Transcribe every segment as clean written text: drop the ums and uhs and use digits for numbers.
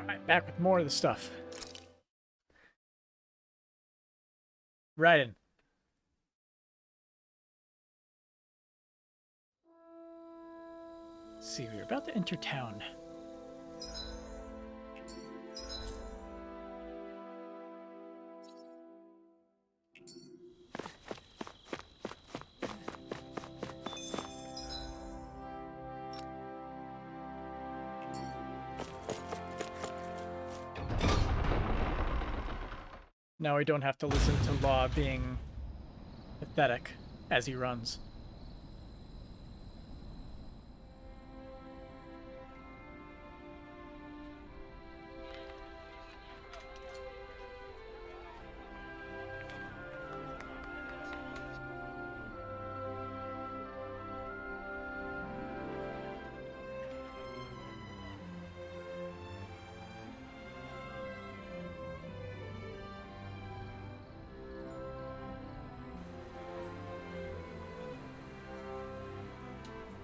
Alright, back with more of the stuff. Right in. Let's see, we're about to enter town. Now we don't have to listen to Law being pathetic as he runs.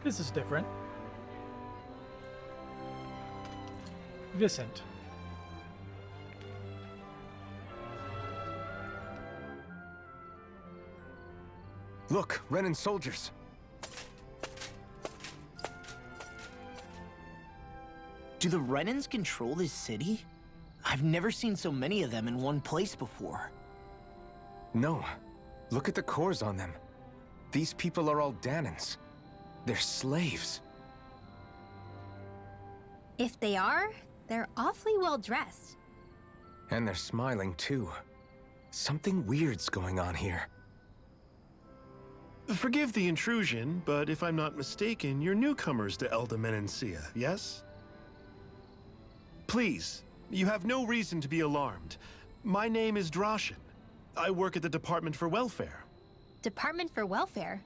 This is different. Vicent. Look, Renan soldiers. Do the Renans control this city? I've never seen so many of them in one place before. No. Look at the cores on them. These people are all Danans. They're slaves. If they are, they're awfully well dressed. And they're smiling too. Something weird's going on here. Forgive the intrusion, but if I'm not mistaken, you're newcomers to Elda Menancia, yes? Please, you have no reason to be alarmed. My name is Drashin. I work at the Department for Welfare. Department for Welfare?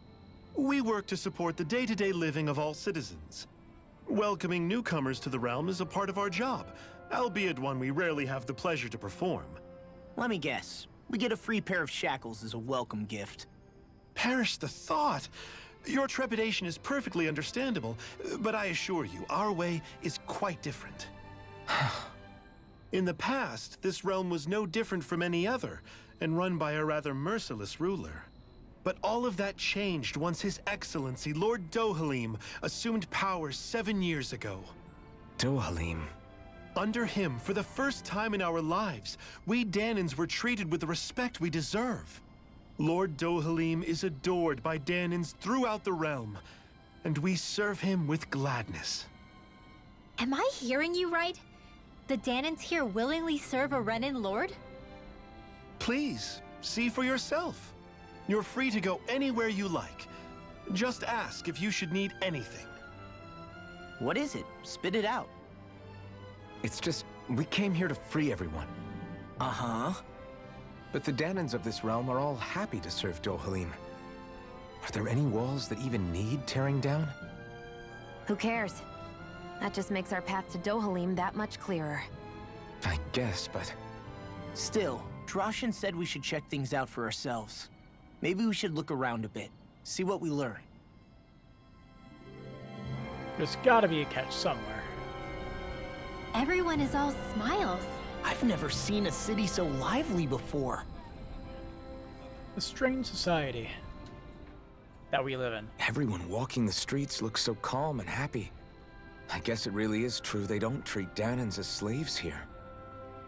We work to support the day-to-day living of all citizens. Welcoming newcomers to the realm is a part of our job, albeit one we rarely have the pleasure to perform. Let me guess. We get a free pair of shackles as a welcome gift. Perish the thought! Your trepidation is perfectly understandable, but I assure you, our way is quite different. In the past, this realm was no different from any other, and run by a rather merciless ruler. But all of that changed once His Excellency, Lord Dohalim, assumed power 7 years ago. Dohalim. Under him, for the first time in our lives, we Danans were treated with the respect we deserve. Lord Dohalim is adored by Danans throughout the realm, and we serve him with gladness. Am I hearing you right? The Danans here willingly serve a Renan lord? Please, see for yourself. You're free to go anywhere you like. Just ask if you should need anything. What is it? Spit it out. It's just, we came here to free everyone. Uh-huh. But the Danans of this realm are all happy to serve Dohalim. Are there any walls that even need tearing down? Who cares? That just makes our path to Dohalim that much clearer. I guess, but... Still, Drashin said we should check things out for ourselves. Maybe we should look around a bit, see what we learn. There's gotta be a catch somewhere. Everyone is all smiles. I've never seen a city so lively before. A strange society that we live in. Everyone walking the streets looks so calm and happy. I guess it really is true they don't treat Danans as slaves here.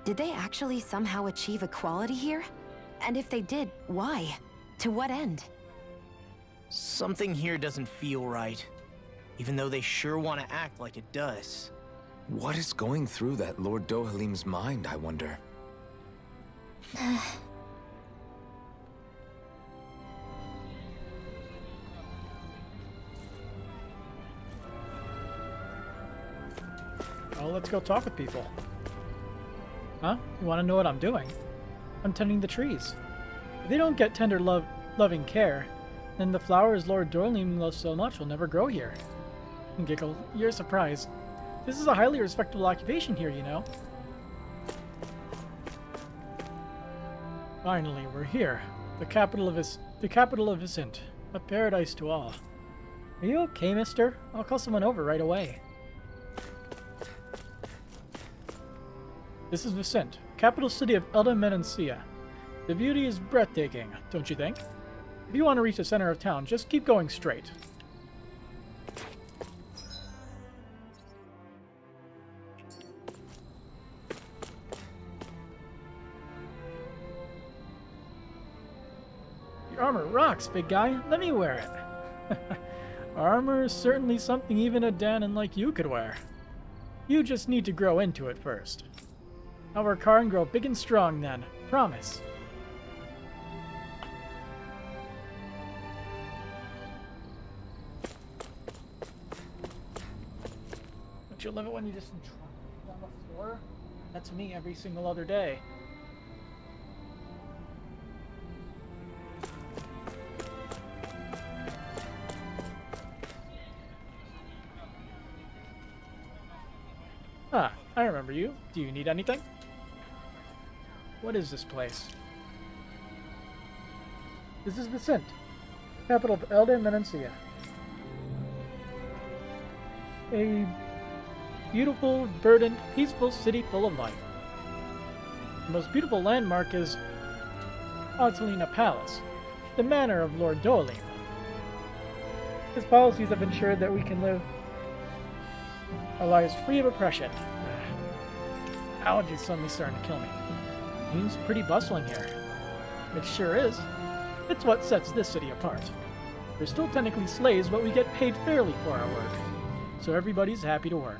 Did they actually somehow achieve equality here? And if they did, why? To what end? Something here doesn't feel right, even though they sure want to act like it does. What is going through that Lord Dohalim's mind, I wonder? Well, let's go talk with people. Huh? You want to know what I'm doing? I'm tending the trees. If they don't get tender loving care, then the flowers Lord Dohalim loves so much will never grow here. And giggle, you're surprised. This is a highly respectable occupation here, you know. Finally, we're here. The capital of Vicent. A paradise to all. Are you okay, mister? I'll call someone over right away. This is Vicent, capital city of Elda Menancia. The beauty is breathtaking, don't you think? If you want to reach the center of town, just keep going straight. Your armor rocks, big guy. Let me wear it. Armor is certainly something even a Danon like you could wear. You just need to grow into it first. I'll work hard and grow big and strong then. Promise. Don't you love it when you just drop down the floor? That's me every single other day. Ah, I remember you. Do you need anything? What is this place? This is Vicent, capital of Elda Menancia. A beautiful, verdant, peaceful city full of life. The most beautiful landmark is Atalina Palace, the manor of Lord Dolim. His policies have ensured that we can live our lives free of oppression. Allergies suddenly starting to kill me. Seems pretty bustling here. It sure is. It's what sets this city apart. We're still technically slaves, but we get paid fairly for our work. So everybody's happy to work.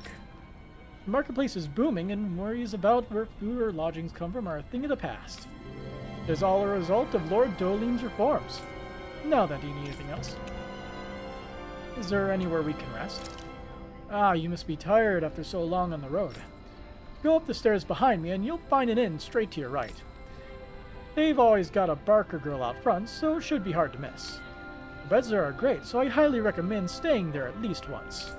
The marketplace is booming, and worries about where food or lodgings come from are a thing of the past. It is all a result of Lord Dolim's reforms. Now then, do you need anything else? Is there anywhere we can rest? Ah, you must be tired after so long on the road. Go up the stairs behind me and you'll find an inn straight to your right. They've always got a barker girl out front, so it should be hard to miss. The beds there are great, so I highly recommend staying there at least once.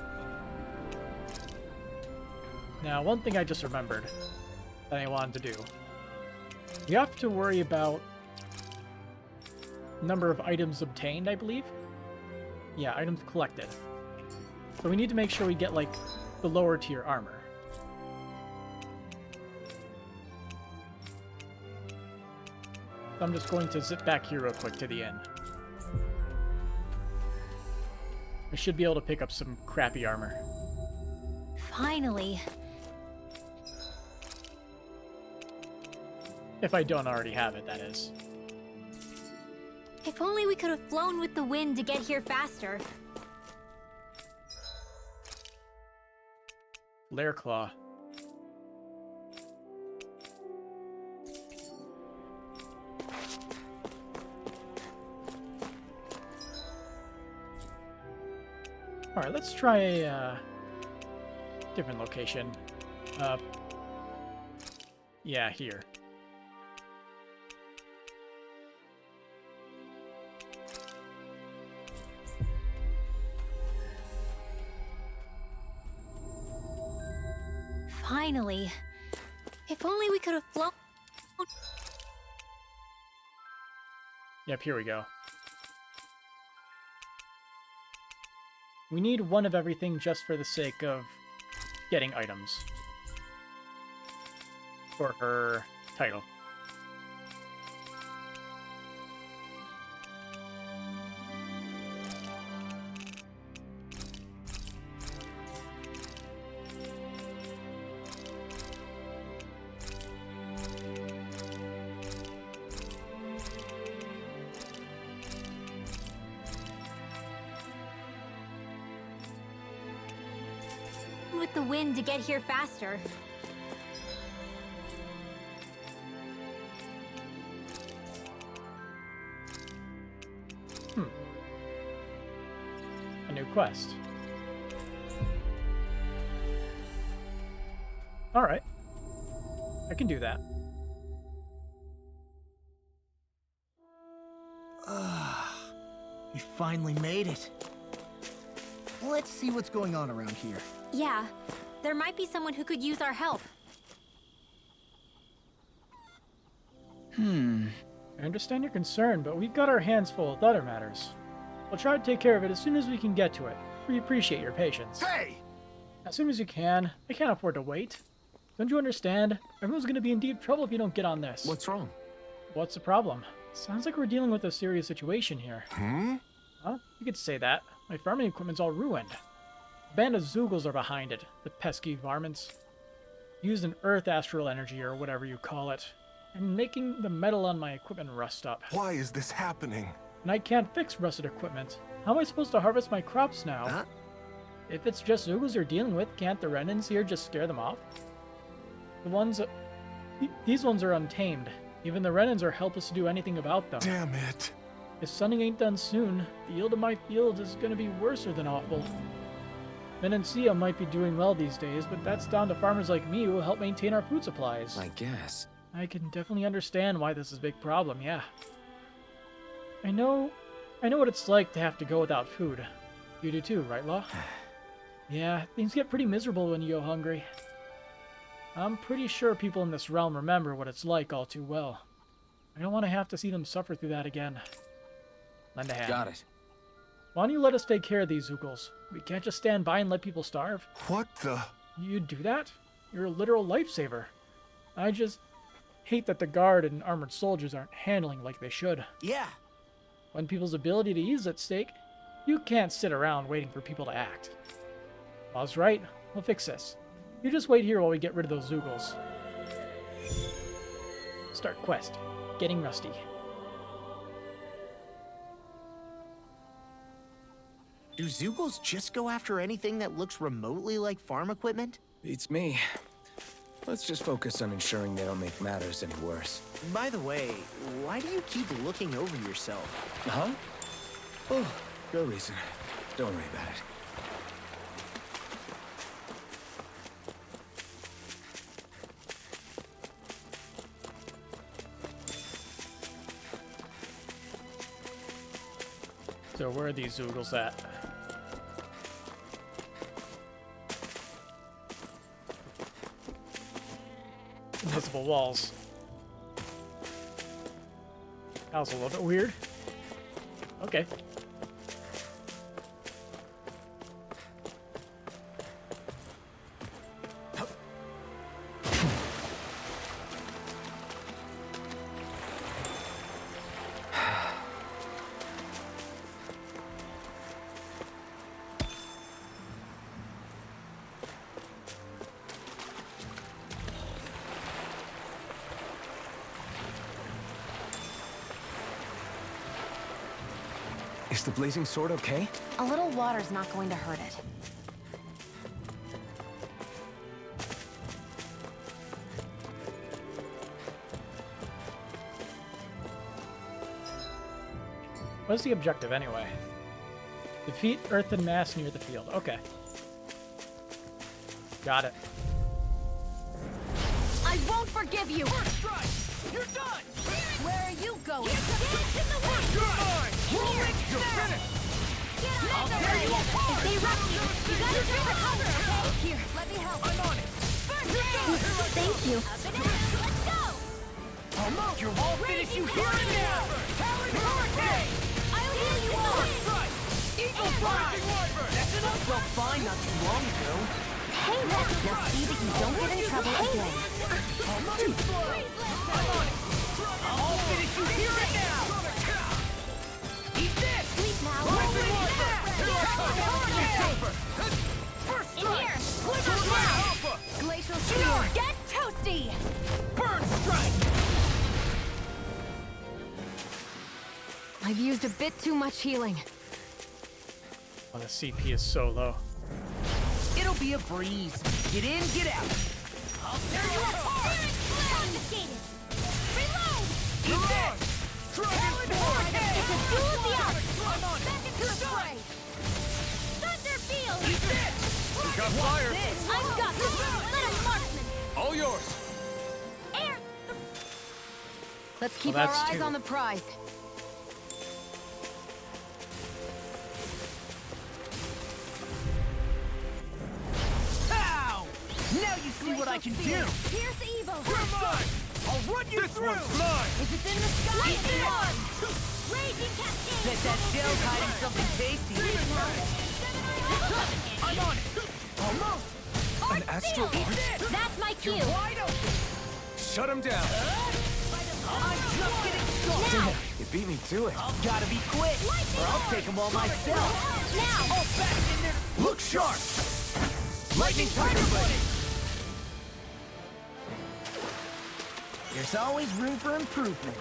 Now, one thing I just remembered that I wanted to do. We have to worry about number of items obtained, I believe. Yeah, items collected. So we need to make sure we get, like, the lower tier armor. So I'm just going to zip back here real quick to the inn. I should be able to pick up some crappy armor. Finally. If I don't already have it, that is. If only we could have flown with the wind to get here faster. Lair Claw. Alright, let's try a different location. Yeah, here. Finally. If only we could have flown. Yep, here we go. We need one of everything just for the sake of getting items. For her title. With the wind to get here faster. A new quest. Alright. I can do that. We finally made it. Let's see what's going on around here. Yeah, there might be someone who could use our help. I understand your concern, but we've got our hands full with other matters. We'll try to take care of it as soon as we can get to it. We appreciate your patience. Hey! As soon as you can. I can't afford to wait. Don't you understand? Everyone's gonna be in deep trouble if you don't get on this. What's wrong? What's the problem? Sounds like we're dealing with a serious situation here. Hmm? Well, you could say that. My farming equipment's all ruined. A band of Zoogles are behind it, the pesky varmints. Used an earth astral energy, or whatever you call it, and making the metal on my equipment rust up. Why is this happening? And I can't fix rusted equipment. How am I supposed to harvest my crops now? Huh? If it's just Zoogles you're dealing with, can't the Remnants here just scare them off? The ones... These ones are untamed. Even the Remnants are helpless to do anything about them. Damn it. If sunning ain't done soon, the yield of my fields is gonna be worser than awful. Menancia might be doing well these days, but that's down to farmers like me who help maintain our food supplies. I guess. I can definitely understand why this is a big problem, yeah. I know what it's like to have to go without food. You do too, right, Law? Yeah, things get pretty miserable when you go hungry. I'm pretty sure people in this realm remember what it's like all too well. I don't want to have to see them suffer through that again. Lend a hand. Got it. Why don't you let us take care of these Zoogles? We can't just stand by and let people starve. What the? You'd do that? You're a literal lifesaver. I just hate that the guard and armored soldiers aren't handling like they should. Yeah. When people's ability to eat is at stake, you can't sit around waiting for people to act. Law's right. We'll fix this. You just wait here while we get rid of those Zoogles. Start quest. Getting rusty. Do Zoogles just go after anything that looks remotely like farm equipment? Beats me. Let's just focus on ensuring they don't make matters any worse. By the way, why do you keep looking over yourself? Huh? Oh, no reason. Don't worry about it. So where are these Zoogles at? Invisible walls. That was a little bit weird. Okay. Is the blazing sword okay? A little water's not going to hurt it. What's the objective anyway? Defeat earthen mass near the field. Okay. Got it. I won't forgive you! First strike! You're done! Where are you going? Get in the way! You're mine! You're finished! I'll tear you apart! If they rush you, you gotta take the cover, okay? Here, let me help. I'm on it! Thank you. Let's go! Almost! I'll finish you here and now! Talon Hurricane! I'll heal you all. First strike! Eagle Fly! That's enough! Felt fine not too long ago. Hey, now see that you don't get in trouble again. Too slow! I'm on it! I'll finish you here and now! Eat this! Sleep now. First In strike! here. Blizzard Blast! Glacial Shield. Get toasty! Burn strike! I've used a bit too much healing. Oh, the CP is so low. It'll be a breeze. Get in, get out. I'll tear you apart! Confiscated. Reload! Eat this! Dragon Hurricane! It's a duel of the arts. I'm on it! Back into the fray. Thunder Field. Eat this! Got fire! I've got this. Let us marksman. All yours. Air. Let's keep Well, our that's eyes two. on the prize. Pow! Now you see what I can do! Here's the evil. You're mine! I'll run you through! One's mine! If it's in the sky, Eat it's this! on. Raging cascade. Bet that shell's hiding something tasty. I'm on it! Almost! An astral Eat art? this! That's my Thank you. Wide open. Shut him down. I'm just getting started. Now. You beat me to it. Gotta be quick, or I'll take them all myself. Now. All back in there. Look sharp. Lightning Tiger Blade. There's always room for improvement.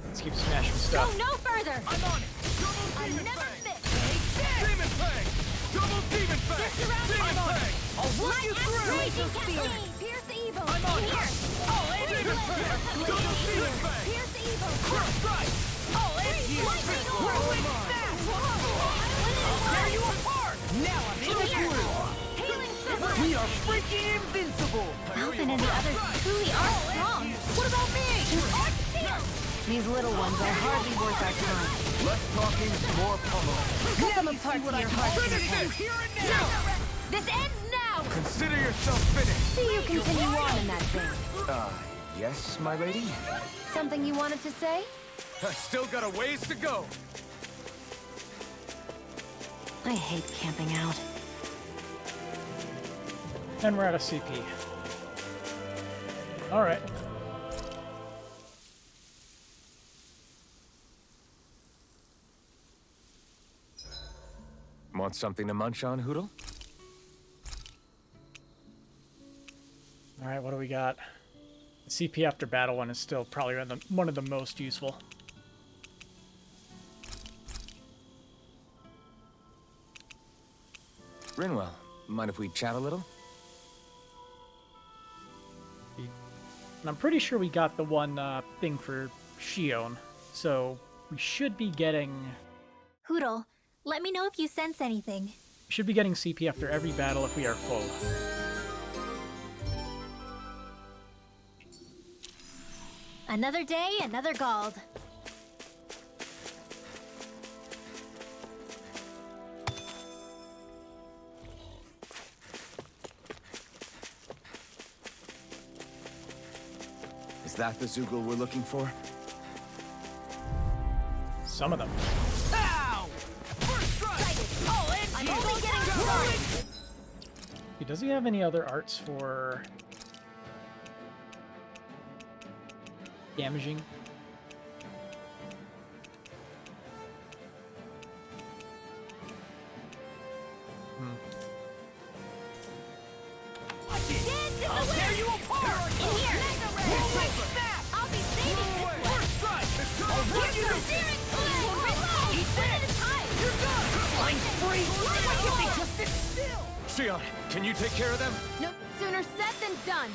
Let's keep smashing stuff. Go no further. I'm on it. Double I Demon never Fang. miss. Demon Fang. Double Demon Fang. Just around Demon the corner. Fang. I'll run My you through. raging caffeine. Pierce evil. I'm on it. Here. All in. Demon Fang. Double Demon Fang. Pierce evil. First strike. All in. Lightning Whirling orb. snap. Whoa. I'll tear you apart. Now I'm in the Here. groove. Hailing circle. We are freaking invincible. Alvin and the others truly are strong. What about me? These little ones are hardly worth our time. Less talking, more pummeling. Cut them apart to your heart's Finish content. this here and now. This ends now. Consider yourself finished. See you continue on in that vein. Yes, my lady? Something you wanted to say? I still got a ways to go. I hate camping out. And we're out of CP. Alright. Want something to munch on, Hoodle? Alright, what do we got? The CP after battle one is still probably one of the most useful. Rinwell, mind if we chat a little? And I'm pretty sure we got the one thing for Shion, so we should be getting Hoodle, let me know if you sense anything. CP after every battle if we are full. Another day, another Gald. Is that the Zoogle we're looking for? Some of them. Ow! First strike. All in. I'm only getting started. Does he have any other arts for damaging? I'll tear you apart. In here. Whirling snap. I'll be saving this one. First strike. I'll run you through. Steering reload. Eat One that. at a time. You're done. Flying free. Why can't they just sit still? Shion, can you take care of them? No sooner said than done.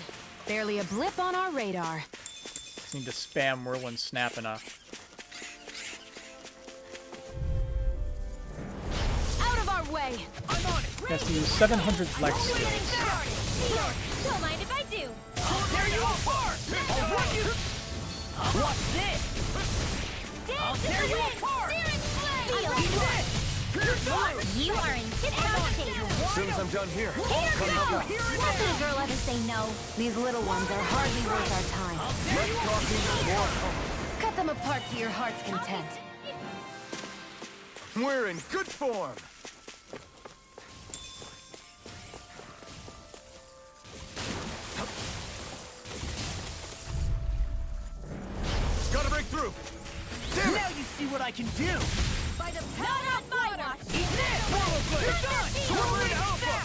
Barely a blip on our radar. Just need to spam Whirlwind Snap enough. Out of our way. I'm on it. Has to use 700 flex skills. Don't mind if I do. I'll tear you apart. I'll run you. Watch this. I'll tear you apart. Eat this. You're done. You are in tip-top shape. As soon as I'm done here, I'll come help out. What could a girl ever say no? These little ones are hardly worth our time. Less talking, more pummeling. Cut them apart to your heart's content. We're in good form. Gotta break through. Damn it! Now you see what I can do. By the power of my watch. Eat this. You're done. Whirling alpha.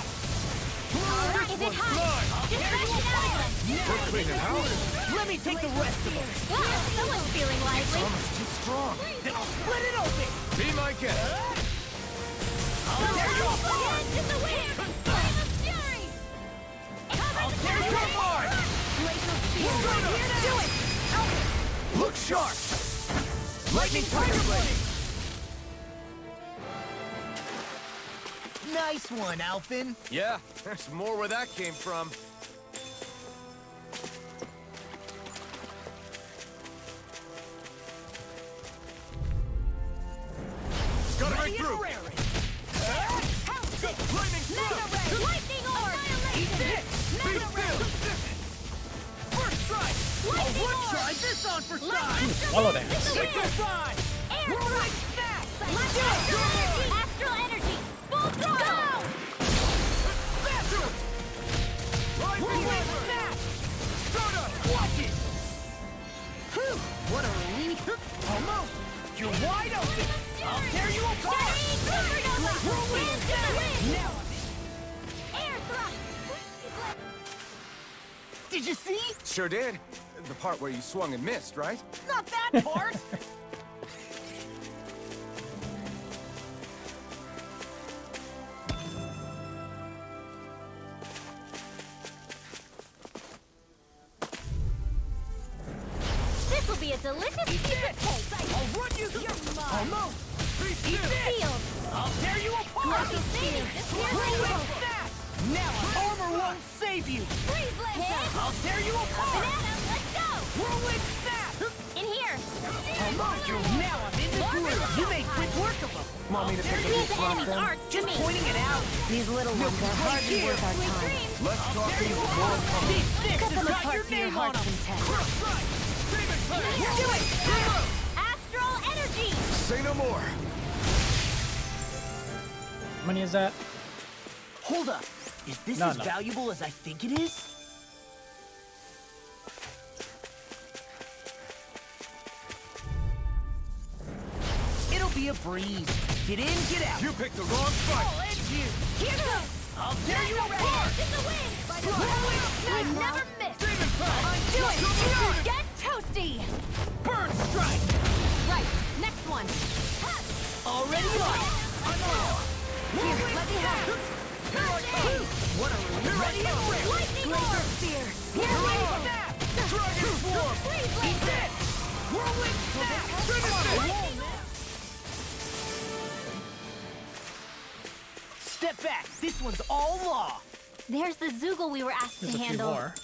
Is it hot? Just crash it out of them. We're cleaning house. Let me take the rest of them. Wow, someone's feeling lively. Almost too strong. Then I'll split it open. Be my guest. I'll tear you apart. Hands in the wind. Flame of fury. I'll tear you apart. Do it! Look sharp. Lightning Tiger Blade. Nice one, Alphin. Yeah, there's more where that came from. Gotta break through. Lightning orb. Eat this. Be still. First strike. I'll one try Put this on for size! Swallow dance. Hit the ride! Whirlwind smash! Let's do it! Astral energy! Full throttle! Faster! Whirlwind smash! Watch it! Whew, what a relief! Almost! You're wide open! I'll tear you apart! Whirlwind smash! Now Air thrust! did you see? Sure did. The part where you swung and missed, right? Not that part! This will be a delicious piece of cake! I'll run you through your mind! Almost! Eat this! Sealed! I'll tear you apart! Lucky sealed! Whirlwind smash! Now armor won't save you! Freeze blast! I'll tear you apart! Banana, let's go! Whirlwind smash! In here! Almost! Now I'm in the groove! You make quick work of them! Want me to pick These a spot enemies then? aren't Just me! pointing it out! These little ones are hardly worth our Sweet time. dreams! Let's talk things more calm. These sticks Cut have them got apart your to your name on heart's them! content. Do it! Astral energy! Say no more. How many is that? Hold up! Is this No, as no. valuable as I think it is? It'll be a breeze. Get in, get out. You picked the wrong fight. I'll end you. Here goes! I'll tear you apart. In the wind! I Strike. never miss! Demon Fire. Do it! Get toasty! Burn strike. Right, next one! Already light. Here, let me have it! What a relief. Ready and ready. Lightning Laser orb! spear. Here we go! Snap. Dragon swarm. Freeze Eat blast! this. Whirlwind snap. Lightning orb! Step back. This one's all law. There's the Zoogle we were asked There's to a few handle. more.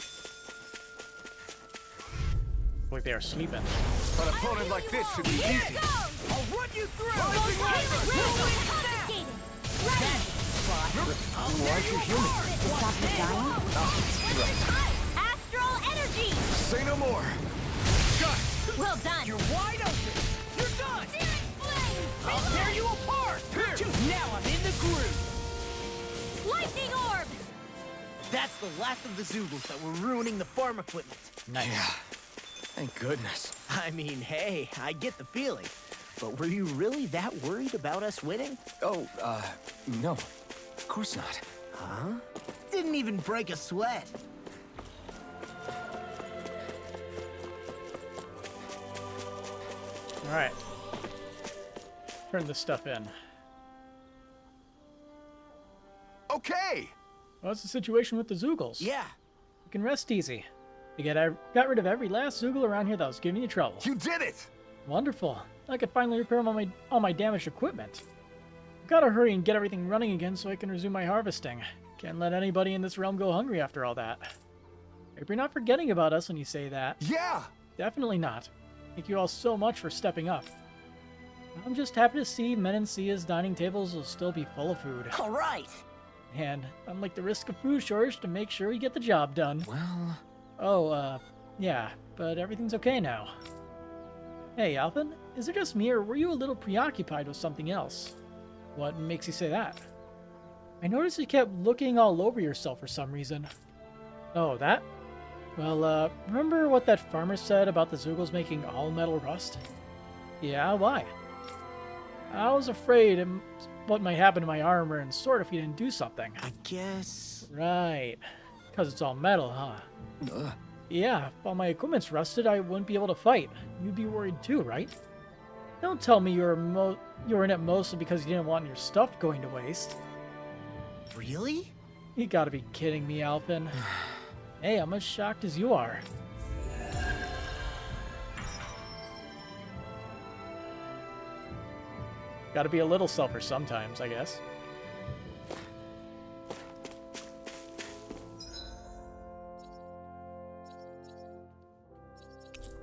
Like they are sleeping. An opponent like this should be Here easy. goes! I'll run you through. Whirlwind confiscated! Ready! Why are you human? To stop the dying? Astral energy! Say no more. Well done! You're wide open. You're done. I'll tear you apart. Now I'm in the groove. Lightning orb! That's the last of the Zoogles that were ruining the farm equipment. Nice. Yeah. Thank goodness. I mean, hey, I get the feeling. But were you really that worried about us winning? Oh, no. Of course not. Huh? Didn't even break a sweat. All right. Turn this stuff in. Okay. What's the situation with the Zoogles? Yeah. You can rest easy. I got rid of every last Zoogle around here that was giving you trouble. You did it. Wonderful. I could finally repair all my damaged equipment. I've got to hurry and get everything running again so I can resume my harvesting. Can't let anybody in this realm go hungry after all that. Hope you're not forgetting about us when you say that. Yeah. Definitely not. Thank you all so much for stepping up. I'm just happy to see Menancia's dining tables will still be full of food. All right. And unlike the risk of food shortage, to make sure you get the job done. Well, Oh, yeah, but everything's okay now. Hey, Alphen, is it just me, or were you a little preoccupied with something else? What makes you say that? I noticed you kept looking all over yourself for some reason. Oh, that? Well, remember what that farmer said about the Zoogles making all metal rust? Yeah, why? I was afraid what might happen to my armor and sword if you didn't do something. I guess. Right. Because it's all metal, huh? Yeah, if all my equipment's rusted, I wouldn't be able to fight. You'd be worried too, right? Don't tell me you were in it mostly because you didn't want your stuff going to waste. Really? You gotta be kidding me, Alphen. Hey, I'm as shocked as you are. Gotta be a little selfish sometimes, I guess.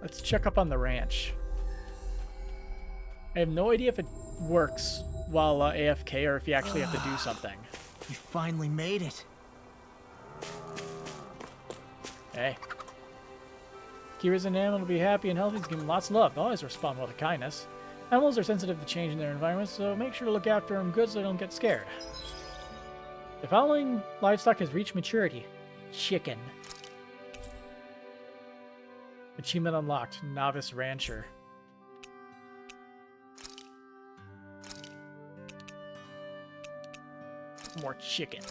Let's check up on the ranch. I have no idea if it works while AFK or if you actually have to do something. You finally made it. Hey. Kira's an animal to be happy and healthy, give them lots of love. They'll always respond well to kindness. Animals are sensitive to change in their environment, so make sure to look after them good so they don't get scared. The following livestock has reached maturity. Chicken. Achievement unlocked. Novice Rancher. More chicken.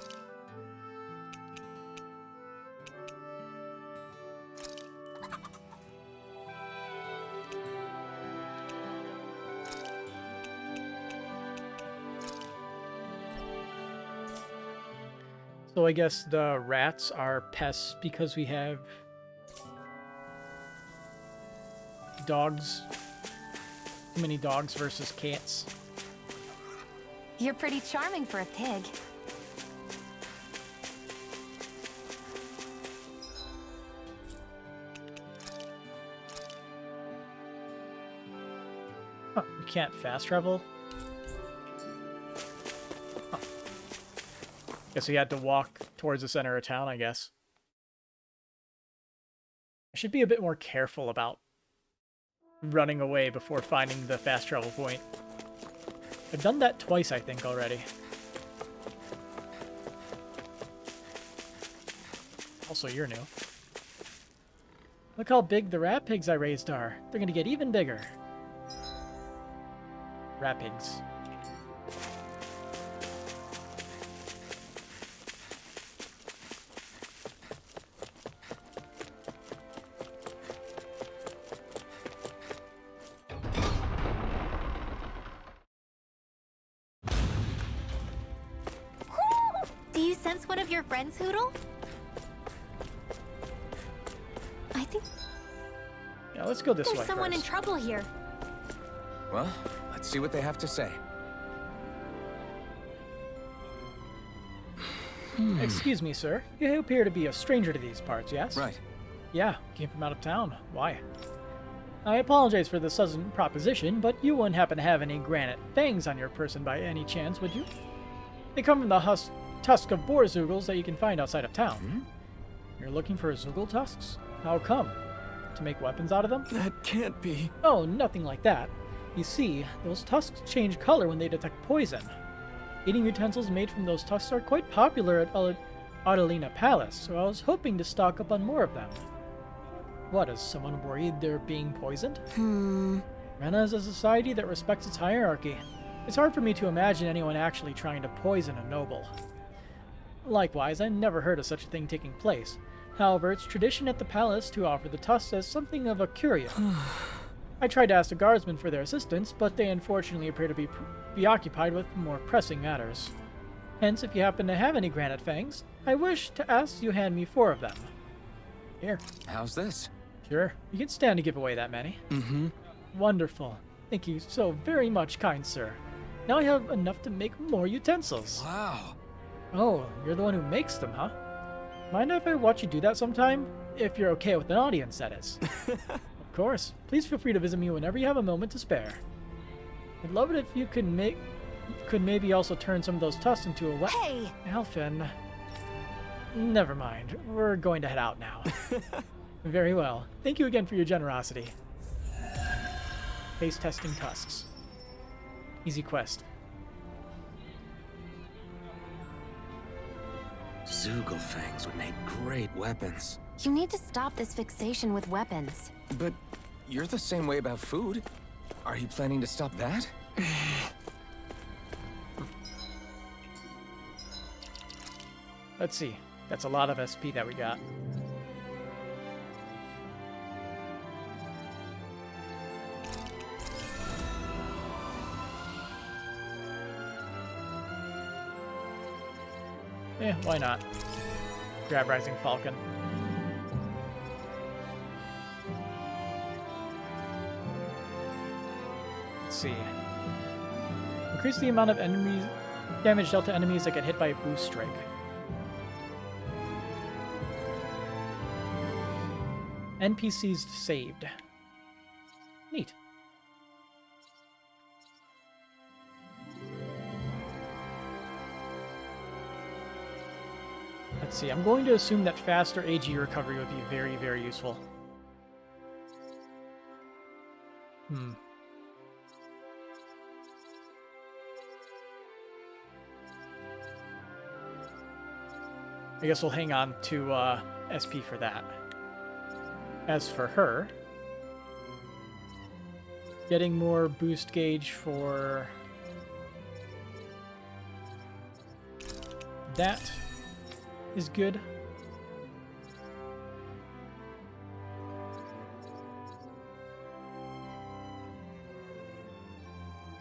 So I guess the rats are pests because we have dogs. Too many dogs versus cats. You're pretty charming for a pig. Huh, we can't fast travel? Huh. Guess we had to walk towards the center of town, I guess. I should be a bit more careful about running away before finding the fast travel point. I've done that twice, I think, already. Also, you're new. Look how big the rat pigs I raised are. They're gonna get even bigger. Rat pigs. Do you sense one of your friends, Hoodle? I think Yeah, let's go this way there's someone in first. trouble here. Well, let's see what they have to say. Excuse me, sir. You appear to be a stranger to these parts, yes? Right. Yeah, came from out of town. Why? I apologize for the sudden proposition, but you wouldn't happen to have any granite fangs on your person by any chance, would you? They come from the tusk of boar zoogles that you can find outside of town. You're looking for zoogle tusks? How come? To make weapons out of them? That can't be. Oh, nothing like that. You see, those tusks change color when they detect poison. Eating utensils made from those tusks are quite popular at Atalina Palace, so I was hoping to stock up on more of them. What, is someone worried they're being poisoned? Rena is a society that respects its hierarchy. It's hard for me to imagine anyone actually trying to poison a noble. Likewise, I never heard of such a thing taking place. However, it's tradition at the palace to offer the tusks as something of a curio. I tried to ask the guardsmen for their assistance, but they unfortunately appear to be preoccupied with more pressing matters. Hence, if you happen to have any granite fangs, I wish to ask you hand me 4 of them. Here. How's this? Sure. You can stand to give away that many. Wonderful. Thank you so very much, kind sir. Now I have enough to make more utensils. Wow. Oh, you're the one who makes them, huh? Mind if I watch you do that sometime? If you're okay with an audience, that is. Of course. Please feel free to visit me whenever you have a moment to spare. I'd love it if you could maybe also turn some of those tusks into a Hey! Alphen. Never mind. We're going to head out now. Very well. Thank you again for your generosity. Face testing tusks. Easy quest. Zoogle fangs would make great weapons. You need to stop this fixation with weapons. But you're the same way about food. Are you planning to stop that? Let's see. That's a lot of SP that we got. Why not? Grab Rising Falcon. Let's see. Increase the amount of enemies damage dealt to enemies that get hit by a boost strike. NPCs saved. Neat. Let's see, I'm going to assume that faster AG recovery would be very, very useful. Hmm. I guess we'll hang on to SP for that. As for her, getting more boost gauge for that is good.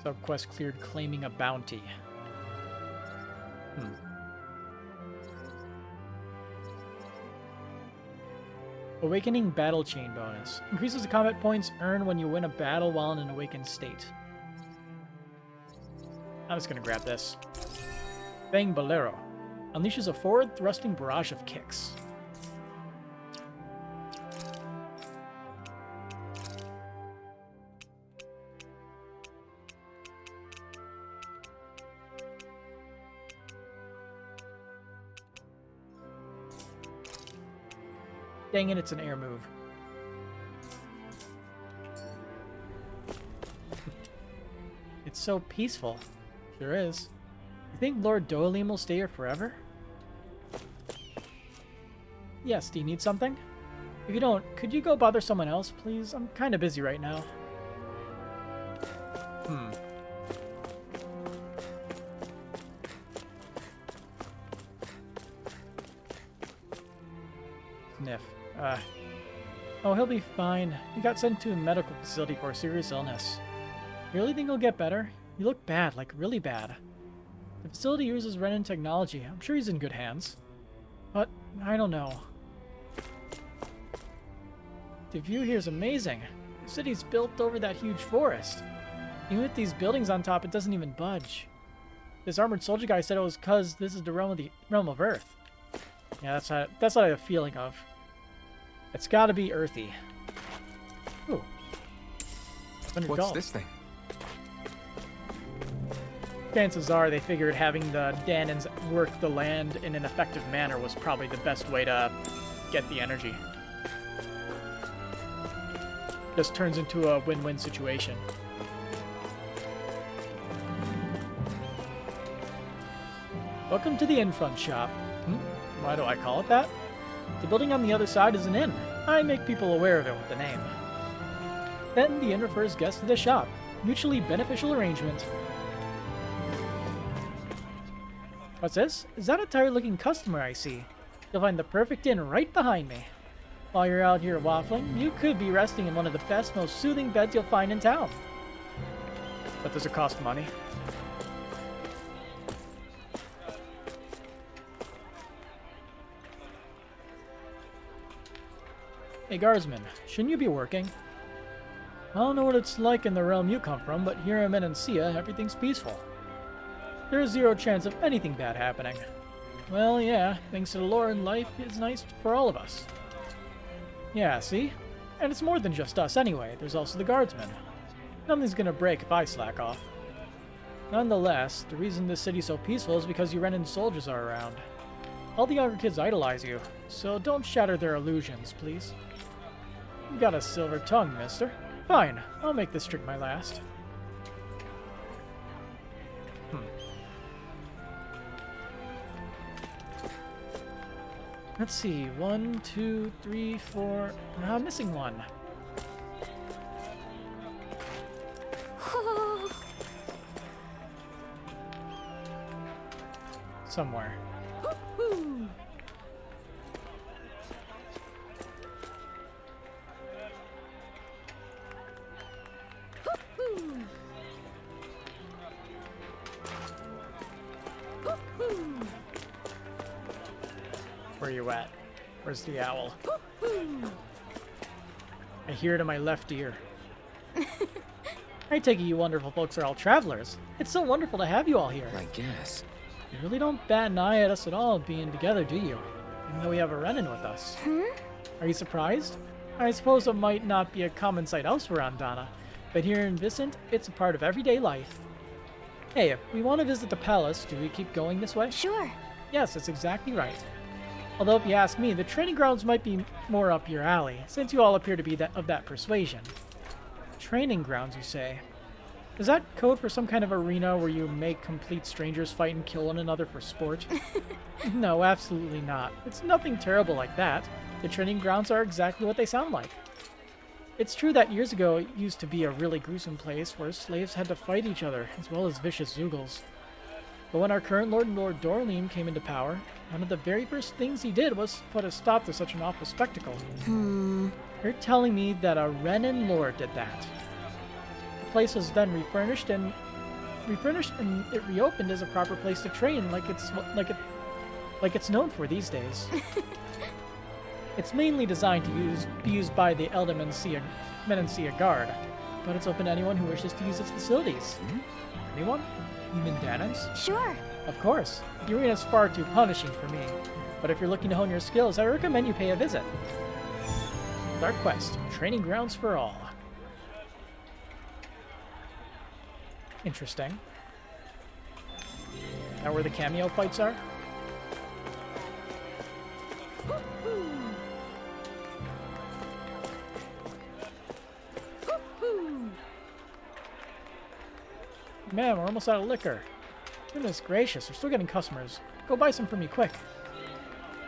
Subquest cleared claiming a bounty. Awakening Battle Chain bonus. Increases the combat points earned when you win a battle while in an awakened state. I'm just gonna grab this. Fang Bolero. Unleashes a forward thrusting barrage of kicks. Dang it, it's an air move. It's so peaceful. Sure is. You think Lord Dohalim will stay here forever? Yes, do you need something? If you don't, could you go bother someone else, please? I'm kind of busy right now. Sniff. Oh, he'll be fine. He got sent to a medical facility for a serious illness. You really think he'll get better? You look bad, like really bad. The facility uses Renin technology. I'm sure he's in good hands. But, I don't know. The view here is amazing. The city's built over that huge forest. Even with these buildings on top, it doesn't even budge. This armored soldier guy said it was because this is the realm of Earth. Yeah, that's what I have a feeling of. It's gotta be earthy. Ooh. What's this thing? Chances are they figured having the Danans work the land in an effective manner was probably the best way to get the energy. Just turns into a win-win situation. Welcome to the in-front shop. Why do I call it that? The building on the other side is an inn. I make people aware of it with the name. Then the inn refers guests to the shop. Mutually beneficial arrangement. What's this? Is that a tired-looking customer I see? You'll find the perfect inn right behind me. While you're out here waffling, you could be resting in one of the best, most soothing beds you'll find in town. But does it cost money? Hey guardsman, shouldn't you be working? I don't know what it's like in the realm you come from, but here in Menancia, everything's peaceful. There's zero chance of anything bad happening. Well, yeah, thanks to the Lord, life is nice for all of us. Yeah, see? And it's more than just us anyway, there's also the guardsmen. Nothing's gonna break if I slack off. Nonetheless, the reason this city's so peaceful is because you Renin soldiers are around. All the younger kids idolize you, so don't shatter their illusions, please. You got a silver tongue, mister. Fine, I'll make this trick my last. Let's see, 1, 2, 3, 4... I'm missing one. Somewhere. Where you at? Where's the owl? I hear it in my left ear. I take it you wonderful folks are all travelers. It's so wonderful to have you all here. I guess. You really don't bat an eye at us at all being together, do you? Even though we have a Renin with us. Are you surprised? I suppose it might not be a common sight elsewhere on Dana, but here in Vicent, it's a part of everyday life. Hey, if we want to visit the palace, do we keep going this way? Sure. Yes, that's exactly right. Although if you ask me, the training grounds might be more up your alley, since you all appear to be of that persuasion. Training grounds, you say? Is that code for some kind of arena where you make complete strangers fight and kill one another for sport? No, absolutely not. It's nothing terrible like that. The training grounds are exactly what they sound like. It's true that years ago it used to be a really gruesome place where slaves had to fight each other, as well as vicious Zoogles. But when our current Lord Dorleem came into power, one of the very first things he did was put a stop to such an awful spectacle. You're telling me that a Renin Lord did that? The place was then refurnished and it reopened as a proper place to train, like it's known for these days. It's mainly designed to be used by the Menancia Guard, but it's open to anyone who wishes to use its facilities. Anyone? You mean Danans? Sure. Of course. The arena is far too punishing for me, but if you're looking to hone your skills, I recommend you pay a visit. Dark Quest, training grounds for all. Interesting. Now where the cameo fights are? Man, we're almost out of liquor. Goodness gracious, we're still getting customers. Go buy some for me, quick.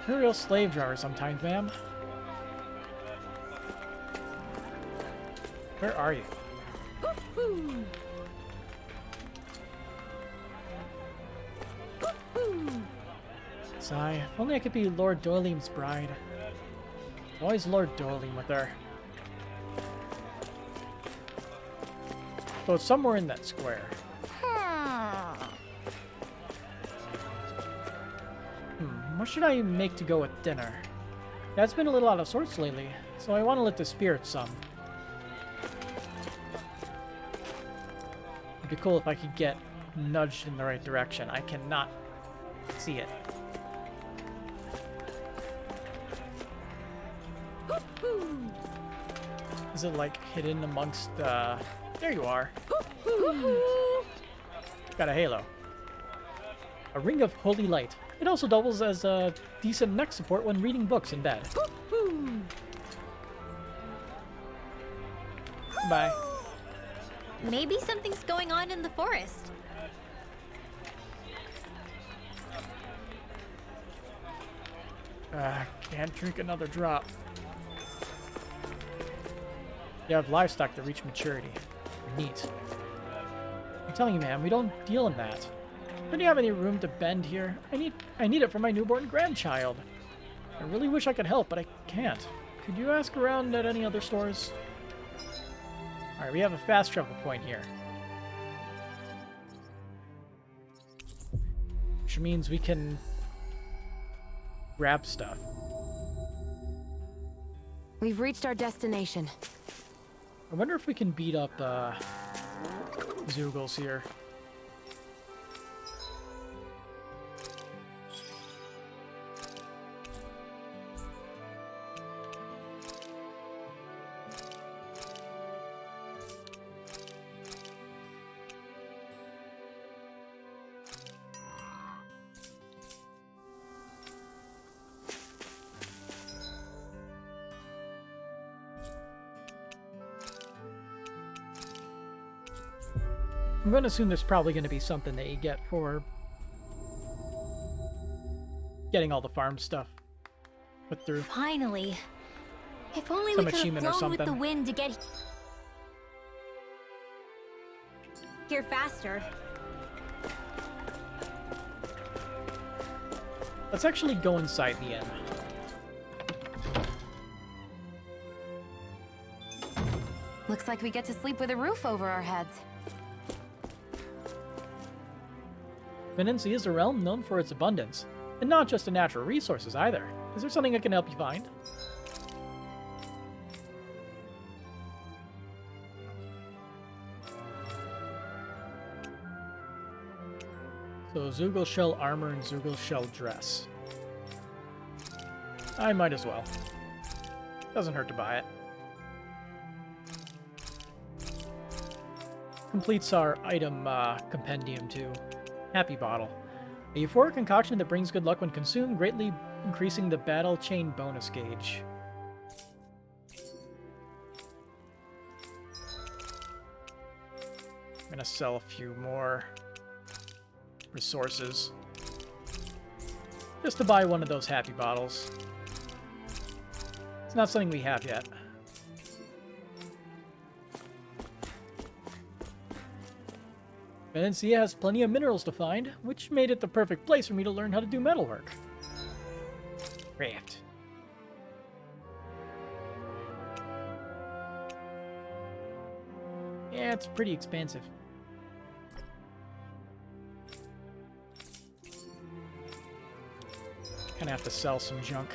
You're a real slave driver sometimes, ma'am. Where are you? Sigh, if only I could be Lord Dorleem's bride. Always Lord Dorleem with her. So it's somewhere in that square. What should I make to go with dinner? Yeah, it's been a little out of sorts lately, so I want to let the spirits some. It'd be cool if I could get nudged in the right direction. I cannot see it. Is it like hidden amongst there you are. Got a halo. A ring of holy light. It also doubles as a decent neck support when reading books in bed. Bye. Maybe something's going on in the forest. Can't drink another drop. You have livestock that reach maturity. Neat. I'm telling you, man, we don't deal in that. Don't you have any room to bend here? I need it for my newborn grandchild. I really wish I could help, but I can't. Could you ask around at any other stores? Alright, we have a fast travel point here. Which means we can grab stuff. We've reached our destination. I wonder if we can beat up Zoogles here. I'm going to assume there's probably going to be something that you get for getting all the farm stuff put through. Finally. If only Some we could achievement or have flown with the something. wind to get here faster. Let's actually go inside the inn. Looks like we get to sleep with a roof over our heads. Menancia is a realm known for its abundance, and not just in natural resources either. Is there something I can help you find? So Zoogle Shell armor and Zoogle Shell dress. I might as well. Doesn't hurt to buy it. Completes our item compendium too. Happy Bottle. A euphoric concoction that brings good luck when consumed, greatly increasing the battle chain bonus gauge. I'm gonna sell a few more resources. Just to buy one of those happy bottles. It's not something we have yet. Venecia has plenty of minerals to find, which made it the perfect place for me to learn how to do metalwork. Craft. Yeah, it's pretty expensive. Kinda have to sell some junk.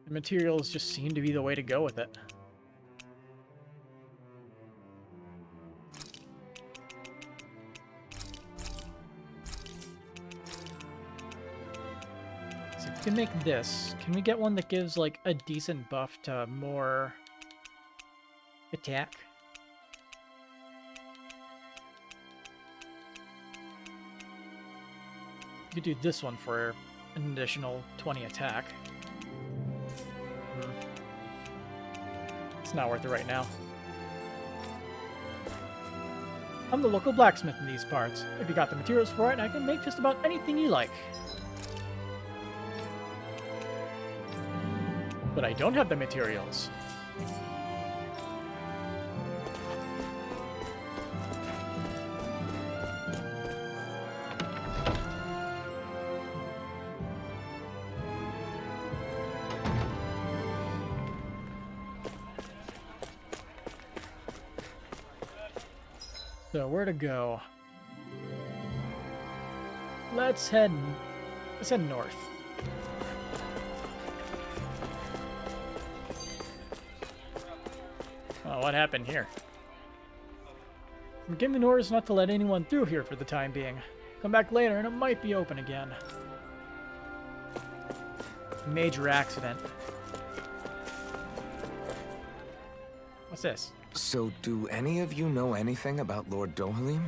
The materials just seem to be the way to go with it. So if we can make this, can we get one that gives like a decent buff to more attack? You could do this one for an additional 20 attack. It's not worth it right now. I'm the local blacksmith in these parts. If you got the materials for it, I can make just about anything you like. But I don't have the materials. So where to go? Let's head north. Oh, what happened here? I'm giving orders not to let anyone through here for the time being. Come back later and it might be open again. Major accident. What's this? So, do any of you know anything about Lord Dohalim?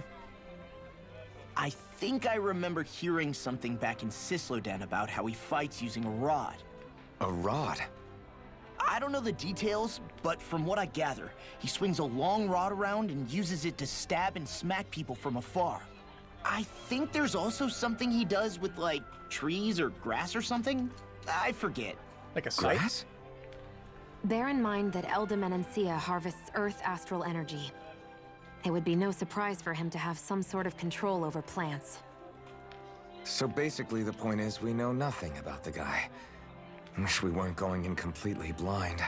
I think I remember hearing something back in Sislodan about how he fights using a rod. A rod? I don't know the details, but from what I gather, he swings a long rod around and uses it to stab and smack people from afar. I think there's also something he does with, like, trees or grass or something? I forget. Like a scythe? Grass? Bear in mind that Eldemenencia harvests Earth astral energy. It would be no surprise for him to have some sort of control over plants. So basically the point is we know nothing about the guy. Wish we weren't going in completely blind.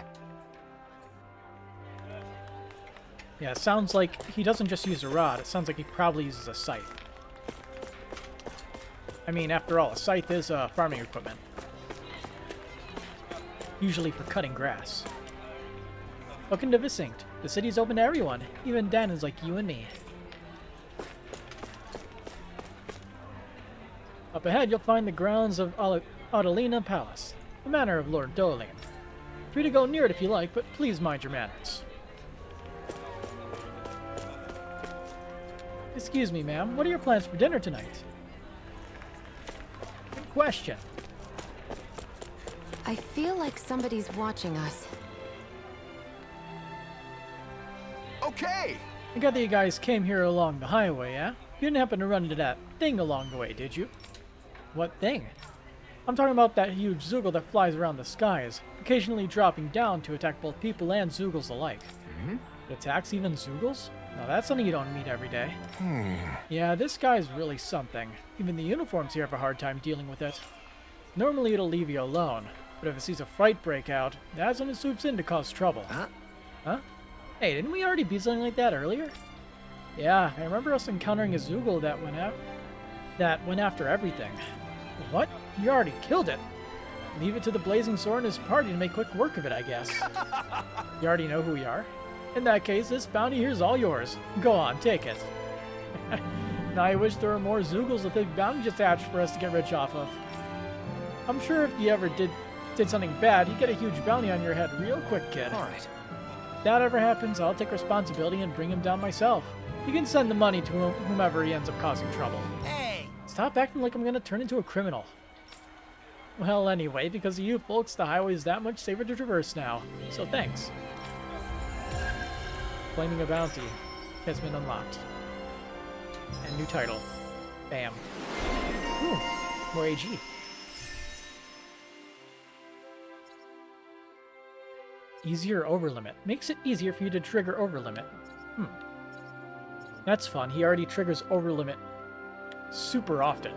Yeah, it sounds like he doesn't just use a rod. It sounds like he probably uses a scythe. I mean, after all, a scythe is farming equipment. Usually for cutting grass. Welcome to Visinct. The city's open to everyone, even Danans like you and me. Up ahead, you'll find the grounds of Atalina Palace, the manor of Lord Dohalim. Free to go near it if you like, but please mind your manners. Excuse me, ma'am. What are your plans for dinner tonight? Good question. I feel like somebody's watching us. Okay! I gather you guys came here along the highway, yeah? You didn't happen to run into that thing along the way, did you? What thing? I'm talking about that huge Zoogle that flies around the skies, occasionally dropping down to attack both people and Zoogles alike. It attacks even Zoogles? Now that's something you don't meet every day. Yeah, this guy's really something. Even the uniforms here have a hard time dealing with it. Normally it'll leave you alone, but if it sees a fight break out, that's when it swoops in to cause trouble. Huh? Hey, didn't we already beat something like that earlier? Yeah, I remember us encountering a Zoogle that went after everything. What? You already killed it. Leave it to the Blazing Sword and his party to make quick work of it, I guess. You already know who we are? In that case, this bounty here's all yours. Go on, take it. Now I wish there were more Zoogles with big bounty just hatched for us to get rich off of. I'm sure if you ever did something bad, you'd get a huge bounty on your head real quick, kid. Alright. If that ever happens, I'll take responsibility and bring him down myself. You can send the money to whomever he ends up causing trouble. Hey! Stop acting like I'm gonna turn into a criminal. Well, anyway, because of you folks, the highway's that much safer to traverse now. So thanks. Claiming a bounty has been unlocked. And new title. Bam. Ooh, more AG. Easier overlimit. Makes it easier for you to trigger overlimit. That's fun. He already triggers overlimit super often.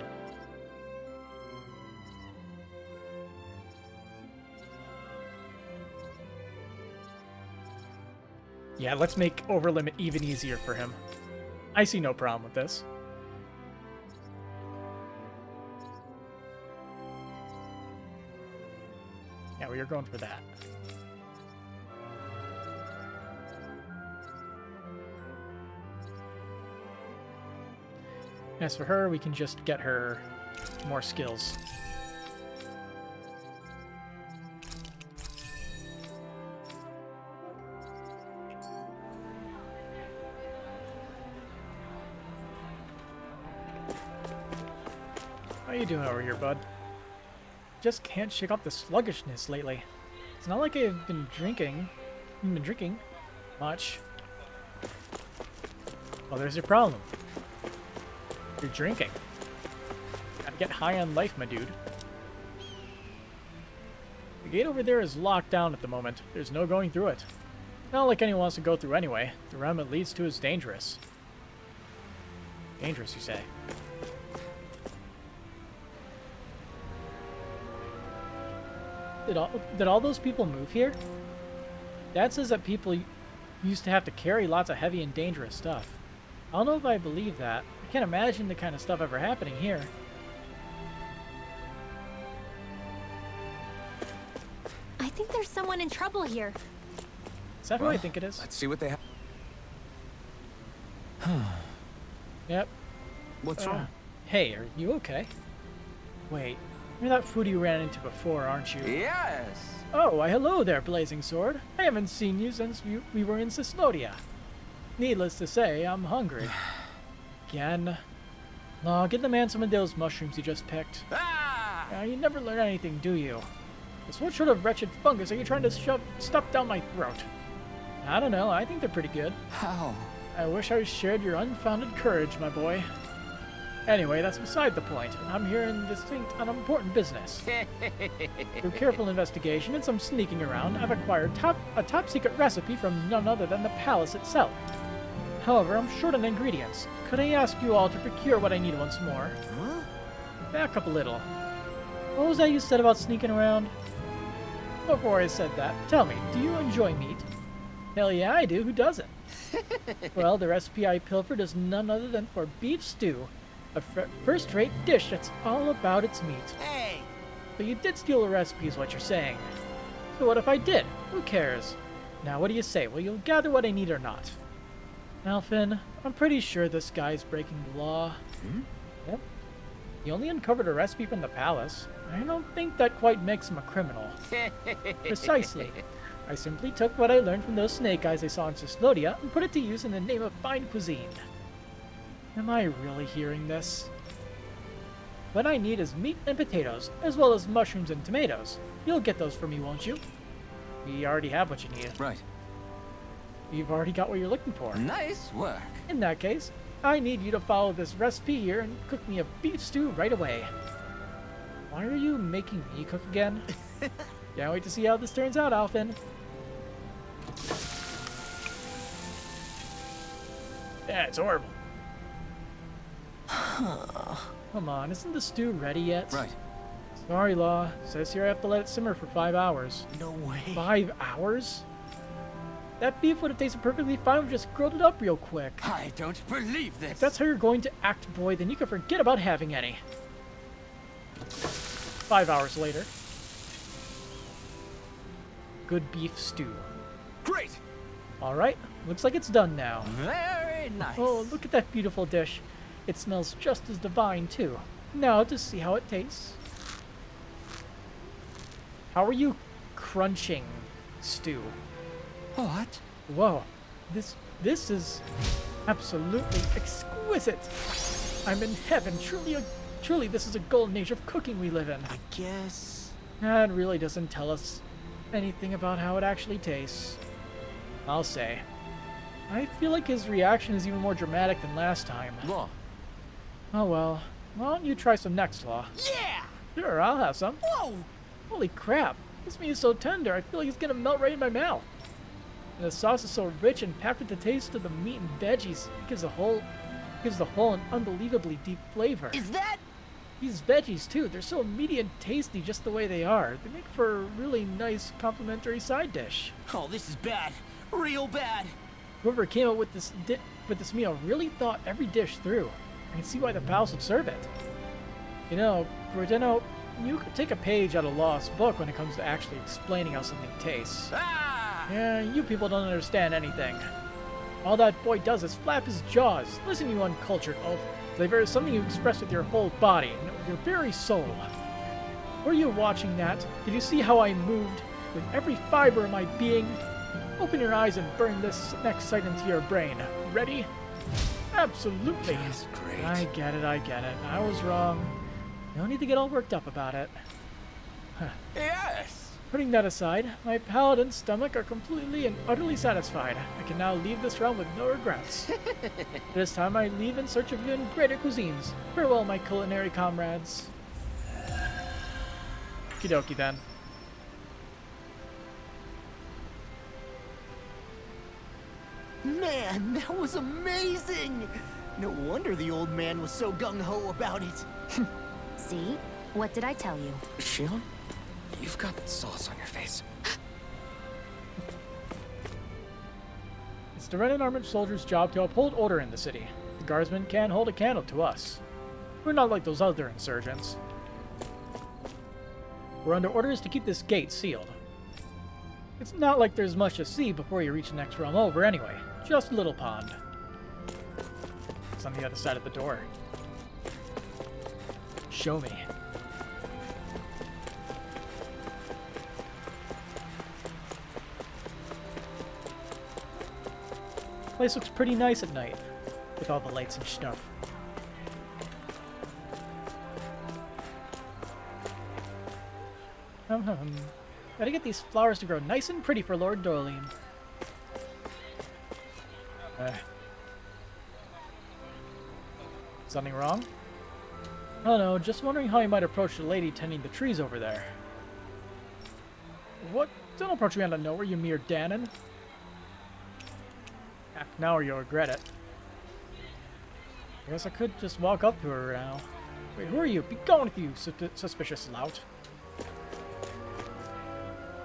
Yeah, let's make overlimit even easier for him. I see no problem with this. Yeah, we are going for that. As for her, we can just get her more skills. How you doing over here, bud? Just can't shake off the sluggishness lately. It's not like I've been drinking much. Well, there's your problem. You're drinking. Gotta get high on life, my dude. The gate over there is locked down at the moment. There's no going through it. Not like anyone wants to go through anyway. The realm it leads to is dangerous. Dangerous, you say? Did all those people move here? Dad says that people used to have to carry lots of heavy and dangerous stuff. I don't know if I believe that. I can't imagine the kind of stuff ever happening here. I think there's someone in trouble here. Is that who I think it is? Let's see what they have. Yep. What's wrong? Hey, are you okay? Wait, you're that food you ran into before, aren't you? Yes. Oh, why hello there, Blazing Sword. I haven't seen you since we were in Cislodia. Needless to say, I'm hungry. Again. No, get the man some of those mushrooms you just picked. Ah! You never learn anything, do you? Just what sort of wretched fungus are you trying to shove stuff down my throat? I don't know, I think they're pretty good. How? I wish I shared your unfounded courage, my boy. Anyway, that's beside the point. I'm here in distinct and important business. Through careful investigation and some sneaking around, I've acquired a top-secret recipe from none other than the palace itself. However, I'm short on ingredients. Could I ask you all to procure what I need once more? Huh? Back up a little. What was that you said about sneaking around? Before I said that, tell me, do you enjoy meat? Hell yeah, I do. Who doesn't? Well, the recipe I pilfered is none other than for beef stew. A first-rate dish that's all about its meat. Hey! So you did steal the recipe is what you're saying. So what if I did? Who cares? Now what do you say? Will you gather what I need or not? Alfin, I'm pretty sure this guy's breaking the law. Yep. He only uncovered a recipe from the palace. I don't think that quite makes him a criminal. Precisely. I simply took what I learned from those snake eyes I saw in Cislodia and put it to use in the name of fine cuisine. Am I really hearing this? What I need is meat and potatoes, as well as mushrooms and tomatoes. You'll get those for me, won't you? We already have what you need. Right. You've already got what you're looking for. Nice work. In that case, I need you to follow this recipe here and cook me a beef stew right away. Why are you making me cook again? Can't wait to see how this turns out, Alfin. Yeah, it's horrible. Come on, isn't the stew ready yet? Right. Sorry, Law. Says here I have to let it simmer for 5 hours. No way. 5 hours? That beef would have tasted perfectly fine if we just grilled it up real quick. I don't believe this. If that's how you're going to act, boy, then you can forget about having any. 5 hours later. Good beef stew. Great. Alright, looks like it's done now. Very nice. Oh, look at that beautiful dish. It smells just as divine, too. Now to see how it tastes. How are you crunching stew? What? Whoa, this is absolutely exquisite. I'm in heaven, truly a Truly, this is a golden age of cooking we live in. I guess... That really doesn't tell us anything about how it actually tastes. I'll say. I feel like his reaction is even more dramatic than last time. Law. Oh well. Why don't you try some next, Law? Yeah! Sure, I'll have some. Whoa! Holy crap. This meat is so tender, I feel like it's gonna melt right in my mouth. And the sauce is so rich and packed with the taste of the meat and veggies. It gives the whole an unbelievably deep flavor. Is that... These veggies, too, they're so meaty and tasty just the way they are. They make for a really nice complimentary side dish. Oh, this is bad. Real bad. Whoever came up with this meal really thought every dish through. I can see why the palace would serve it. You know, Gordeno, you could take a page out of Law's book when it comes to actually explaining how something tastes. Ah! Yeah, you people don't understand anything. All that boy does is flap his jaws. Listen, you uncultured oaf. Flavor is something you express with your whole body, and with your very soul. Were you watching that? Did you see how I moved with every fiber of my being? Open your eyes and burn this next sight into your brain. Ready? Absolutely. That's great. I get it. I was wrong. No need to get all worked up about it. Yes! Putting that aside, my paladin's stomach are completely and utterly satisfied. I can now leave this realm with no regrets. This time I leave in search of even greater cuisines. Farewell, my culinary comrades. Okie dokie then. Man, that was amazing! No wonder the old man was so gung-ho about it. See? What did I tell you? Shion, you've got sauce on your face. It's the Renan armored soldier's job to uphold order in the city. The guardsmen can't hold a candle to us. We're not like those other insurgents. We're under orders to keep this gate sealed. It's not like there's much to see before you reach the next realm over anyway. Just a little pond. It's on the other side of the door. Show me. Place looks pretty nice at night, with all the lights and stuff. Gotta get these flowers to grow nice and pretty for Lord Dorlium. Something wrong? Oh no, just wondering how you might approach the lady tending the trees over there. What? Don't approach me out of nowhere, you mere Danon. Act now or you'll regret it. I guess I could just walk up to her now. Wait, who are you? Be gone with you, suspicious lout.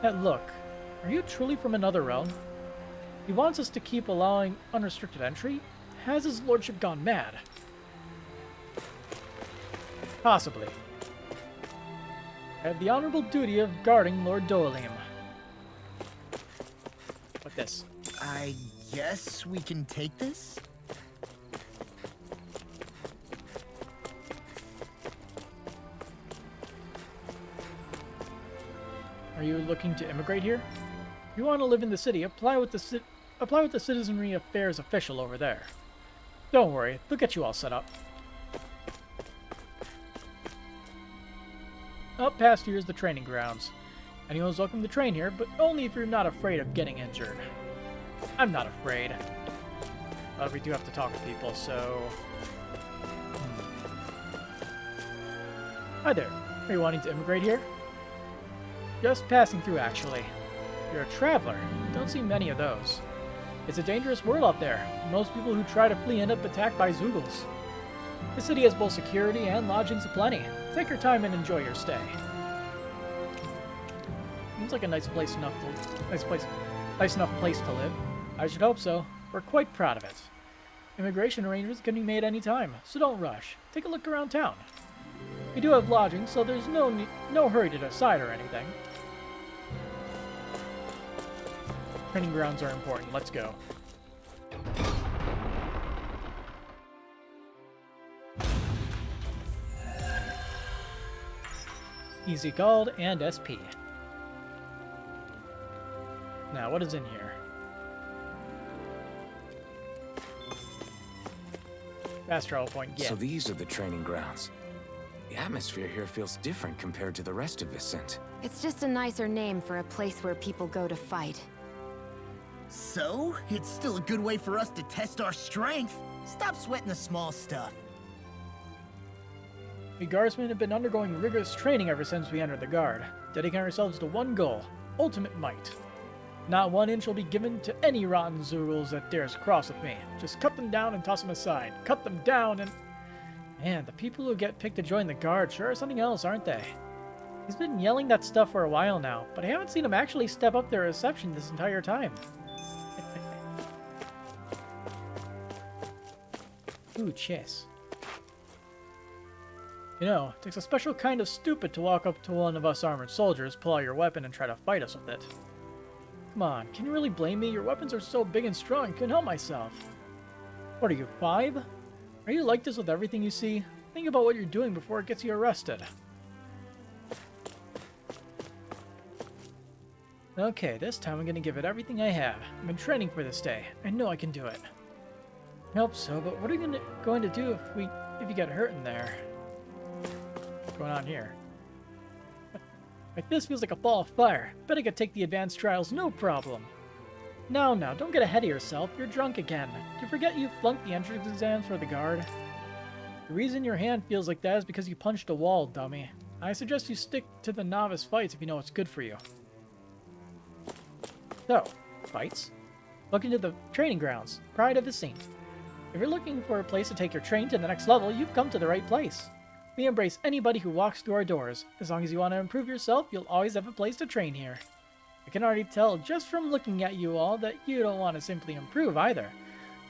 That look. Are you truly from another realm? He wants us to keep allowing unrestricted entry? Has his lordship gone mad? Possibly. I have the honorable duty of guarding Lord Dorlium. Like this. I guess we can take this? Are you looking to immigrate here? If you want to live in the city, apply with the Citizenry Affairs official over there. Don't worry, they'll get you all set up. Up past here is the training grounds. Anyone's welcome to train here, but only if you're not afraid of getting injured. I'm not afraid. But we do have to talk to people, so... Hi there. Are you wanting to immigrate here? Just passing through, actually. You're a traveler. Don't see many of those. It's a dangerous world out there. Most people who try to flee end up attacked by Zoogles. The city has both security and lodgings aplenty. Take your time and enjoy your stay. Seems like a nice enough place to live. I should hope so. We're quite proud of it. Immigration arrangements can be made any time, so don't rush. Take a look around town. We do have lodging, so there's no hurry to decide or anything. Training grounds are important. Let's go. Easy called and SP. Now, what is in here? Astral point, yeah. So these are the training grounds. The atmosphere here feels different compared to the rest of Vicent. It's just a nicer name for a place where people go to fight. So, it's still a good way for us to test our strength. Stop sweating the small stuff. We guardsmen have been undergoing rigorous training ever since we entered the guard, dedicating ourselves to one goal, ultimate might. Not 1 inch will be given to any rotten Zuruls that dares cross with me. Just cut them down and toss them aside. Cut them down and... Man, the people who get picked to join the guard sure are something else, aren't they? He's been yelling that stuff for a while now, but I haven't seen him actually step up their reception this entire time. Ooh, chess. You know, it takes a special kind of stupid to walk up to one of us armored soldiers, pull out your weapon, and try to fight us with it. Come on, can you really blame me? Your weapons are so big and strong, I couldn't help myself. What are you, 5? Are you like this with everything you see? Think about what you're doing before it gets you arrested. Okay, this time I'm gonna give it everything I have. I've been training for this day. I know I can do it. I hope so, but what are you going to do if you get hurt in there? What's going on here? Like this feels like a ball of fire. Bet I could take the advanced trials, no problem. Now, don't get ahead of yourself. You're drunk again. Do you forget you flunked the entrance exams for the guard? The reason your hand feels like that is because you punched a wall, dummy. I suggest you stick to the novice fights if you know what's good for you. So, fights. Look into the training grounds. Pride of the Saint. If you're looking for a place to take your train to the next level, you've come to the right place. We embrace anybody who walks through our doors. As long as you want to improve yourself, you'll always have a place to train here. I can already tell just from looking at you all that you don't want to simply improve either.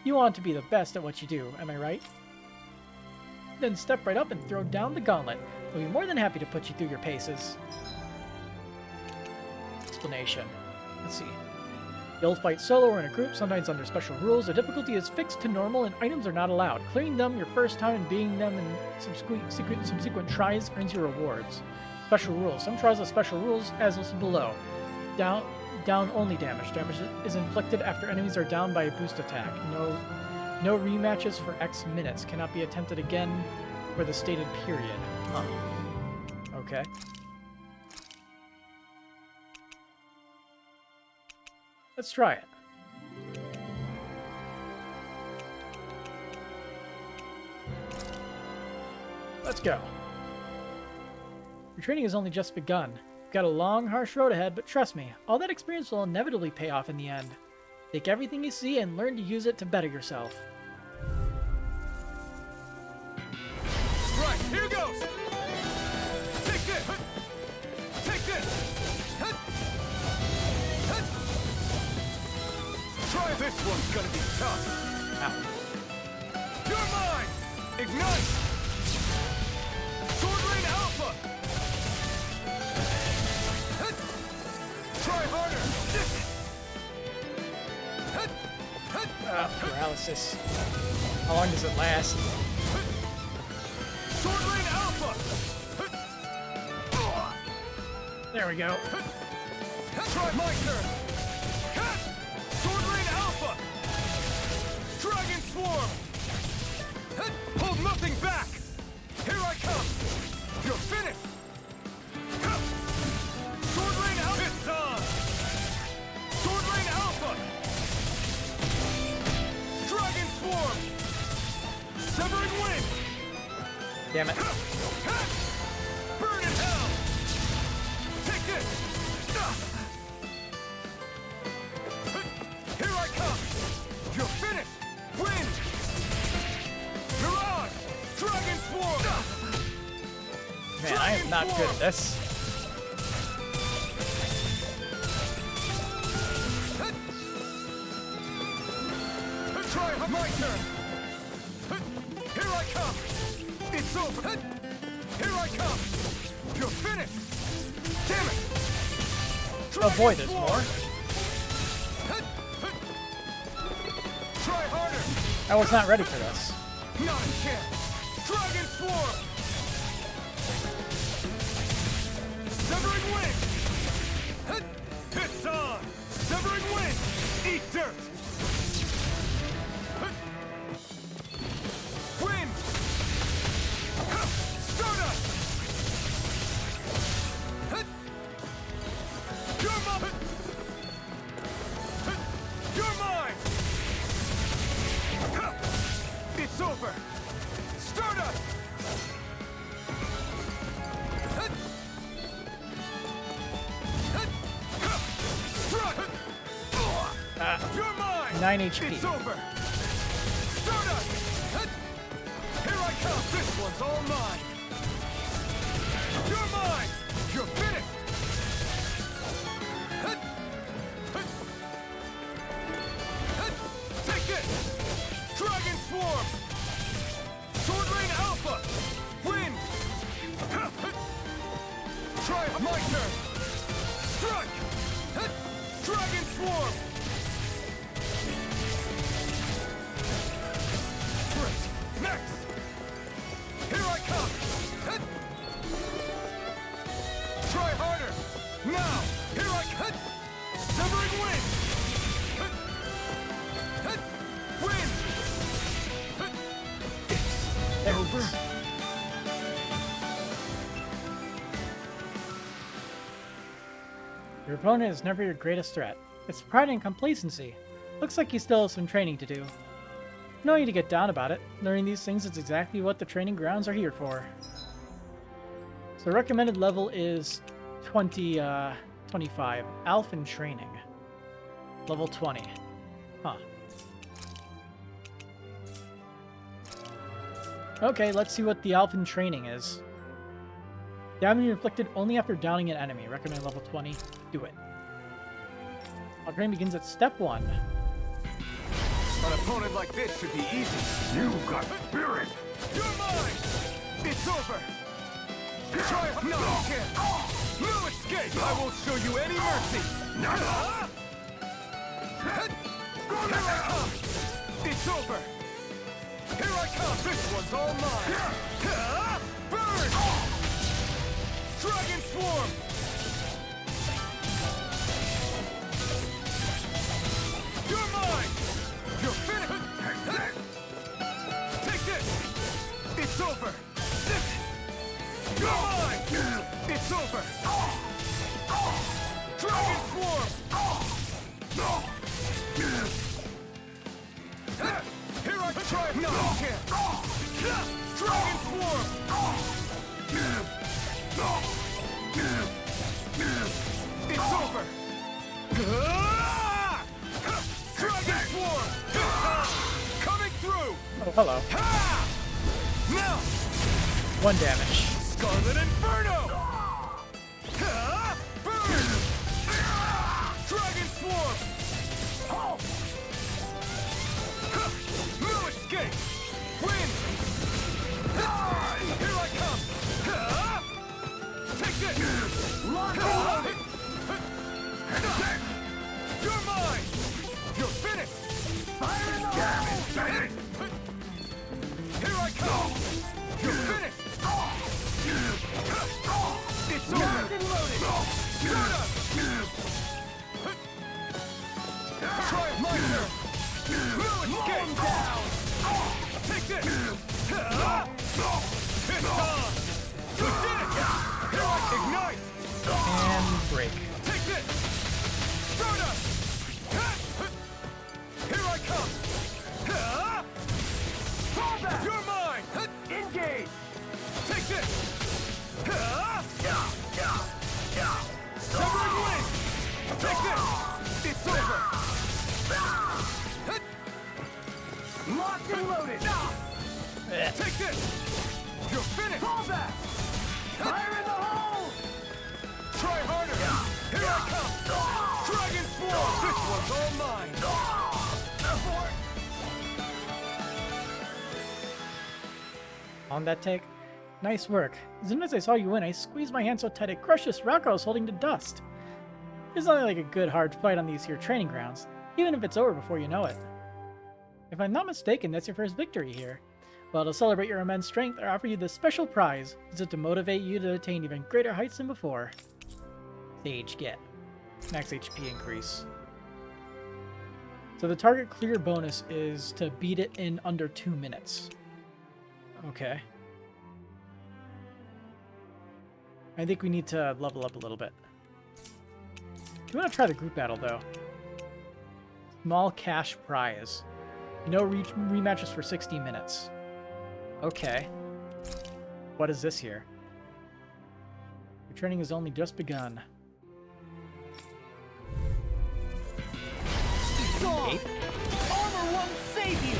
You want to be the best at what you do, am I right? Then step right up and throw down the gauntlet. We'll be more than happy to put you through your paces. Explanation. Let's see. You'll fight solo or in a group, sometimes under special rules. The difficulty is fixed to normal and items are not allowed. Clearing them your first time and beating them in subsequent tries earns you rewards. Special rules. Some trials have special rules as listed below. Down only damage. Damage is inflicted after enemies are down by a boost attack. No rematches for X minutes. Cannot be attempted again for the stated period. Huh. Okay. Let's try it. Let's go. Your training has only just begun. You've got a long, harsh road ahead, but trust me, all that experience will inevitably pay off in the end. Take everything you see and learn to use it to better yourself. Right, here goes! Take this! Take this! Try this one's gonna be tough. Ow. You're mine! Ignite! Sword Rain Alpha! Try harder! Paralysis. How long does it last? Sword Rain Alpha! There we go. Try my turn! Sword Rain Alpha! Dragon Swarm! Hold nothing back! Here I come! You're finished! Sword Rain Alpha! It's on! Sword Rain Alpha! Dragon Swarm! Severing Wind! Damn it. Burn in hell! Take this! Here I come! You're finished! Wind! Mirage! Dragon Swarm! Man, I am not good at this. Try my turn! Here I come! It's over! Here I come! You're finished! Damn it! Oh boy, there's more. Try harder! I was not ready for this. Not a chance! Dragon Swarm! Severing Wind! It's on! Severing Wind! Eat dirt! Wind! Stardust! You're mine! 9 HP. It's over! Stardust! Here I come! This one's all mine! You're mine! You're finished! Take this! Dragon Swarm! Sword Rain Alpha! Wind! Try my turn! Strike! Dragon Swarm! Great! Next! Here I come! Try harder! Now! Here I come! Severing Wind! Wind! It's over! Your opponent is never your greatest threat. It's pride and complacency. Looks like you still have some training to do. No need to get down about it. Learning these things is exactly what the training grounds are here for. So recommended level is 25. Alpha training. Level 20. Huh. Okay, let's see what the Alpha training is. Damage inflicted only after downing an enemy. Recommend level 20. Do it. Our training begins at step 1. An opponent like this should be easy. You've got spirit! You're mine! It's over! Try it! No, you can't! No escape! I won't show you any mercy! Here I come! It's over! Here I come! This one's all mine! Burn! Dragon Swarm! You're mine! You're finished! Take this! It's over! You're mine! It's over! Dragon Swarm! Here I try! No, you can't! Dragon Swarm! It's over! Dragon Swarm! Coming through! Oh, hello. Now! 1 damage. Scarlet Inferno! Burn! Dragon Swarm! No escape! Wind! Here I come! Take this! You're mine! You're finished! Fire in the hole! Here I come! You're finished! It's over! Locked and loaded! Try my turn! No escape! Down! Take this! It's on! We did it! Here I ignite! And break. Take this! Stardust! Here I come! Fall back! You're mine! Engage! Take this! Severing Wind! Take this! It's over! Locked and loaded! Take this! You're finished! Fall back! Fire in the hole! Try harder! Here I come! Dragon Swarm! This one's all mine! On that take. Nice work. As soon as I saw you win, I squeezed my hand so tight it crushed this rock I was holding to dust. It's not like a good hard fight on these here training grounds, even if it's over before you know it. If I'm not mistaken, that's your first victory here. Well, to celebrate your immense strength, I offer you this special prize. Is it to motivate you to attain even greater heights than before? Sage get. Max HP increase. So the target clear bonus is to beat it in under 2 minutes. Okay. I think we need to level up a little bit. We want to try the group battle, though. Small cash prize. No rematches for 60 minutes. Okay. What is this here? Your training has only just begun. long. Eight. Armor won't save you.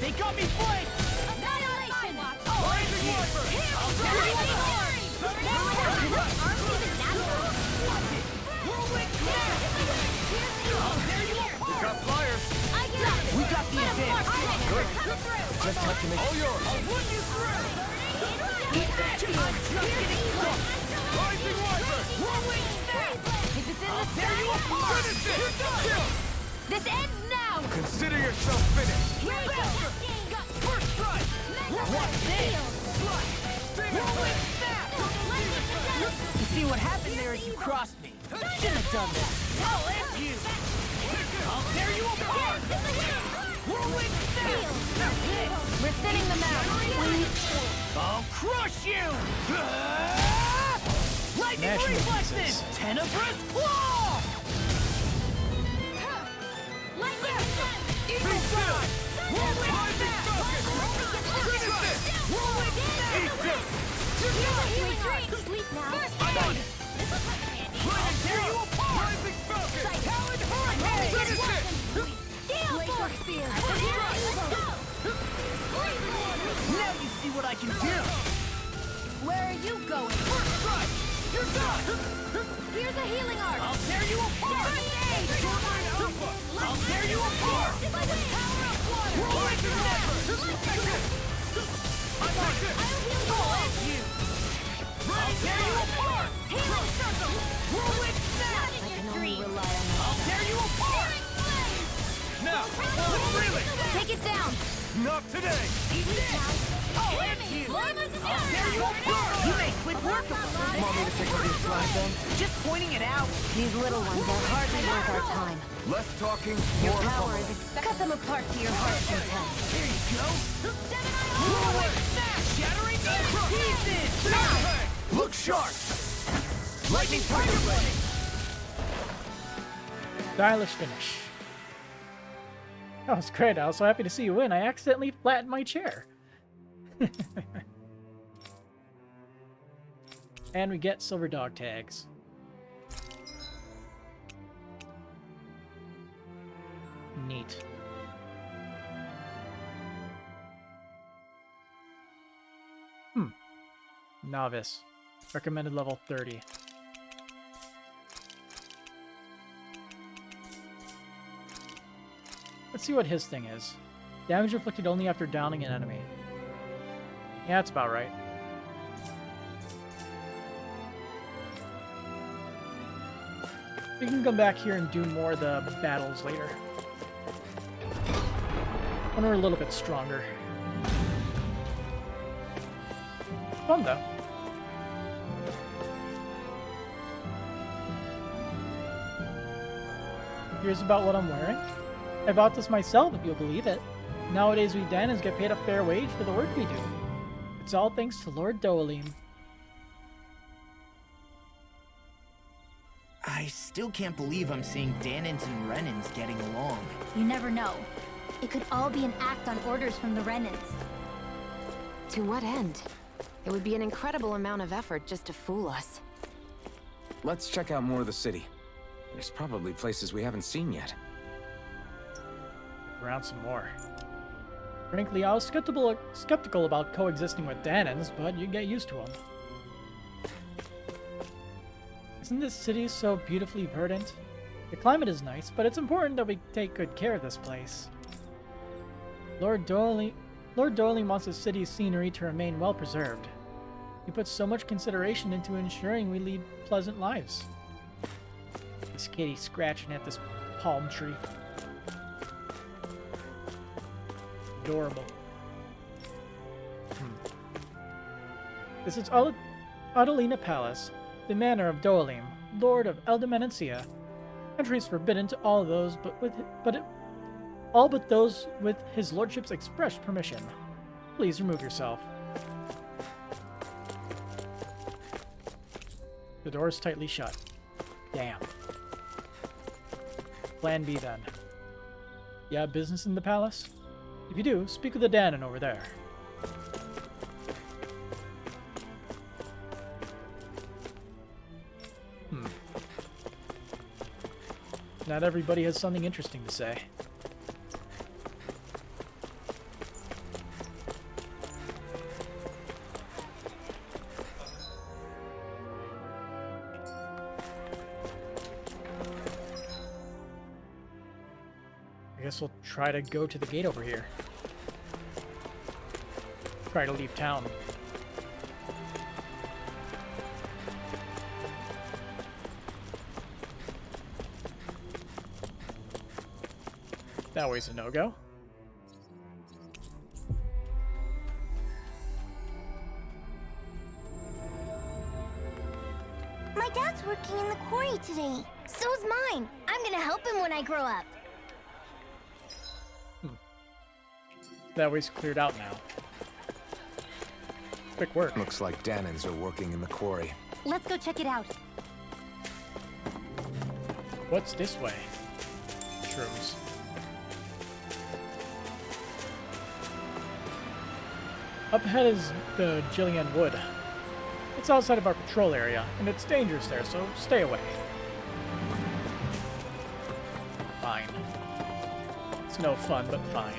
They got me flanked. Annihilation! Blazing Viper. I'll tear you apart. Whirlwind Snap. I'll tear you apart. Got flyers. We got the advance. Good. Just have to make... All yours. I'll run you through. I'm just getting close. Rising Viper. Whirlwind Snap. I'll tear you apart. Finish it. Kill. This ends now! Consider yourself finished. First strike. What's this? Whirlwind Snap. You see what happened there is you crossed me. Shouldn't have done that. I'll end you. I'll tear you apart. Whirlwind Snap. We're thinning them out. I'll crush you. Lightning National reflexes. pieces. Tenebrous claw. Eagle strike. Whirlwind Snap. Whirlwind Snap. Sleep now. I'll tear you apart. Rising Falcon. Talon Hurricane. Finish it. Blazer Spear. Now you see what I can do. Where are you going? First strike. You're done. Here's a healing arc. I'll tear you apart. Shoreline Alpha. I'll tear you apart. By the power of water. Whirlwind Snap. I like this. I'll end you. I'll tear you apart. Healing circle. Whirlwind Snap. I can only rely on I'll tear you apart. Now, let's reel it. Take it down. Not today. Eat this. I'll end you. I'll tear you apart. You make quick work of it. Want me to pick up these flashbangs? Just pointing it out. These little ones are hardly worth our time. Less talking, Your more power following. is expected. Cut them apart to your heart's content. There you go. Whirlwind Snap. Shattering to pieces. Look sharp. Lightning Tiger Blade. Stylish finish. That was great. I was so happy to see you win. I accidentally flattened my chair. And we get silver dog tags. Neat. Novice. Recommended level 30. Let's see what his thing is. Damage inflicted only after downing an enemy. Yeah, that's about right. We can come back here and do more of the battles later. When we're a little bit stronger. Fun though. Here's about what I'm wearing. I bought this myself, if you'll believe it. Nowadays, we Danans get paid a fair wage for the work we do. It's all thanks to Lord Dohalim. I still can't believe I'm seeing Danans and Renans getting along. You never know. It could all be an act on orders from the Remnants. To what end? It would be an incredible amount of effort just to fool us. Let's check out more of the city. There's probably places we haven't seen yet. Around some more. Frankly, I was skeptical about coexisting with Danans, but you get used to them. Isn't this city so beautifully verdant? The climate is nice, but it's important that we take good care of this place. Lord Dohalim wants the city's scenery to remain well preserved. He puts so much consideration into ensuring we lead pleasant lives. This kitty scratching at this palm tree. Adorable. This is Atalina Palace, the manor of Dohalim, Lord of Eldemenencia. Entry is forbidden to all those all but those with his lordship's express permission. Please remove yourself. The door is tightly shut. Damn. Plan B then. You have business in the palace? If you do, speak with the Danon over there. Not everybody has something interesting to say. guess we'll try to go to the gate over here. Try to leave town. That way's a no-go. My dad's working in the quarry today. So's mine. I'm gonna help him when I grow up. That way's cleared out now. Quick work. Looks like Danans are working in the quarry. Let's go check it out. What's this way? Shrooms. Up ahead is the Jillian Wood. It's outside of our patrol area, and it's dangerous there, so stay away. Fine. It's no fun, but fine.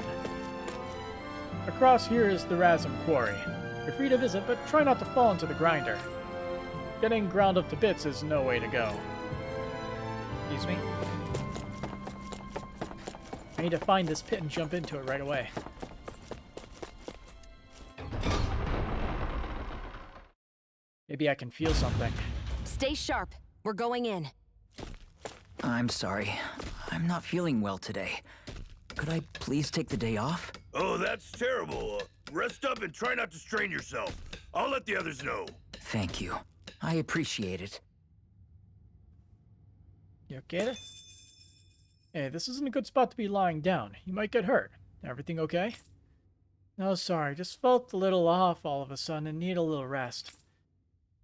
Across here is the Razum Quarry. You're free to visit, but try not to fall into the grinder. Getting ground up to bits is no way to go. Excuse me. I need to find this pit and jump into it right away. Maybe I can feel something. Stay sharp. We're going in. I'm sorry. I'm not feeling well today. Could I please take the day off? Oh, that's terrible. Rest up and try not to strain yourself. I'll let the others know. Thank you. I appreciate it. You okay? Hey, this isn't a good spot to be lying down. You might get hurt. Everything okay? No, sorry. Just felt a little off all of a sudden and need a little rest.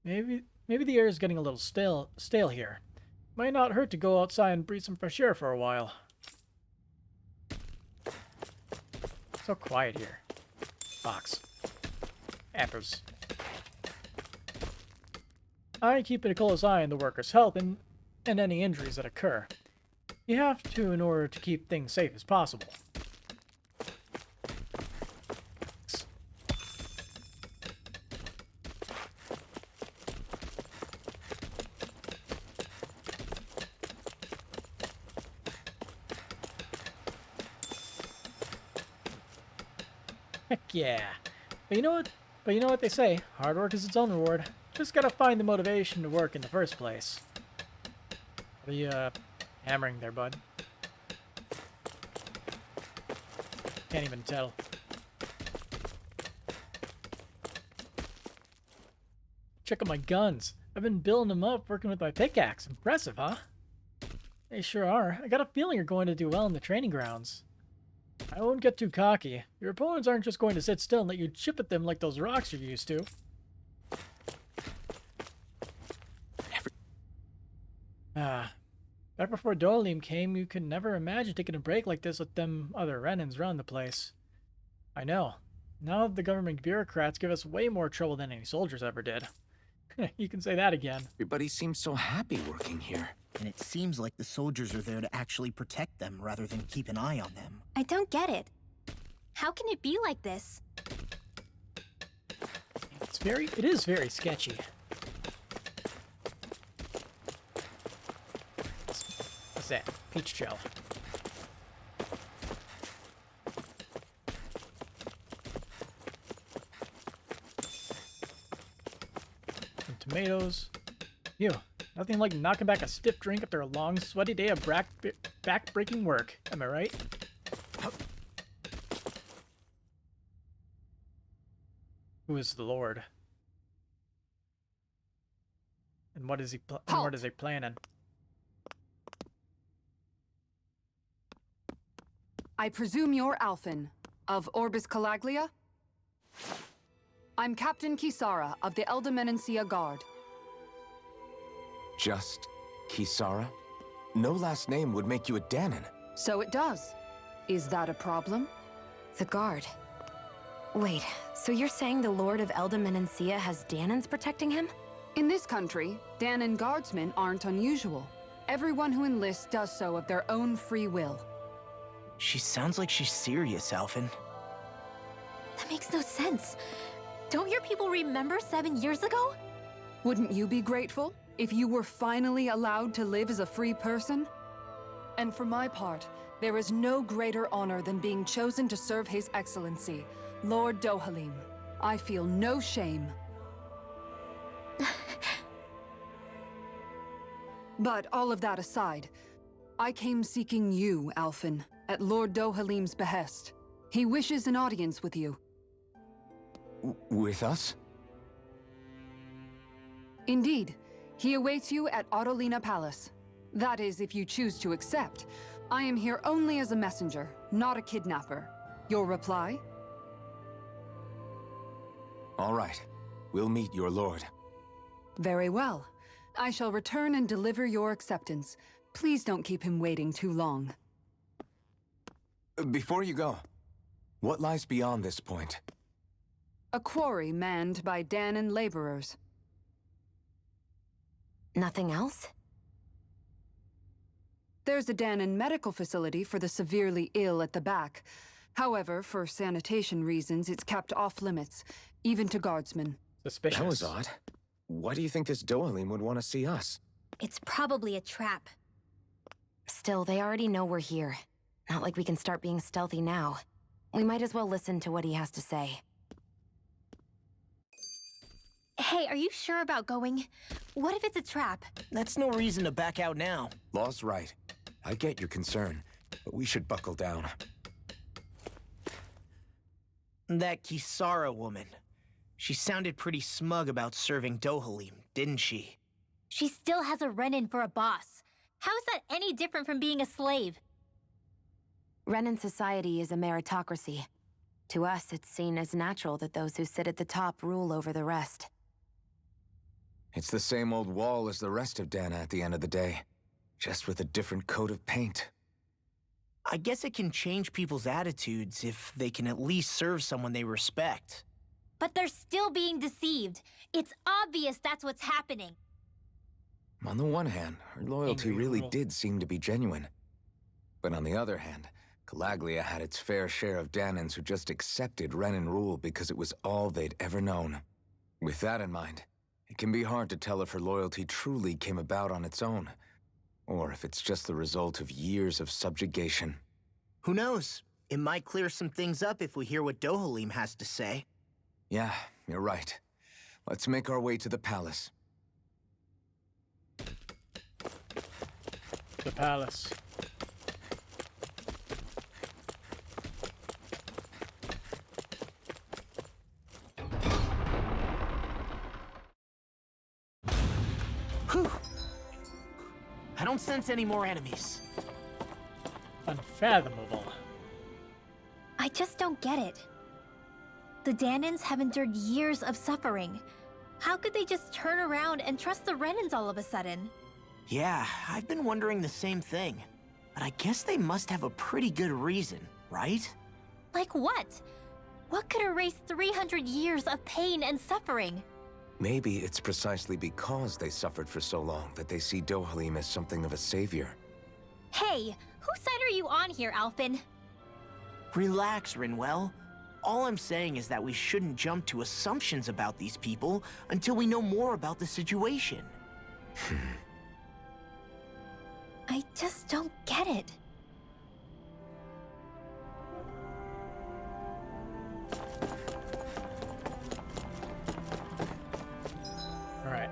Maybe the air is getting a little stale here. Might not hurt to go outside and breathe some fresh air for a while. So quiet here. Box. Apples. I keep a close eye on the workers' health and any injuries that occur. You have to in order to keep things safe as possible. Heck yeah. But you know what they say, hard work is its own reward. Just gotta find the motivation to work in the first place. What are you, hammering there, bud? Can't even tell. Check out my guns. I've been building them up working with my pickaxe. Impressive, huh? They sure are. I got a feeling you're going to do well in the training grounds. I won't get too cocky. Your opponents aren't just going to sit still and let you chip at them like those rocks you're used to. Back before Dolim came, you could never imagine taking a break like this with them other Renans around the place. I know. Now the government bureaucrats give us way more trouble than any soldiers ever did. You can say that again. Everybody seems so happy working here. And it seems like the soldiers are there to actually protect them rather than keep an eye on them. I don't get it. How can it be like this? It is very sketchy. What's that? Peach gel. Some tomatoes. Ew. Nothing like knocking back a stiff drink after a long, sweaty day of back-breaking work. Am I right? Who is the Lord? And what is he planning? I presume you're Alphen, of Orbis Calaglia? I'm Captain Kisara of the Eldemenencia Guard. Just Kisara? No last name would make you a Danan. So it does. Is that a problem? The guard. Wait, so you're saying the Lord of Eldemenencia has Danans protecting him? In this country, Danan guardsmen aren't unusual. Everyone who enlists does so of their own free will. She sounds like she's serious, Alphen. That makes no sense. Don't your people remember 7 years ago? Wouldn't you be grateful if you were finally allowed to live as a free person? And for my part, There is no greater honor than being chosen to serve His Excellency, Lord Dohalim. I feel no shame. But all of that aside, I came seeking you, Alphen, at Lord Dohalim's behest. He wishes an audience with you. With us? Indeed. He awaits you at Atalina Palace. That is, if you choose to accept. I am here only as a messenger, not a kidnapper. Your reply? All right. We'll meet your lord. Very well. I shall return and deliver your acceptance. Please don't keep him waiting too long. Before you go, what lies beyond this point? A quarry manned by Danon laborers. Nothing else? There's a Danon medical facility for the severely ill at the back. However, for sanitation reasons, it's kept off limits, even to guardsmen. Suspicious. That was odd. Why do you think this Dohalim would want to see us? It's probably a trap. Still, they already know we're here. Not like we can start being stealthy now. We might as well listen to what he has to say. Hey, are you sure about going? What if it's a trap? That's no reason to back out now. Law's right. I get your concern, but we should buckle down. That Kisara woman. She sounded pretty smug about serving Dohalim, didn't she? She still has a Renin for a boss. How is that any different from being a slave? Renin society is a meritocracy. To us, it's seen as natural that those who sit at the top rule over the rest. It's the same old wall as the rest of Dana at the end of the day, just with a different coat of paint. I guess it can change people's attitudes if they can at least serve someone they respect. But they're still being deceived. It's obvious that's what's happening. On the one hand, her loyalty really did seem to be genuine. But on the other hand, Calaglia had its fair share of Danons who just accepted Renin rule because it was all they'd ever known. With that in mind, it can be hard to tell if her loyalty truly came about on its own, or if it's just the result of years of subjugation. Who knows? It might clear some things up if we hear what Dohalim has to say. Yeah, you're right. Let's make our way to the palace. The palace. Whew. I don't sense any more enemies. Unfathomable. I just don't get it. The Danons have endured years of suffering. How could they just turn around and trust the Renins all of a sudden? Yeah, I've been wondering the same thing. But I guess they must have a pretty good reason, right? Like what? What could erase 300 years of pain and suffering? Maybe it's precisely because they suffered for so long that they see Dohalim as something of a savior. Hey, whose side are you on here, Alphen? Relax, Rinwell. All I'm saying is that we shouldn't jump to assumptions about these people until we know more about the situation. I just don't get it. All right.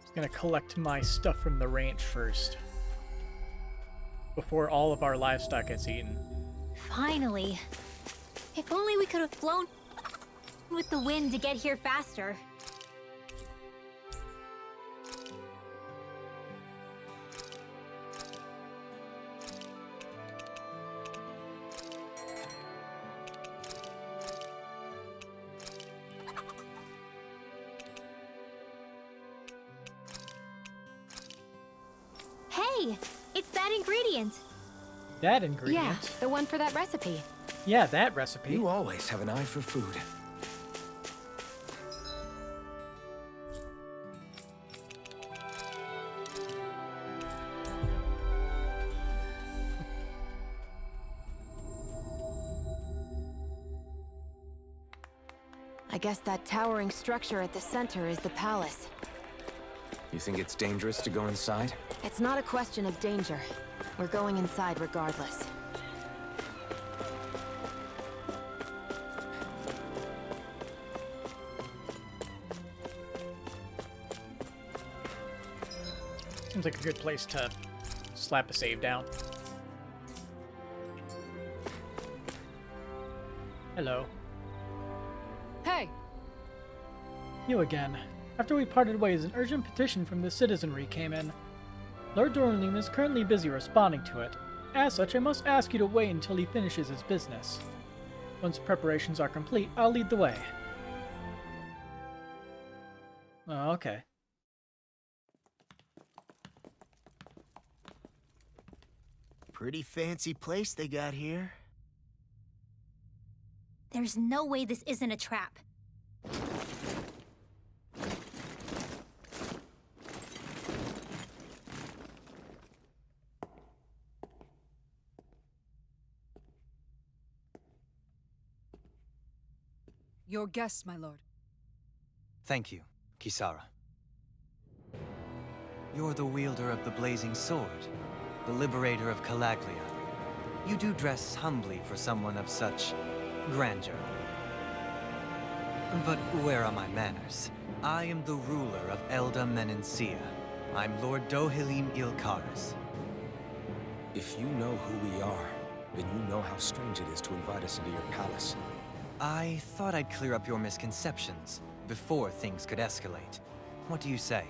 Just gonna collect my stuff from the ranch first, before all of our livestock gets eaten. Finally. If only we could have flown with the wind to get here faster. Hey, it's that ingredient. That ingredient? Yeah, the one for that recipe. Yeah, that recipe. You always have an eye for food. I guess that towering structure at the center is the palace. You think it's dangerous to go inside? It's not a question of danger. We're going inside regardless. Seems like a good place to slap a save down. Hello. Hey! You again. After we parted ways, an urgent petition from the citizenry came in. Lord Dornlim is currently busy responding to it. As such, I must ask you to wait until he finishes his business. Once preparations are complete, I'll lead the way. Oh, okay. Pretty fancy place they got here. There's no way this isn't a trap. Your guests, my lord. Thank you, Kisara. You're the wielder of the blazing sword, the liberator of Calaglia. You do dress humbly for someone of such grandeur. But where are my manners? I am the ruler of Elda Menencia. I'm Lord Dohilim Ilkaris. If you know who we are, then you know how strange it is to invite us into your palace. I thought I'd clear up your misconceptions before things could escalate. What do you say?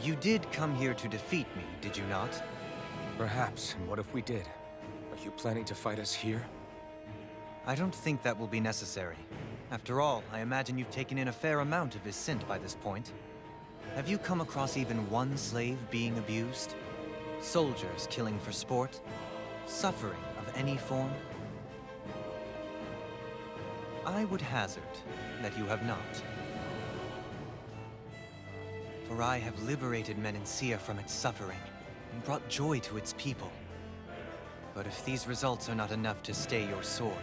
You did come here to defeat me, did you not? Perhaps, and what if we did? Are you planning to fight us here? I don't think that will be necessary. After all, I imagine you've taken in a fair amount of his scent by this point. Have you come across even one slave being abused? Soldiers killing for sport? Suffering of any form? I would hazard that you have not. For I have liberated Menencia from its suffering and brought joy to its people. But if these results are not enough to stay your sword...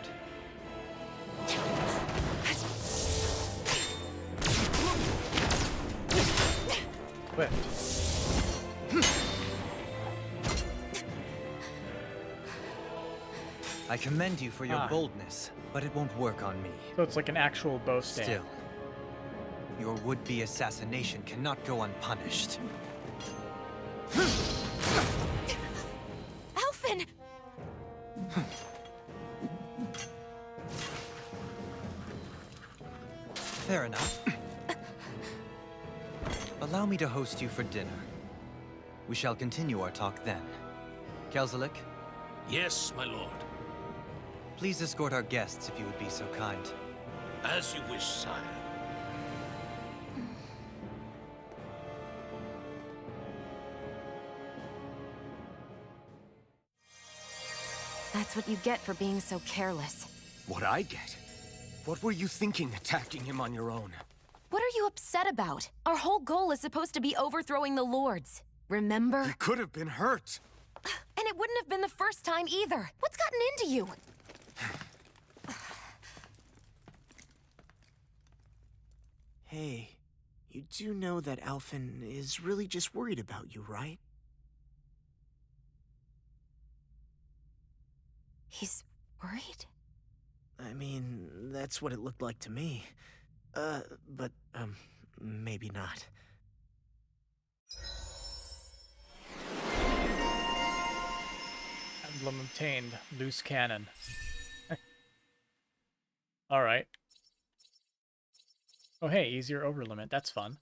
Quit. I commend you for your boldness, but it won't work on me. So it's like an actual bow stand. Still, your would-be assassination cannot go unpunished. Alphen! Fair enough. Allow me to host you for dinner. We shall continue our talk then. Kelzelik, Yes, my lord. please escort our guests if you would be so kind. As you wish, sire. That's what you get for being so careless. What I get? What were you thinking attacking him on your own? What are you upset about? Our whole goal is supposed to be overthrowing the lords. Remember? He could have been hurt. And it wouldn't have been the first time either. What's gotten into you? Hey, you do know that Alphen is really just worried about you, right? He's worried? I mean, that's what it looked like to me. But maybe not. Emblem obtained. Loose cannon. Alright. Oh hey, easier over limit. That's fun.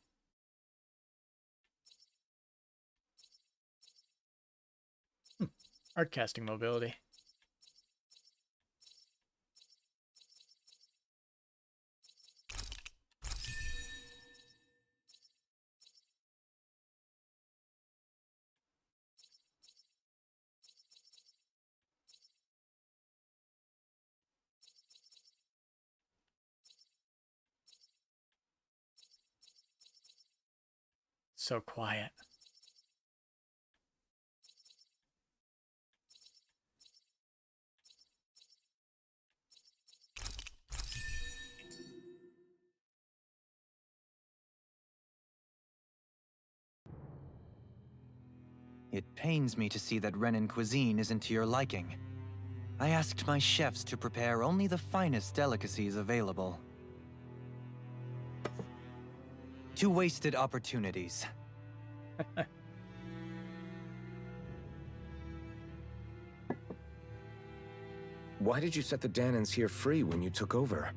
Art casting mobility. So quiet. It pains me to see that Renin cuisine isn't to your liking. I asked my chefs to prepare only the finest delicacies available. 2 wasted opportunities. Why did you set the Danans here free when you took over?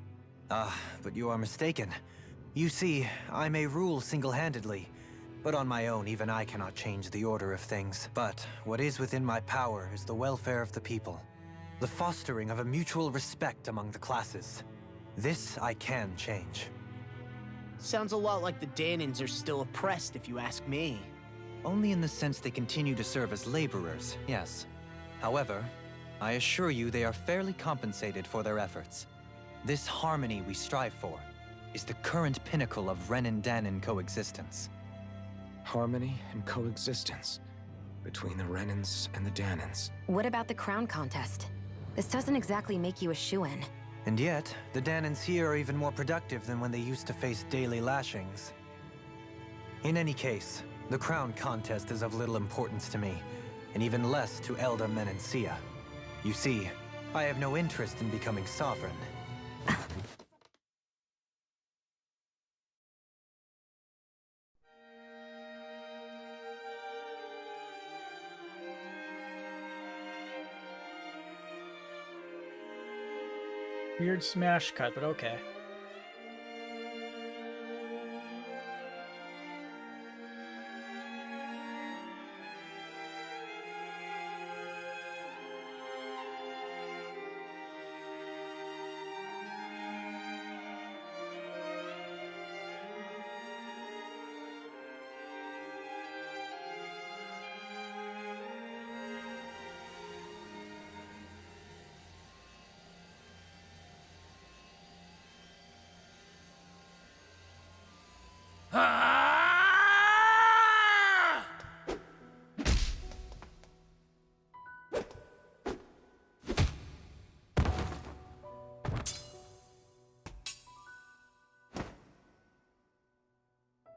But you are mistaken. You see, I may rule single-handedly, but on my own, even I cannot change the order of things. But what is within my power is the welfare of the people. The fostering of a mutual respect among the classes. This I can change. Sounds a lot like the Danans are still oppressed, if you ask me. Only in the sense they continue to serve as laborers, yes. However, I assure you they are fairly compensated for their efforts. This harmony we strive for is the current pinnacle of Renin-Danan coexistence. Harmony and coexistence between the Renins and the Danans. What about the crown contest? This doesn't exactly make you a shoo-in. And yet, the Danans here are even more productive than when they used to face daily lashings. In any case, the crown contest is of little importance to me, and even less to Elda Menencia. You see, I have no interest in becoming sovereign. Weird smash cut, but okay.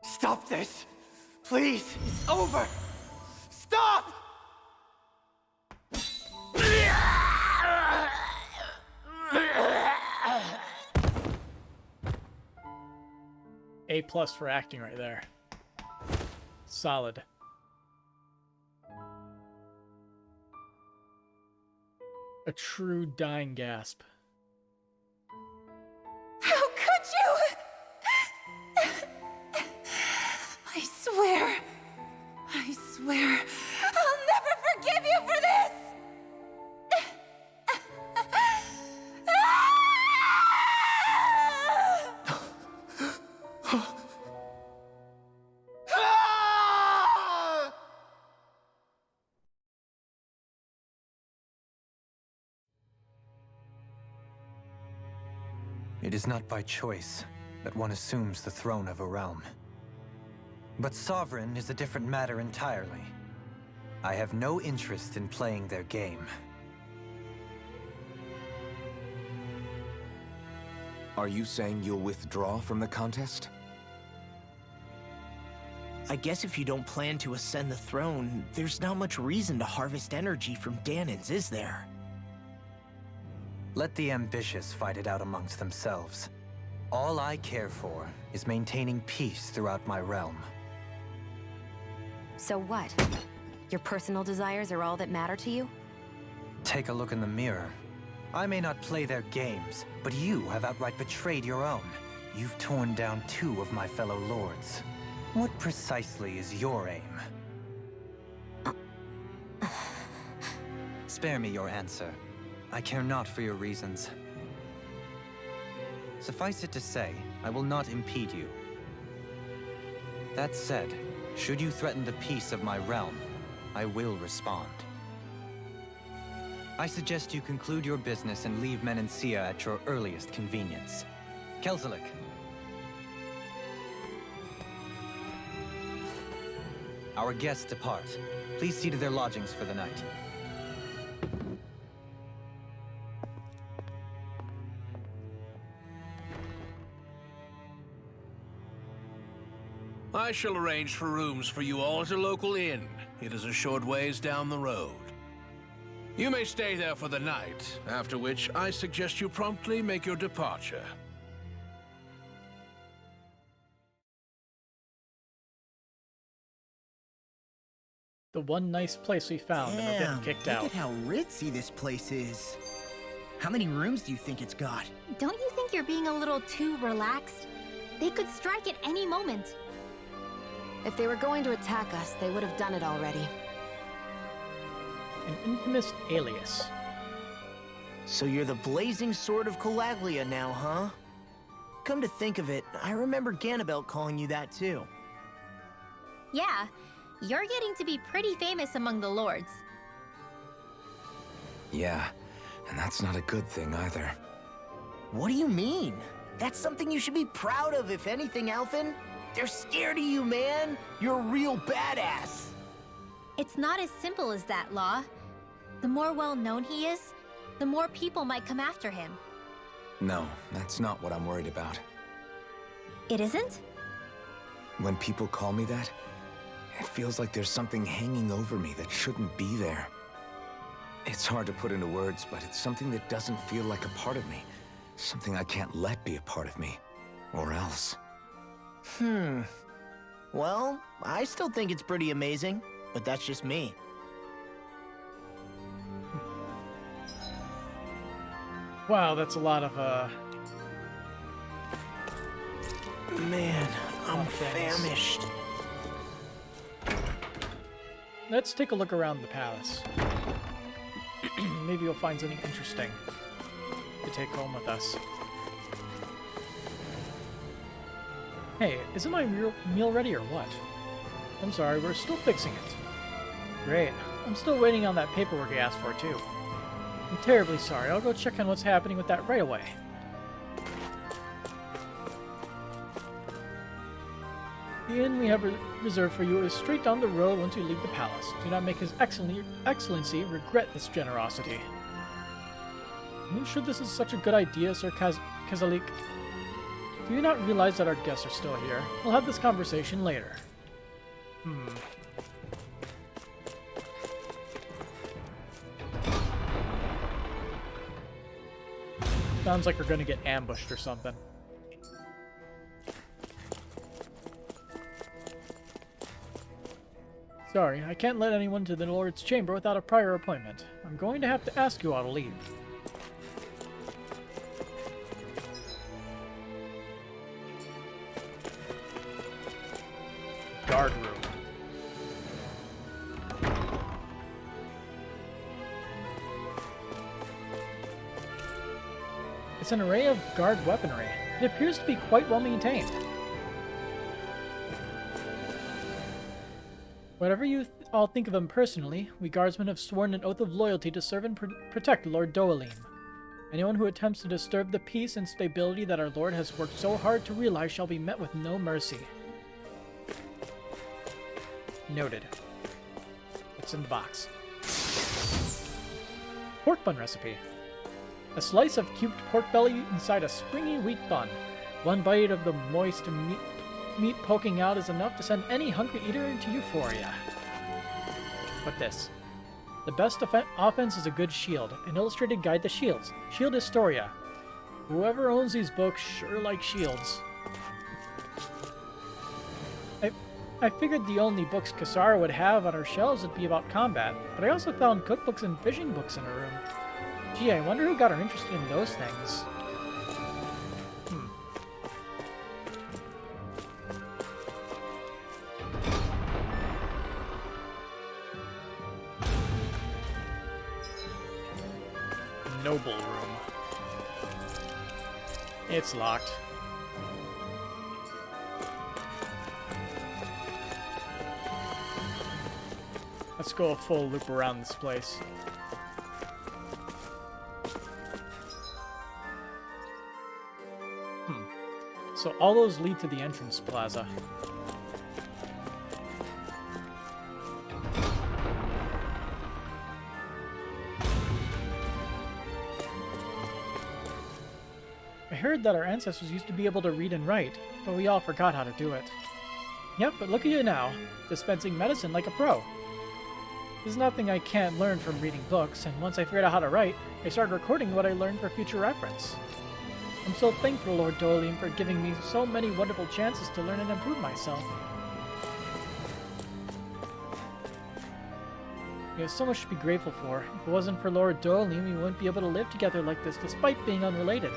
Stop this! Please! It's over! Stop! A+ for acting right there. Solid. A true dying gasp. How could you? I swear, I'll never forgive you for this! It is not by choice that one assumes the throne of a realm. But sovereign is a different matter entirely. I have no interest in playing their game. Are you saying you'll withdraw from the contest? I guess if you don't plan to ascend the throne, there's not much reason to harvest energy from Danans, is there? Let the ambitious fight it out amongst themselves. All I care for is maintaining peace throughout my realm. So what? Your personal desires are all that matter to you? Take a look in the mirror. I may not play their games, but you have outright betrayed your own. You've torn down 2 of my fellow lords. What precisely is your aim? Spare me your answer. I care not for your reasons. Suffice it to say, I will not impede you. That said, should you threaten the peace of my realm, I will respond. I suggest you conclude your business and leave Menencia at your earliest convenience. Kelzelik. Our guests depart. Please see to their lodgings for the night. I shall arrange for rooms for you all at a local inn. It is a short ways down the road. You may stay there for the night, after which I suggest you promptly make your departure. The one nice place we found, and we're getting kicked out. Look at how ritzy this place is. How many rooms do you think it's got? Don't you think you're being a little too relaxed? They could strike at any moment. If they were going to attack us, they would have done it already. An infamous alias. So you're the blazing sword of Calaglia now, huh? Come to think of it, I remember Ganabelt calling you that too. Yeah, you're getting to be pretty famous among the lords. Yeah, and that's not a good thing either. What do you mean? That's something you should be proud of, if anything, Alphen. They're scared of you, man. You're a real badass. It's not as simple as that, Law. The more well-known he is, the more people might come after him. No, that's not what I'm worried about. It isn't? When people call me that, it feels like there's something hanging over me that shouldn't be there. It's hard to put into words, but it's something that doesn't feel like a part of me. Something I can't let be a part of me. Or else. Well, I still think it's pretty amazing, but that's just me. Wow, that's a lot of, Man, I'm things. famished. Let's take a look around the palace. Maybe we'll find something interesting to take home with us. Hey, isn't my meal ready or what? I'm sorry, we're still fixing it. Great. I'm still waiting on that paperwork I asked for, too. I'm terribly sorry. I'll go check on what's happening with that right away. The inn we have reserved for you is straight down the road once you leave the palace. Do not make His Excellency regret this generosity. Are you sure this is such a good idea, Sir Kazalik? Do you not realize that our guests are still here? We'll have this conversation later. Sounds like we're gonna get ambushed or something. Sorry, I can't let anyone to the Lord's chamber without a prior appointment. I'm going to have to ask you all to leave. Guard room. It's an array of guard weaponry. It appears to be quite well maintained. Whatever you all think of him personally, we guardsmen have sworn an oath of loyalty to serve and protect Lord Doalim. Anyone who attempts to disturb the peace and stability that our Lord has worked so hard to realize shall be met with no mercy. Noted. What's in the box? Pork bun recipe. A slice of cubed pork belly inside a springy wheat bun. One bite of the moist meat poking out is enough to send any hungry eater into euphoria. What this? The best offense is a good shield. An illustrated guide to shields. Shield Historia. Whoever owns these books sure likes shields. I figured the only books Kasara would have on her shelves would be about combat, but I also found cookbooks and fishing books in her room. Gee, I wonder who got her interested in those things. Noble room. It's locked. Let's go a full loop around this place. So all those lead to the entrance plaza. I heard that our ancestors used to be able to read and write, but we all forgot how to do it. Yep, but look at you now, dispensing medicine like a pro. There's nothing I can't learn from reading books, and once I figured out how to write, I started recording what I learned for future reference. I'm so thankful, Lord Doyleem, for giving me so many wonderful chances to learn and improve myself. We have so much to be grateful for. If it wasn't for Lord Doyleem, we wouldn't be able to live together like this, despite being unrelated.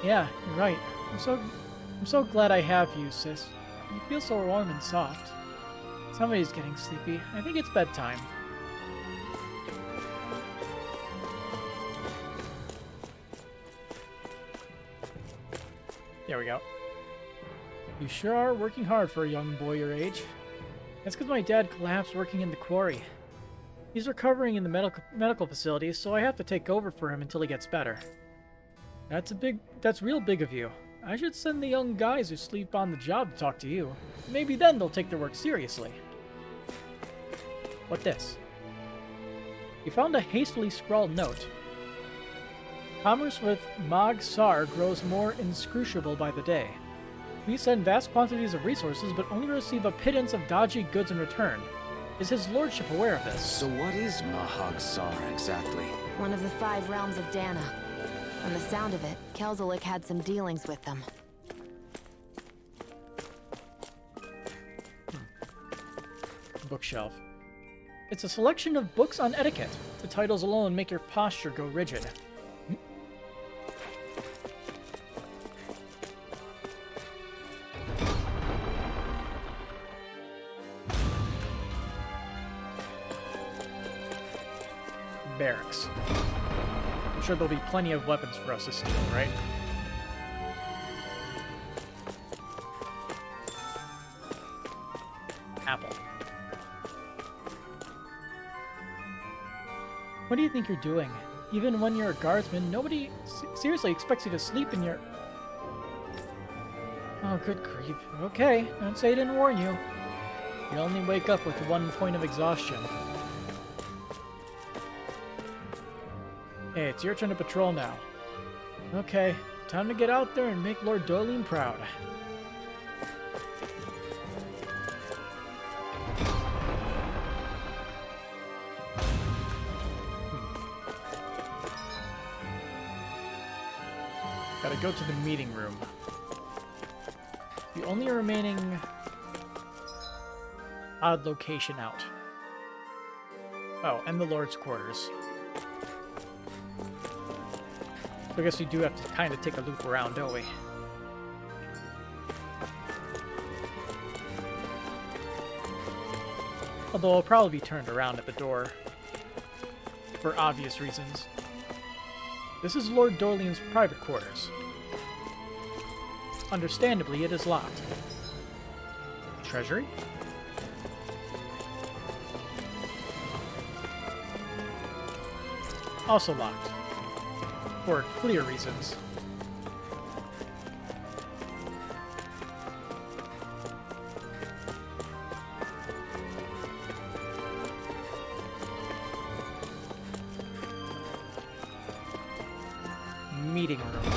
Yeah, you're right. I'm so glad I have you, sis. You feel so warm and soft. Somebody's getting sleepy. I think it's bedtime. There we go. You sure are working hard for a young boy your age. That's because my dad collapsed working in the quarry. He's recovering in the medical facility, so I have to take over for him until he gets better. That's real big of you. I should send the young guys who sleep on the job to talk to you. Maybe then they'll take their work seriously. What this? You found a hastily scrawled note. Commerce with Mag Sar grows more inscrutable by the day. We send vast quantities of resources, but only receive a pittance of dodgy goods in return. Is his lordship aware of this? So what is Mahag Sar exactly? One of the 5 realms of Dana. From the sound of it, Kelzelik had some dealings with them. Bookshelf. It's a selection of books on etiquette. The titles alone make your posture go rigid. Barracks. I'm sure there'll be plenty of weapons for us to steal, right? Apple. What do you think you're doing? Even when you're a guardsman, nobody seriously expects you to sleep in your... Oh, good grief. Okay, don't say I didn't warn you. You only wake up with 1 point of exhaustion. Hey, it's your turn to patrol now. Okay, time to get out there and make Lord Doyleem proud. Gotta go to the meeting room. The only remaining odd location out. Oh, and the Lord's quarters. I guess we do have to kind of take a loop around, don't we? Although I'll probably be turned around at the door. For obvious reasons. This is Lord Doyleem's private quarters. Understandably, it is locked. Treasury? Also locked. For clear reasons. Meeting room.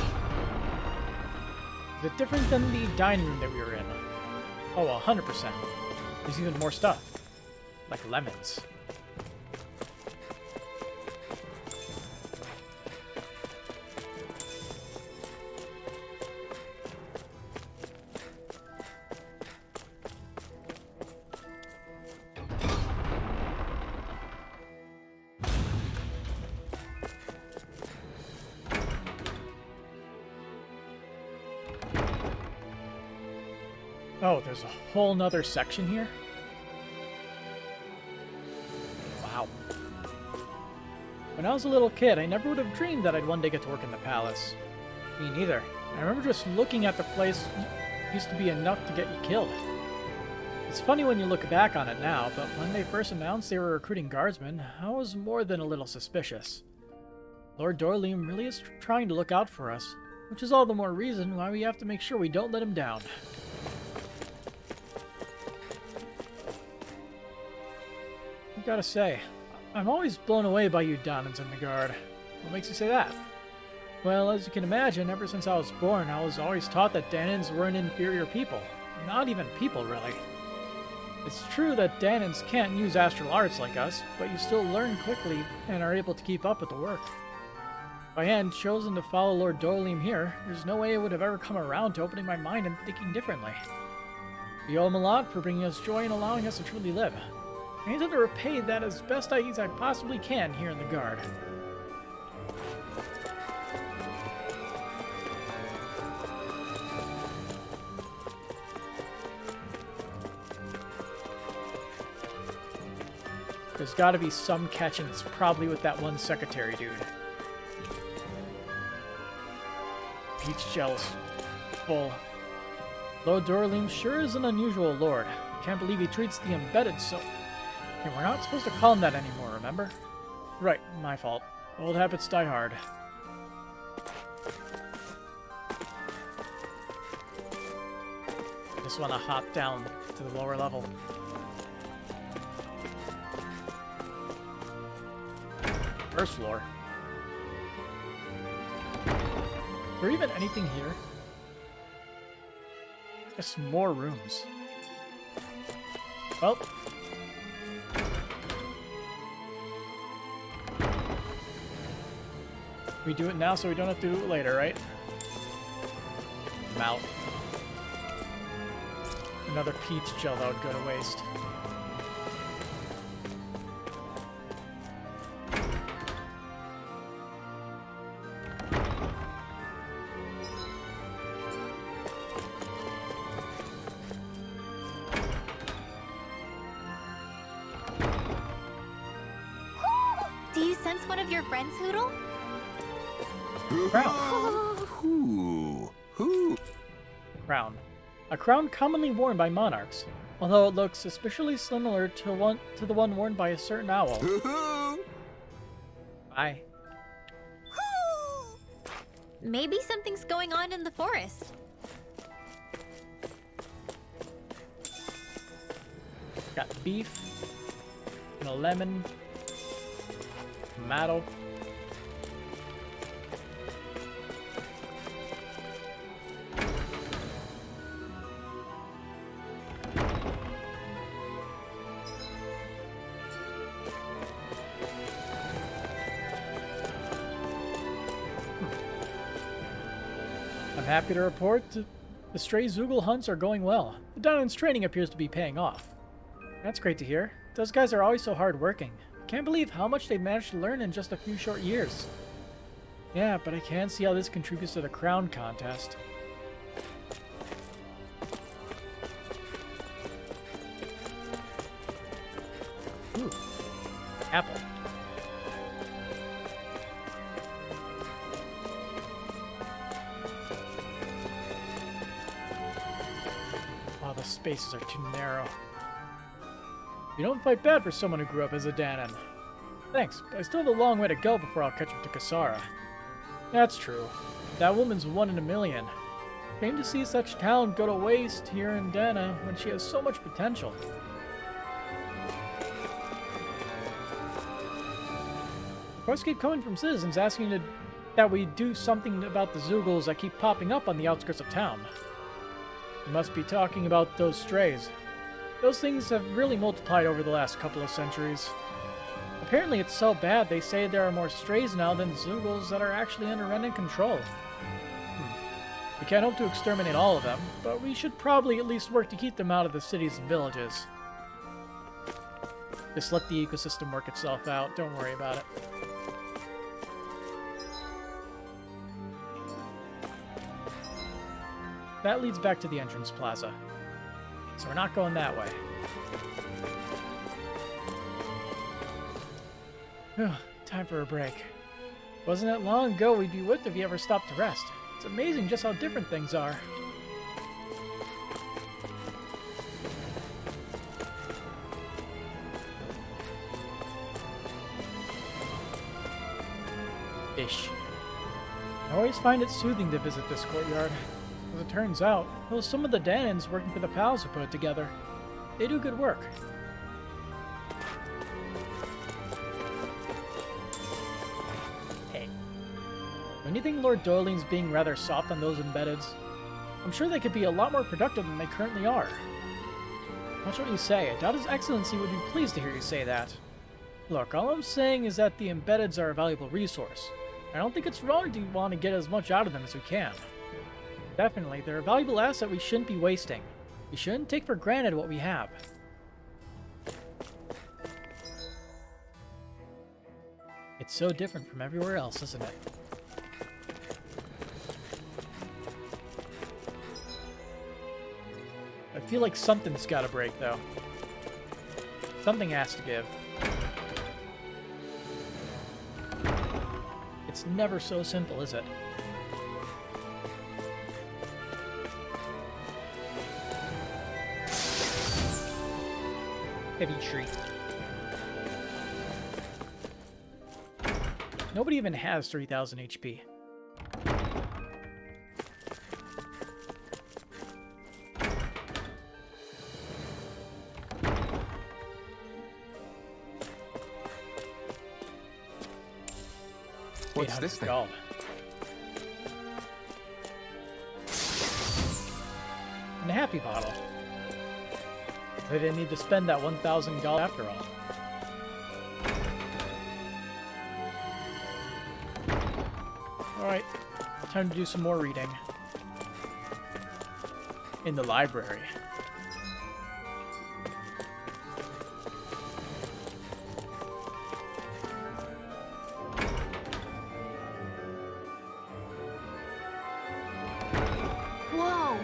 Is it different than the dining room that we were in? Oh, 100%. There's even more stuff. Like lemons. Oh, there's a whole nother section here? Wow. When I was a little kid, I never would have dreamed that I'd one day get to work in the palace. Me neither. I remember just looking at the place used to be enough to get you killed. It's funny when you look back on it now, but when they first announced they were recruiting guardsmen, I was more than a little suspicious. Lord Doyleem really is trying to look out for us, which is all the more reason why we have to make sure we don't let him down. I've gotta say, I'm always blown away by you Dahnans in the Guard. What makes you say that? Well, as you can imagine, ever since I was born, I was always taught that Dahnans were an inferior people. not even people, really. It's true that Danans can't use astral arts like us, but you still learn quickly and are able to keep up with the work. If I hadn't chosen to follow Lord Dorlim here, there's no way I would have ever come around to opening my mind and thinking differently. We owe him a lot for bringing us joy and allowing us to truly live. I intend to repay that as best as I possibly can here in the Guard. There's gotta be some catch, and it's probably with that one secretary dude. Peach gels. Full. Lord Dorlim sure is an unusual lord. Can't believe he treats the embedded so... Hey, we're not supposed to call him that anymore, remember? Right, my fault. Old habits die hard. Just want to hop down to the lower level. First floor. Is there even anything here? Just more rooms. Well. We do it now so we don't have to do it later, right? I'm out. Another peach gel that would go to waste. Do you sense one of your friends, Hoodle? Crown. A crown commonly worn by monarchs, although it looks suspiciously similar to the one worn by a certain owl. Bye. Maybe something's going on in the forest. Got beef, and a lemon, tomato. I'm happy to report the stray Zoogle hunts are going well. The Danan's training appears to be paying off. That's great to hear. Those guys are always so hardworking. Can't believe how much they've managed to learn in just a few short years. Yeah, but I can see how this contributes to the crown contest. Ooh. Apple. Oh, the spaces are too narrow. You don't fight bad for someone who grew up as a Danan. Thanks, but I still have a long way to go before I'll catch up to Kasara. That's true. That woman's one in a million. Shame to see such talent go to waste here in Dana when she has so much potential. Requests keep coming from citizens asking that we do something about the Zoogles that keep popping up on the outskirts of town. You must be talking about those strays. Those things have really multiplied over the last couple of centuries. Apparently it's so bad they say there are more strays now than Zoogles that are actually under Remnant control. We can't hope to exterminate all of them, but we should probably at least work to keep them out of the cities and villages. Just let the ecosystem work itself out, don't worry about it. That leads back to the entrance plaza. So we're not going that way. Time for a break. Wasn't it long ago we'd be whipped if you ever stopped to rest. It's amazing just how different things are. Fish. I always find it soothing to visit this courtyard. As it turns out, it was some of the Danans working for the Palace who put it together. They do good work. Hey. Don't you think Lord Dorling's being rather soft on those embeddeds? I'm sure they could be a lot more productive than they currently are. Watch what you say. I doubt His Excellency would be pleased to hear you say that. Look, all I'm saying is that the embeddeds are a valuable resource. I don't think it's wrong to want to get as much out of them as we can. Definitely, they're a valuable asset we shouldn't be wasting. We shouldn't take for granted what we have. It's so different from everywhere else, isn't it? I feel like something's gotta break, though. Something has to give. It's never so simple, is it? Heavy tree. Nobody even has 3,000 HP. What's this thing? Gold. And a happy bottle. They didn't need to spend that 1,000 gold after all. Alright, time to do some more reading. In the library. Whoa!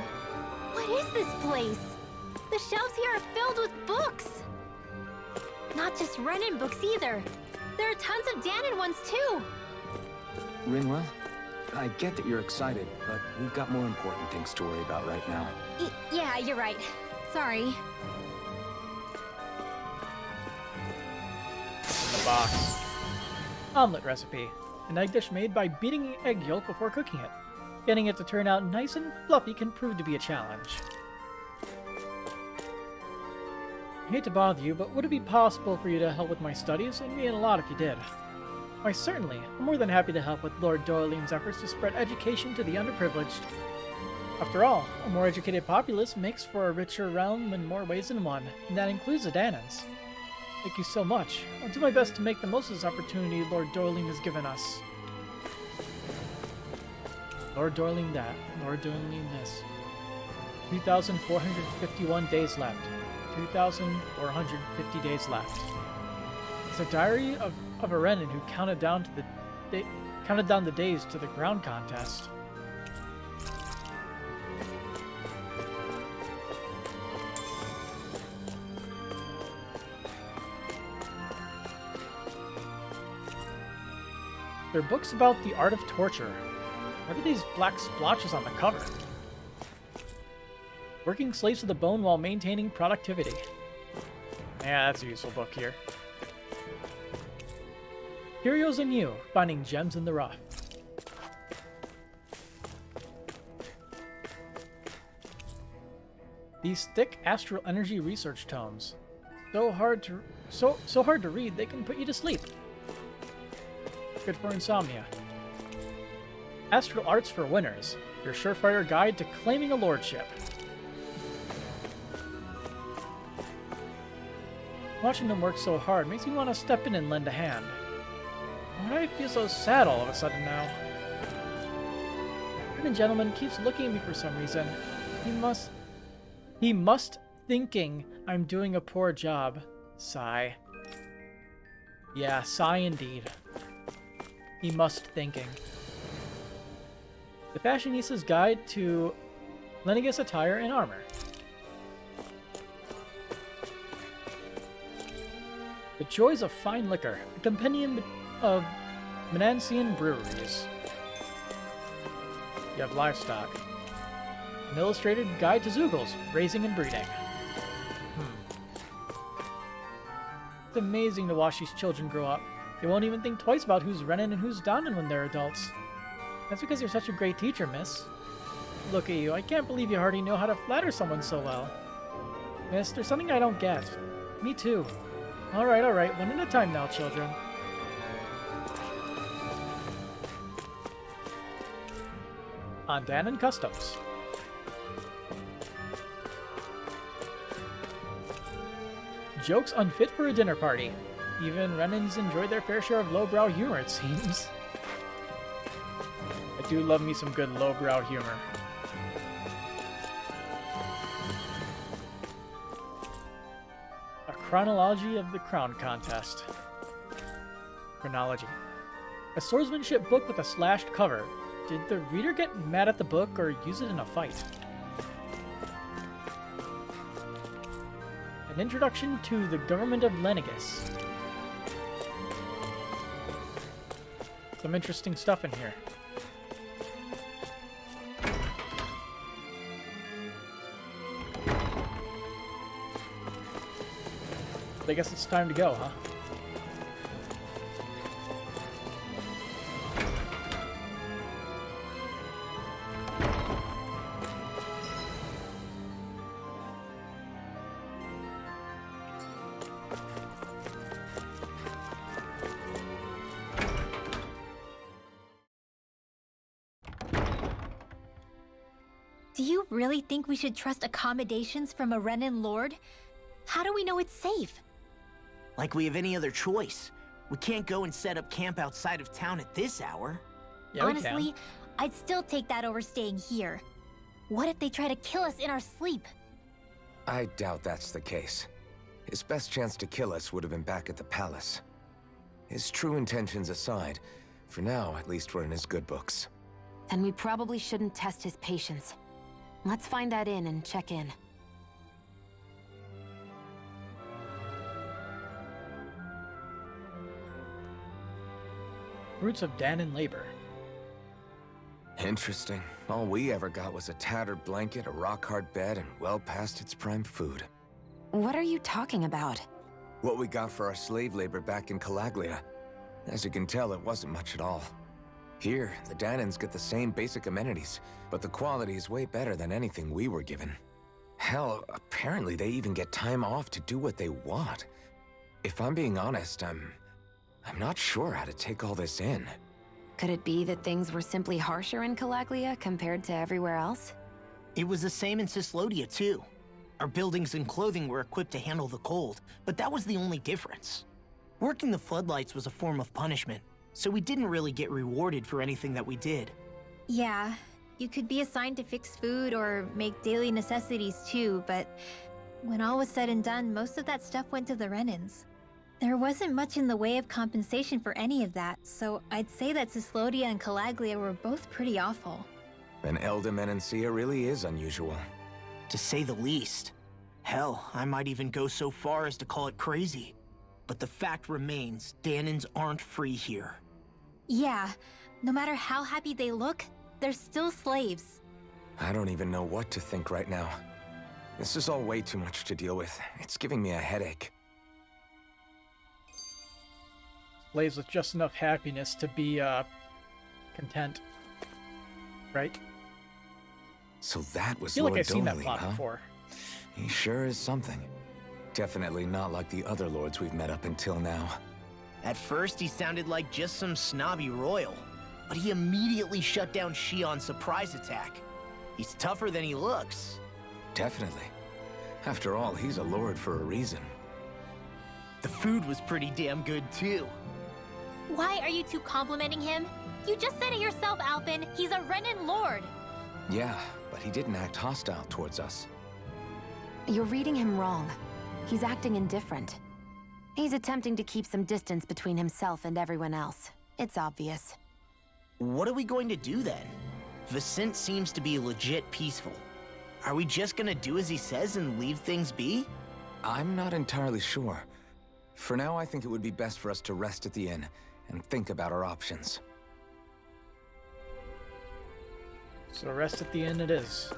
What is this place? The shelves here are filled with books! Not just Renin books either. There are tons of Danon ones too! Rinwell, I get that you're excited, but we've got more important things to worry about right now. Yeah, you're right. Sorry. The box. Omelet recipe. An egg dish made by beating egg yolk before cooking it. Getting it to turn out nice and fluffy can prove to be a challenge. I hate to bother you, but would it be possible for you to help with my studies? It'd mean a lot if you did. Why, certainly. I'm more than happy to help with Lord Doylene's efforts to spread education to the underprivileged. After all, a more educated populace makes for a richer realm in more ways than one, and that includes the Danons. Thank you so much. I'll do my best to make the most of this opportunity Lord Doylene has given us. Lord Doylene that, Lord Doylene this. 2,451 days left. 2,450 days left. It's a diary of a Renin who counted down the days to the ground contest. They're books about the art of torture. What are these black splotches on the cover? Working slaves to the bone while maintaining productivity. Yeah, that's a useful book here. Curios and You, Finding Gems in the Rough. These thick astral energy research tomes. So hard to read they can put you to sleep. Good for insomnia. Astral Arts for Winners, your surefire guide to claiming a lordship. Watching them work so hard makes me want to step in and lend a hand. Why do I feel so sad all of a sudden now? The gentleman keeps looking at me for some reason. He must thinking I'm doing a poor job. Sigh. Yeah, sigh indeed. He must thinking. The Fashionista's Guide to Lennigus Attire and Armor. The Joys of Fine Liquor, a compendium of Menancian breweries. You have livestock. An illustrated guide to Zoogles, raising and breeding. It's amazing to watch these children grow up. They won't even think twice about who's Renin and who's Danon when they're adults. That's because you're such a great teacher, miss. Look at you, I can't believe you already know how to flatter someone so well. Miss, there's something I don't get. Me too. Alright, one at a time now, children. On Danon Customs. Jokes unfit for a dinner party. Even Renans enjoy their fair share of lowbrow humor, it seems. I do love me some good lowbrow humor. A chronology of the crown contest. Chronology. A swordsmanship book with a slashed cover. Did the reader get mad at the book or use it in a fight? An introduction to the government of Lenegus. Some interesting stuff in here. I guess it's time to go, huh? Do you really think we should trust accommodations from a Renan lord? How do we know it's safe? Like we have any other choice. We can't go and set up camp outside of town at this hour. Yeah, honestly, I'd still take that over staying here. What if they try to kill us in our sleep? I doubt that's the case. His best chance to kill us would have been back at the palace. His true intentions aside, for now, at least we're in his good books. Then we probably shouldn't test his patience. Let's find that inn and check in. Roots of Danon labor. Interesting. All we ever got was a tattered blanket, a rock-hard bed, and well past its prime food. What are you talking about? What we got for our slave labor back in Calaglia. As you can tell, it wasn't much at all. Here, the Danons get the same basic amenities, but the quality is way better than anything we were given. Hell, apparently they even get time off to do what they want. If I'm being honest, I'm not sure how to take all this in. Could it be that things were simply harsher in Calaglia compared to everywhere else? It was the same in Cislodia, too. Our buildings and clothing were equipped to handle the cold, but that was the only difference. Working the floodlights was a form of punishment, so we didn't really get rewarded for anything that we did. Yeah, you could be assigned to fix food or make daily necessities too, but when all was said and done, most of that stuff went to the Renans. There wasn't much in the way of compensation for any of that, so I'd say that Cislodia and Calaglia were both pretty awful. Then Elda really is unusual. To say the least. Hell, I might even go so far as to call it crazy. But the fact remains, Danons aren't free here. Yeah, no matter how happy they look, they're still slaves. I don't even know what to think right now. This is all way too much to deal with. It's giving me a headache. Slaves with just enough happiness to be, content. Right? So that was I feel Lord like I've seen that Doley, plot huh? before. He sure is something. Definitely not like the other lords we've met up until now. At first, he sounded like just some snobby royal, but he immediately shut down Shion's surprise attack. He's tougher than he looks. Definitely. After all, he's a lord for a reason. The food was pretty damn good, too. Why are you two complimenting him? You just said it yourself, Alphen. He's a Renan lord. Yeah, but he didn't act hostile towards us. You're reading him wrong. He's acting indifferent. He's attempting to keep some distance between himself and everyone else. It's obvious. What are we going to do then? Vicent seems to be legit peaceful. Are we just gonna do as he says and leave things be? I'm not entirely sure. For now, I think it would be best for us to rest at the inn and think about our options. So rest at the inn it is.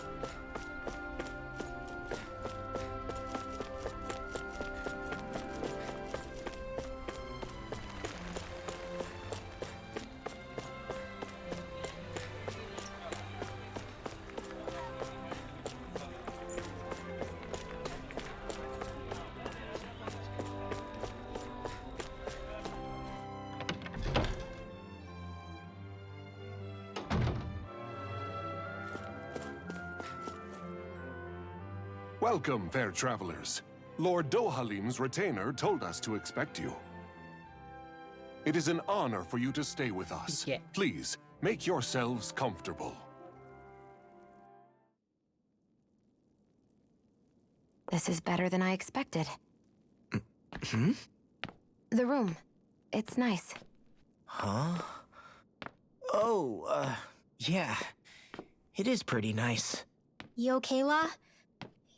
Welcome, fair travelers. Lord Dohalim's retainer told us to expect you. It is an honor for you to stay with us. Yeah. Please, make yourselves comfortable. This is better than I expected. Hmm? The room. It's nice. Huh? Oh, yeah. It is pretty nice. You okay, La?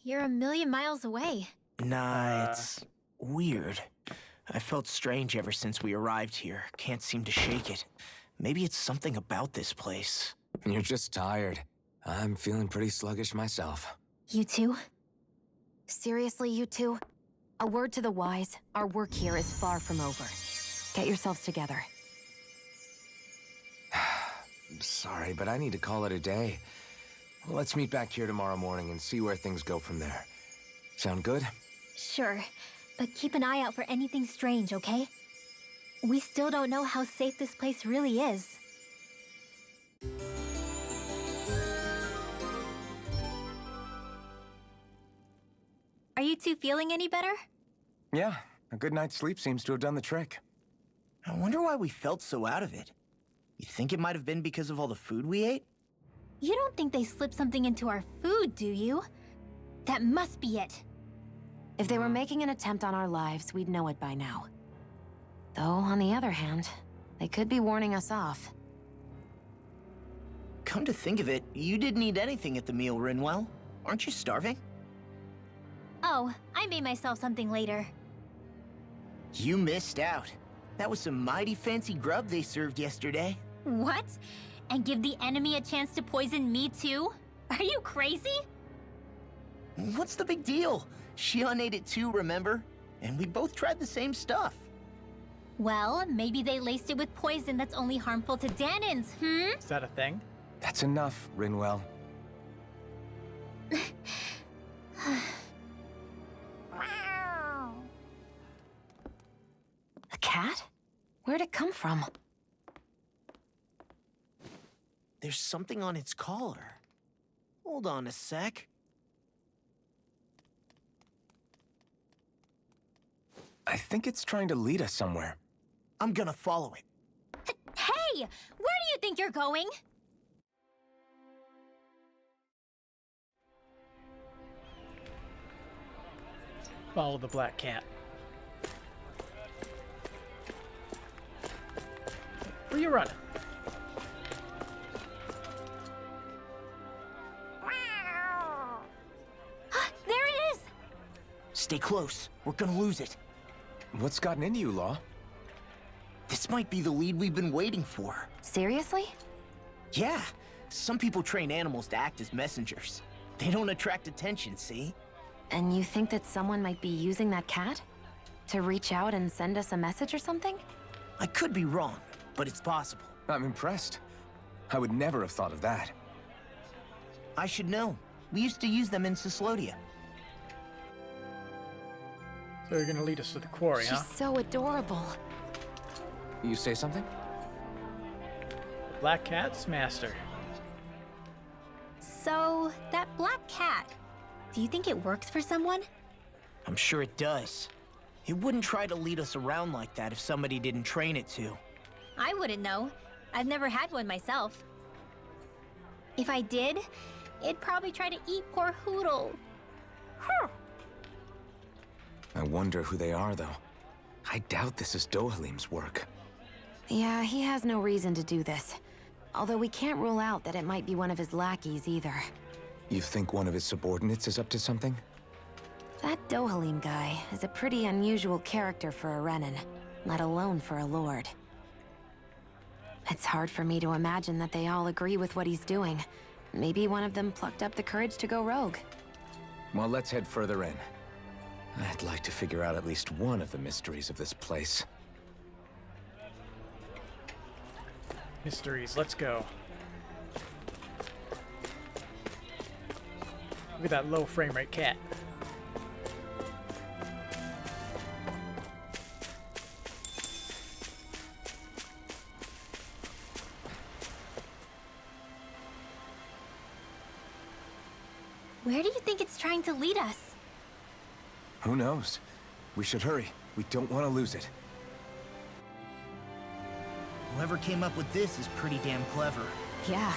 You're a million miles away. Nah, it's weird. I felt strange ever since we arrived here. Can't seem to shake it. Maybe it's something about this place. You're just tired. I'm feeling pretty sluggish myself. You too? Seriously, you two? A word to the wise, our work here is far from over. Get yourselves together. Sorry, but I need to call it a day. Let's meet back here tomorrow morning and see where things go from there. Sound good? Sure, but keep an eye out for anything strange, okay? We still don't know how safe this place really is. Are you two feeling any better? Yeah, a good night's sleep seems to have done the trick. I wonder why we felt so out of it. You think it might have been because of all the food we ate? You don't think they slipped something into our food, do you? That must be it. If they were making an attempt on our lives, we'd know it by now. Though, on the other hand, they could be warning us off. Come to think of it, you didn't eat anything at the meal, Rinwell. Aren't you starving? Oh, I made myself something later. You missed out. That was some mighty fancy grub they served yesterday. What? And give the enemy a chance to poison me too? Are you crazy? What's the big deal? Shion ate it too, remember? And we both tried the same stuff. Well, maybe they laced it with poison that's only harmful to Danins, hmm? Is that a thing? That's enough, Rinwell. A cat? Where'd it come from? There's something on its collar. Hold on a sec. I think it's trying to lead us somewhere. I'm gonna follow it. Hey! Where do you think you're going? Follow the black cat. Where you running? There it is! Stay close. We're gonna lose it. What's gotten into you, Law? This might be the lead we've been waiting for. Seriously? Yeah. Some people train animals to act as messengers. They don't attract attention, see? And you think that someone might be using that cat? To reach out and send us a message or something? I could be wrong, but it's possible. I'm impressed. I would never have thought of that. I should know. We used to use them in Cyslodia. So you're gonna lead us to the quarry, She's huh? so adorable. You say something? The black cat's master. So, that black cat, do you think it works for someone? I'm sure it does. It wouldn't try to lead us around like that if somebody didn't train it to. I wouldn't know. I've never had one myself. If I did, it'd probably try to eat poor Hoodle. I wonder who they are, though. I doubt this is Dohalim's work. Yeah, he has no reason to do this. Although we can't rule out that it might be one of his lackeys either. You think one of his subordinates is up to something? That Dohalim guy is a pretty unusual character for a Renin, let alone for a lord. It's hard for me to imagine that they all agree with what he's doing. Maybe one of them plucked up the courage to go rogue. Well, let's head further in. I'd like to figure out at least one of the mysteries of this place. Mysteries, let's go. Look at that low frame rate cat. Where do you think it's trying to lead us? Who knows? We should hurry. We don't want to lose it. Whoever came up with this is pretty damn clever. Yeah,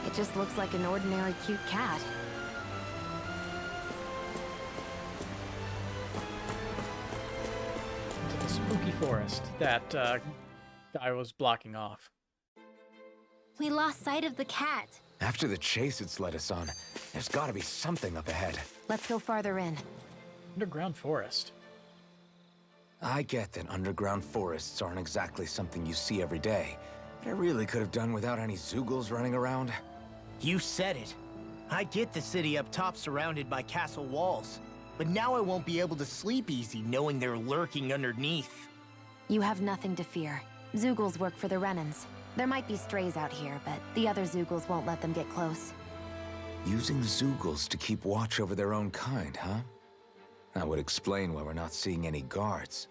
it just looks like an ordinary cute cat. Into the spooky forest that guy was blocking off. We lost sight of the cat. After the chase it's led us on, there's gotta be something up ahead. Let's go farther in. Underground forest. I get that underground forests aren't exactly something you see every day, but I really could have done without any Zeugles running around. You said it. I get the city up top surrounded by castle walls, but now I won't be able to sleep easy knowing they're lurking underneath. You have nothing to fear. Zeugles work for the Remnants. There might be strays out here, but the other Zeugles won't let them get close. Using Zeugles to keep watch over their own kind, huh? That would explain why we're not seeing any guards.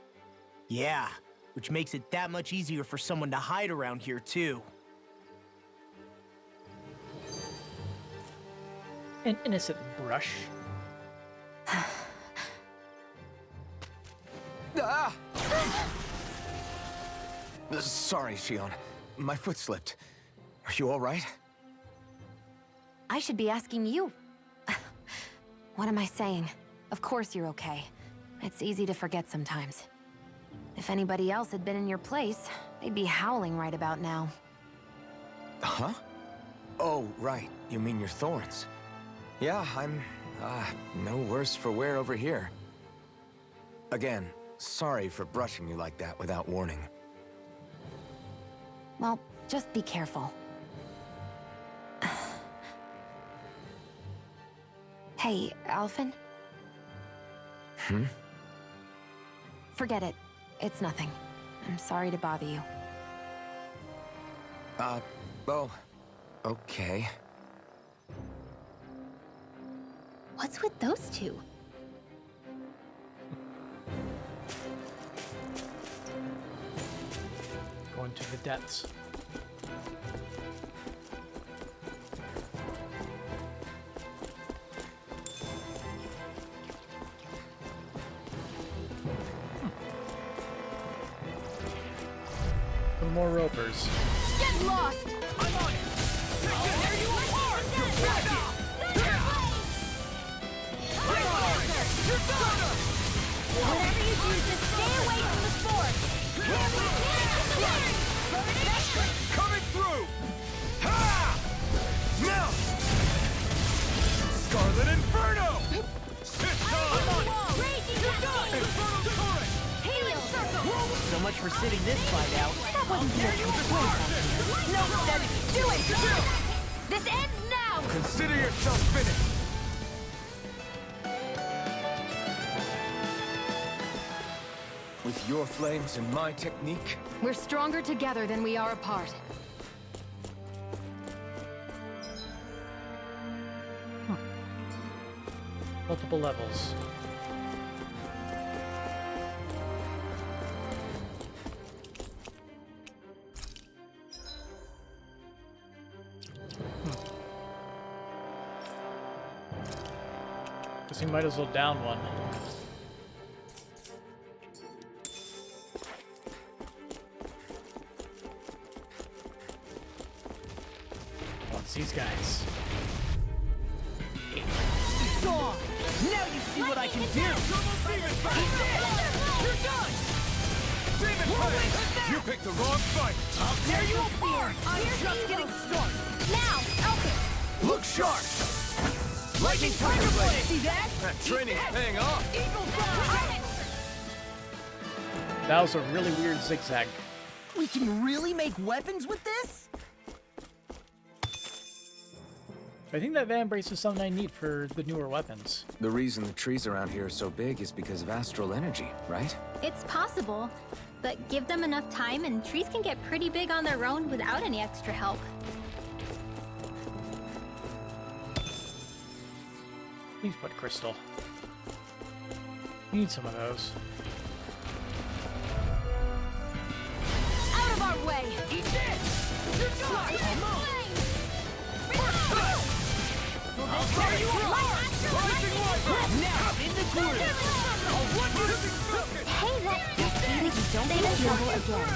Yeah, which makes it that much easier for someone to hide around here, too. An innocent brush. Ah! Sorry, Shion. My foot slipped. Are you all right? I should be asking you. What am I saying? Of course you're okay. It's easy to forget sometimes. If anybody else had been in your place, they'd be howling right about now. Huh? Oh, right. You mean your thorns. Yeah, I'm, no worse for wear over here. Again, sorry for brushing you like that without warning. Well, just be careful. Hey, Alphen? Hmm? Forget it. It's nothing. I'm sorry to bother you. Oh, okay. What's with those two? Going to the depths. More ropers. Get lost! I'm on it! There you are! You're back! Whatever you do, just stay away from the sport! Coming through! Ha! Now! Scarlet Inferno! This time! You're done! Inferno Torrent! Healing circle! So much for sitting this fight out. That wasn't your No, Steady! Do it! This ends now! Consider yourself finished! With your flames and my technique? We're stronger together than we are apart. Multiple levels. Guess we might as well down one. What's these guys? Gone! Now you see what I can do! You're done! Demon Blade! You picked the wrong fight! I'll tear you apart! I'm just getting started! Now, Elkin! Look sharp! Lightning Tiger Blade! See that? That training's paying off! Eagle Fly! That was a really weird zigzag. We can really make weapons with this? I think that Van Brace is something I need for the newer weapons. The reason the trees around here are so big is because of astral energy, right? It's possible, but give them enough time and trees can get pretty big on their own without any extra help. Please put crystal. We need some of those. Out of our way! Eat this! You're done! I'll tear you apart! Now, in the groove! Don't be in trouble again.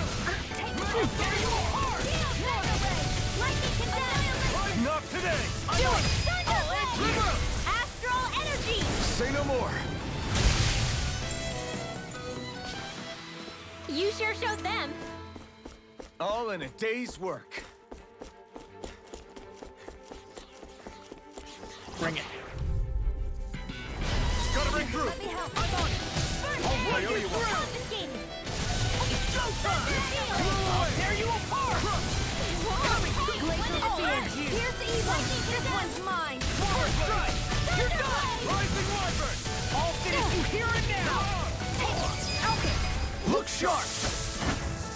Not today! Do it! Thunder! Astral energy! Say no more! You sure showed them. All in a day's work. Bring it. Gotta break through! Let me help. I'm on it. I'll run you through! Confiscated. It's showtime! I'll tear you apart! Here's the evil. This one's mine. First strike! You're done! Rising Wyvern! I'll finish you here and now! Okay. Look sharp!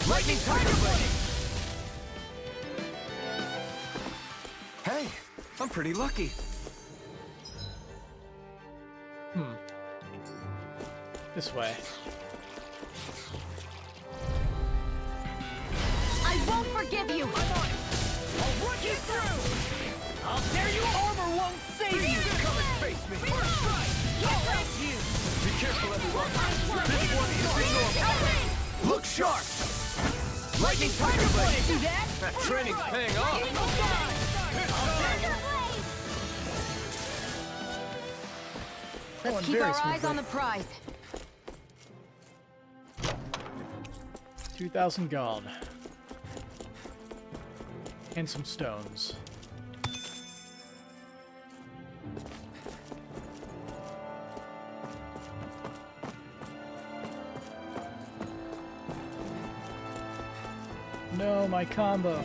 Lightning Tiger Blade! Hey, I'm pretty lucky. This way. I won't forgive you. I'm on it! I'll run you through! I'll tear you armor won't save you! Come and face me! First strike! Thank you! Be careful, everyone! This one is ignored! Look sharp! Lightning Tiger Blade! See that? That training's paying off. Let's keep our eyes on the prize. 2,000 gold. And some stones. No, my combo.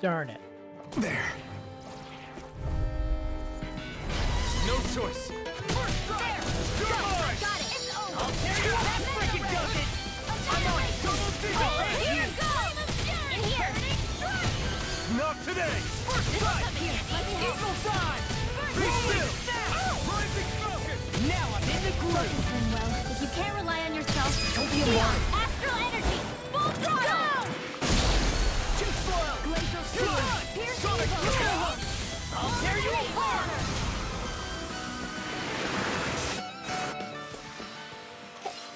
Darn it. There. No choice. Got it. It's over. I'll tear you up. Freaking does it. I'm on it. Here it goes. In here. Not today! First strike! Eagle time! Be still! Rising Falcon! Now I'm in the groove. Well, if you can't rely on yourself, don't be alarmed. Astral energy. Full throttle. Too slow! Glacial speed. Pierce Sonic evil. Kill! I'll tear you apart!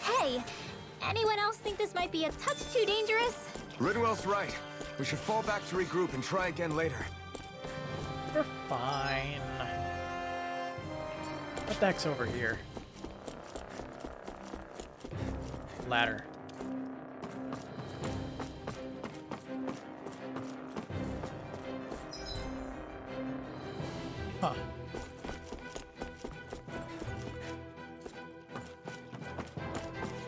Hey, anyone else think this might be a touch too dangerous? Ridwell's right. We should fall back to regroup and try again later. We're fine. What the heck's over here? Ladder. Huh.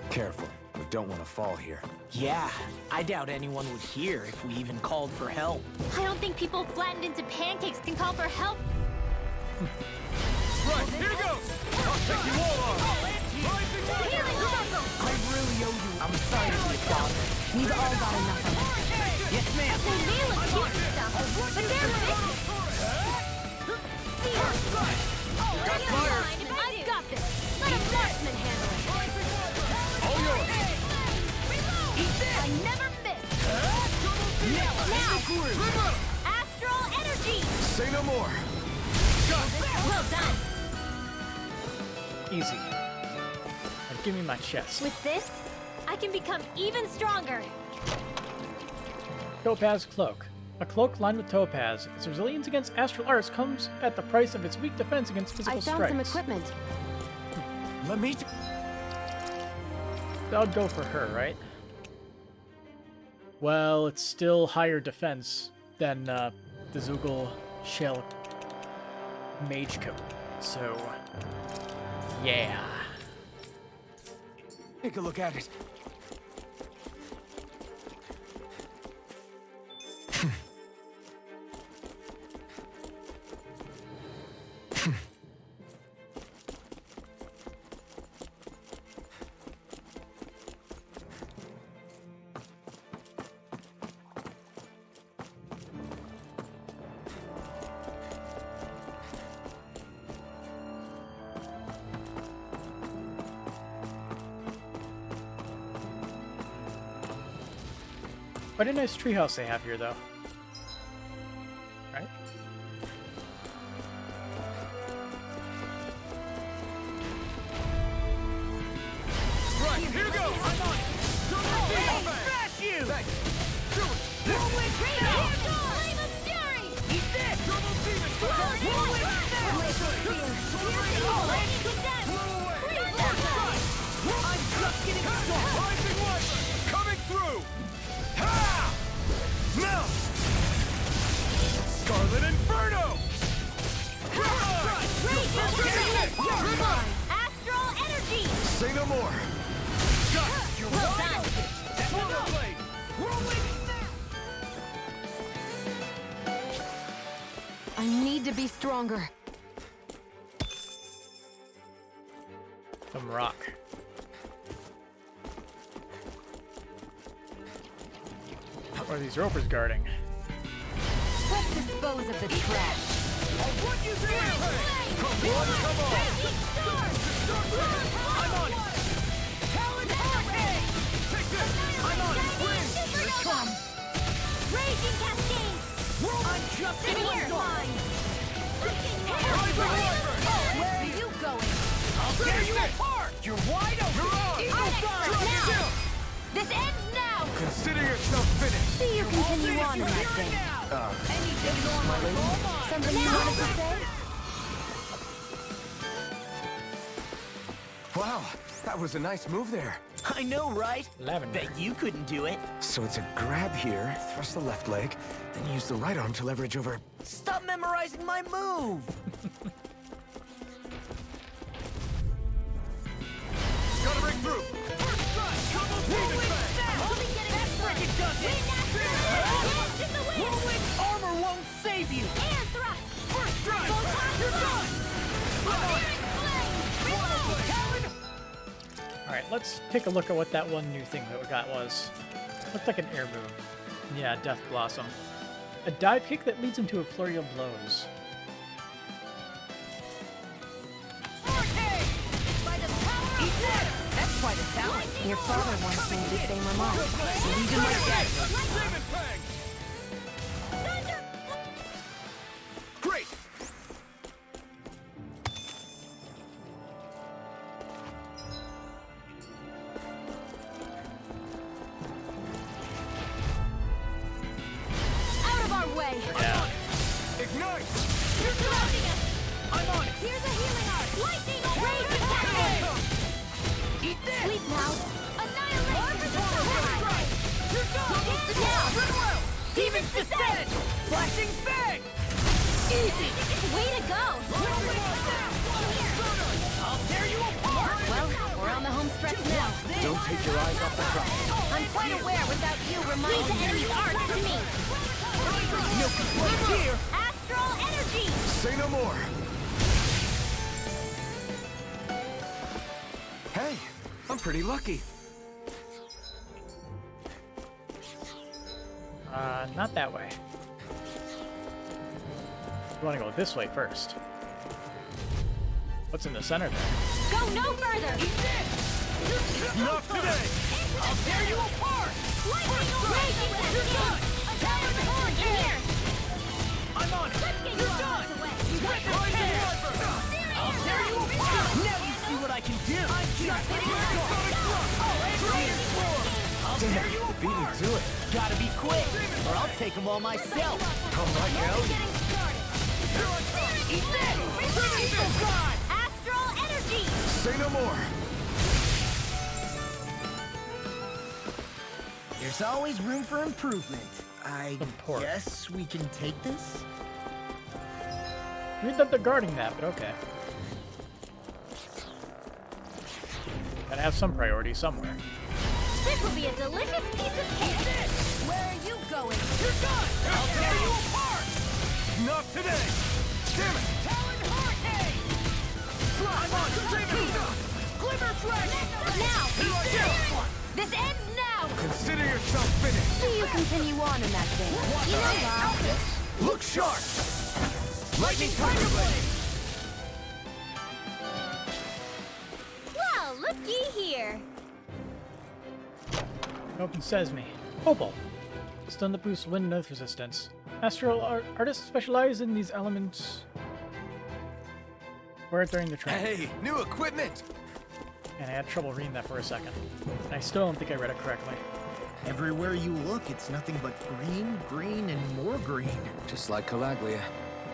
Careful. We don't want to fall here. Yeah, I doubt anyone would hear if we even called for help. I don't think people flattened into pancakes can call for help. Right, here goes! I'll take you all on! Rising Warrior! I really owe you. I'm sorry to be a bother. We've all got enough of that. Yes, ma'am. They may look cute and stuff, but they're vicious. See ya. Got fire! I've got this. Let a marksman handle it. All yours! Eat this. I never miss. Now. Astral energy. Say no more. Well done. Easy. Now give me my chest. With this, I can become even stronger. Topaz Cloak. A cloak lined with topaz. Its resilience against astral arts comes at the price of its weak defense against physical I found strikes. some equipment. Let me. I'll go for her, right? Well, it's still higher defense than the Zoogle Shell Mage Coat. So, yeah. Take a look at it. Quite a nice treehouse they have here, though. Right? strike! Do it! Whirlwind Grenade! Flame of Fury! Eat this! Double demon fire! Whirlwind Snap! Lightning I'm just getting started! Rising Wyvern! Coming through! Ha! Now! Scarlet Inferno! Astral Energy! Say no more! Got it! You're Well wide done. open! Thunder Blade! Whirlwind Snap! I need to be stronger. Some rock. What are these ropers guarding? Let's dispose of the trash. I'll run you through it! Come on, come on! I'm on it! Talon Hurricane! Take this! I'm on it! Freeze! Here it comes! Raging Cascade! I'm just getting started! Where are you going? I'll tear you apart! You're wide open! You're on! Eagle Star! Now! This ends now! Consider yourself finished! See you continue on in that thing. Anything normal! Something you wanted to say? Wow, that was a nice move there. I know, right? Lavender. Bet you couldn't do it. So it's a grab here, thrust the left leg, then use the right arm to leverage over. Stop memorizing my move! Gotta break through! First strike! Double demon fang! Only getting started! Whirlwind armor won't save you! Air thrust! First strike! You're done! Talon! Alright, let's take a look at what that one new thing that we got was. Looked like an air move. Yeah, Death Blossom. A dive kick that leads into a flurry of blows. That's quite a talent. Your father once made the same remark. Even my dad does. Demon fang! Great! Out of our way! Yeah. Ignite! You're surrounding us! I'm on it! Here's a healing art! Lightning Raging Cascade! Eat this! Sleep now! Annihilation! You're done! Now! Demons descend! Flashing fang! Easy! Way to go! I'll tear you apart! Well, we're on the home stretch now. Don't take your eyes off the prize. I'm quite aware without you reminding me. Enemy's art to me. No complaints here! Astral Energy! Say no more. Hey, I'm pretty lucky. Not that way. We want to go this way first. What's in the center there? Go no further! Not today! I'll tear you apart! Lightning Raging Cascade! Talon Hurricane! I'm on it! Let's get you You're out done! of the way! Rising Wyvern! I'll tear you apart! Now you see what I can do! I'm just getting started! I'll tear you Beat me apart! to it. Gotta be quick, or I'll take them all myself! Oh my God. Getting started! Eat this! Evil God! Astral Energy! Say no more. There's always room for improvement. I Support. guess we can take this? Weird that they're guarding that, but okay. Gotta have some priority somewhere. This will be a delicious piece of cake! Where are you going? You're done! I'll tear you apart! Not today! Damn it! Talon Hurricane! I'm on Glimmer Dragon! Now! Here I go! This ends now! Consider yourself finished. See you continue on in that thing. You know what? Look sharp. Lightning Tiger Blade! Well, looky here! Open Sesame. Opal. Stun that boosts wind and earth resistance. Astral artists specialize in these elements. Wear it during the training. Hey, new equipment. And I had trouble reading that for a second. And I still don't think I read it correctly. Everywhere you look, it's nothing but green, green, and more green. Just like Calaglia.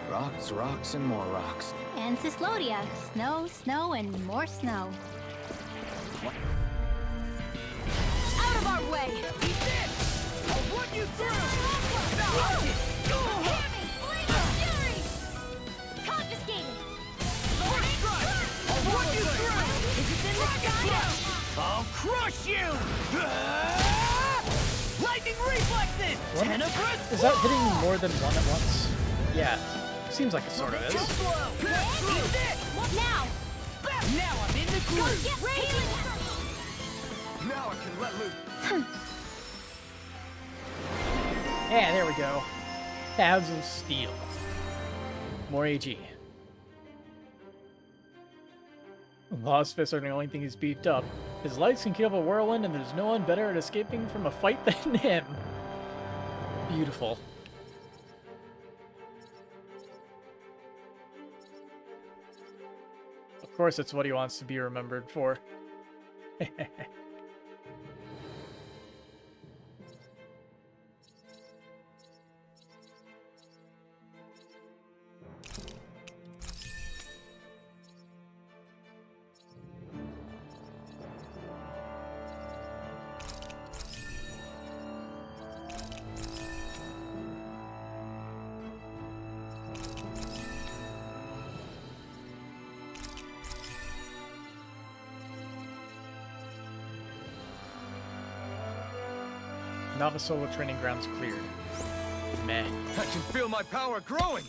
Rocks, rocks, and more rocks. And Cyslodia. Snow, snow, and more snow. Out of our way! Eat this! I'll run you through! Watch it! Hear me! Blazing Fury! Confiscated! First strike! I'll run you through! Is it in the sky? I'll crush you! Lightning reflexes! Tenebrous Is that hitting more than one at once? Yeah, seems like it sort of is. Too slow! Eat this! Now! Now I'm in the Go groove! get healing! Now I can let loose. Yeah, there we go. Tabs of Steel. More AG. Lost fists are the only thing he's beefed up. His legs can kill a whirlwind, and there's no one better at escaping from a fight than him. Beautiful. Of course, it's what he wants to be remembered for. Nova Solo training grounds cleared. Meh. I can feel my power growing.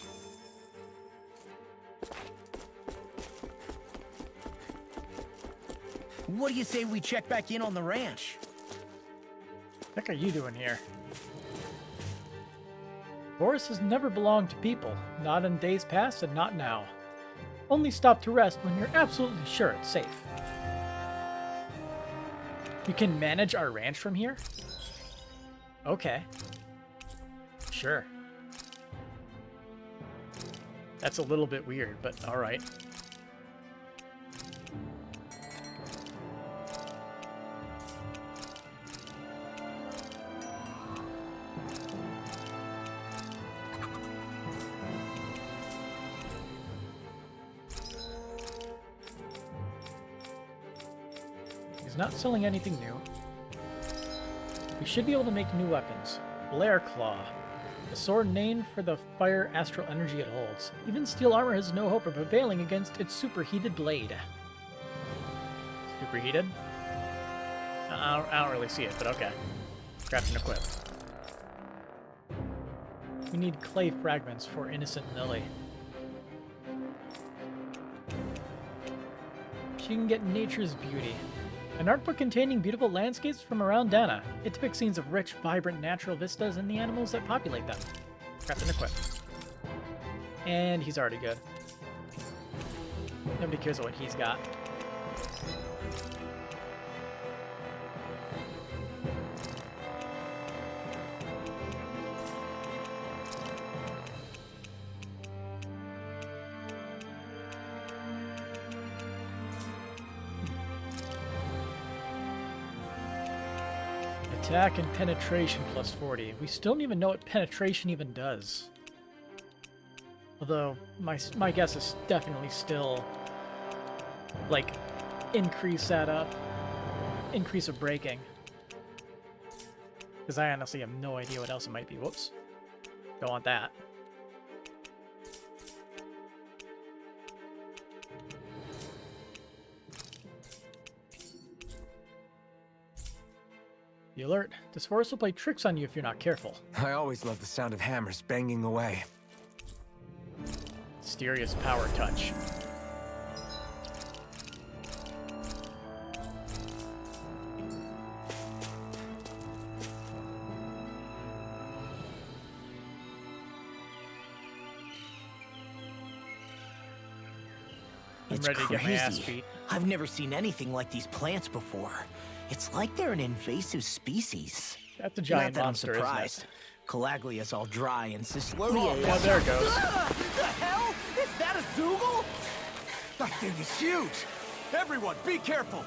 What do you say we check back in on the ranch? What the heck are you doing here? Boris has never belonged to people, not in days past and not now. Only stop to rest when you're absolutely sure it's safe. You can manage our ranch from here? Okay. Sure. That's a little bit weird, but alright. He's not selling anything new. We should be able to make new weapons. Blair Claw. A sword named for the fire astral energy it holds. Even steel armor has no hope of prevailing against its superheated blade. Superheated? I don't really see it, but okay. Craft and equip. We need clay fragments for Innocent Lily. She can get nature's beauty. An art book containing beautiful landscapes from around Dana. It depicts scenes of rich, vibrant natural vistas and the animals that populate them. Craft and equip. And he's already good. Nobody cares what he's got. Attack and penetration plus 40. We still don't even know what penetration even does. Although, my guess is definitely still, like, increase of breaking. Because I honestly have no idea what else it might be. Whoops. Don't want that. The alert. This forest will play tricks on you if you're not careful. I always love the sound of hammers banging away. Mysterious power touch. It's ready to get my ass crazy. beat. I've never seen anything like these plants before. It's like they're an invasive species. That's a giant Not that monster, I'm isn't surprised. it? Calaglia's all dry and Cyslodia is... Oh, there it goes. The hell? Is that a Zoogle? That thing is huge. Everyone, be careful.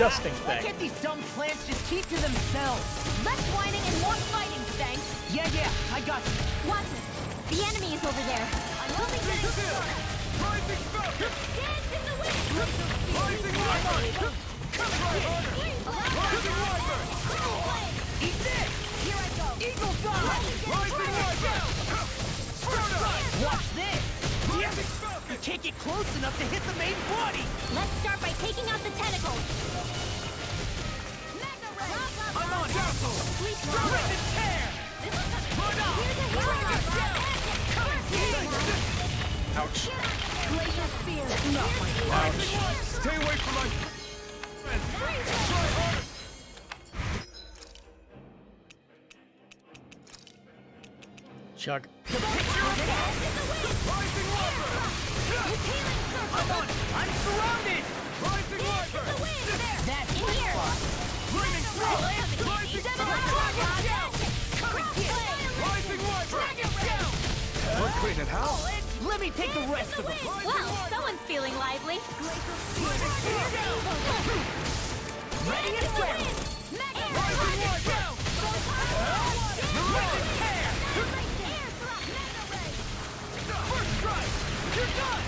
disgusting Why thing. can't these dumb plants just keep to themselves? Less whining and more fighting, thanks. Yeah, I got you. Watch it. The enemy is over there. I'm only getting started. Rising Falcon! Dance in the wind. Rising Wyvern! Come right harder! Rising Wyvern! Eat this! Here I go. Eagle Fly! Rising Wyvern! Watch this! Rising Falcon! You can't get close enough to hit the main body! Let's start by taking out the tentacles. I'm on Astral! Rip Rip and tear! Ouch. Glacier spear. Ouch. Stay away from my friend. Try harder. Chug. Rising Wyvern! I'm on it! I'm surrounded! Rising Wyvern! That's In here. Flaming Throat! Rising Falcon! Rising Wyvern! We're clean at house. Let me take the rest of them! Well, someone's feeling lively. Ready and ready! Rising Wyvern! Rip and tear! First strike! You're done!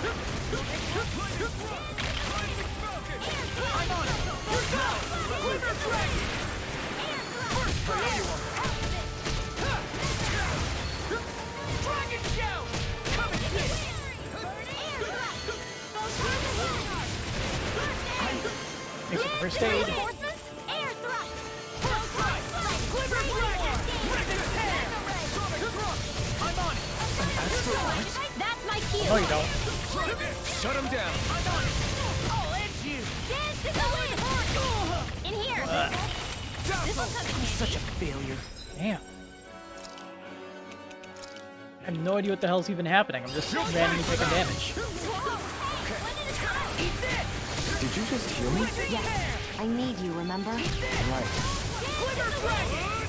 Rising Falcon! I'm on it! You're done! Glimmer Dragon! First strike! Dragon Shout! Come and get it! Makes it first aid. Reinforcements. Air thrust. First strike! Glimmer Dragon! Rip and tear! I'm on it! That's my cue. No, you don't. Shut him down. I'm on it! I'll end you! Dance in the wind. In here. This will come in handy. Such a failure. Damn. I have no idea what the hell's even happening. I'm just randomly taking damage. Eat this! Did you just heal me? Yes. I need you, remember? Right. Glimmer Dragon!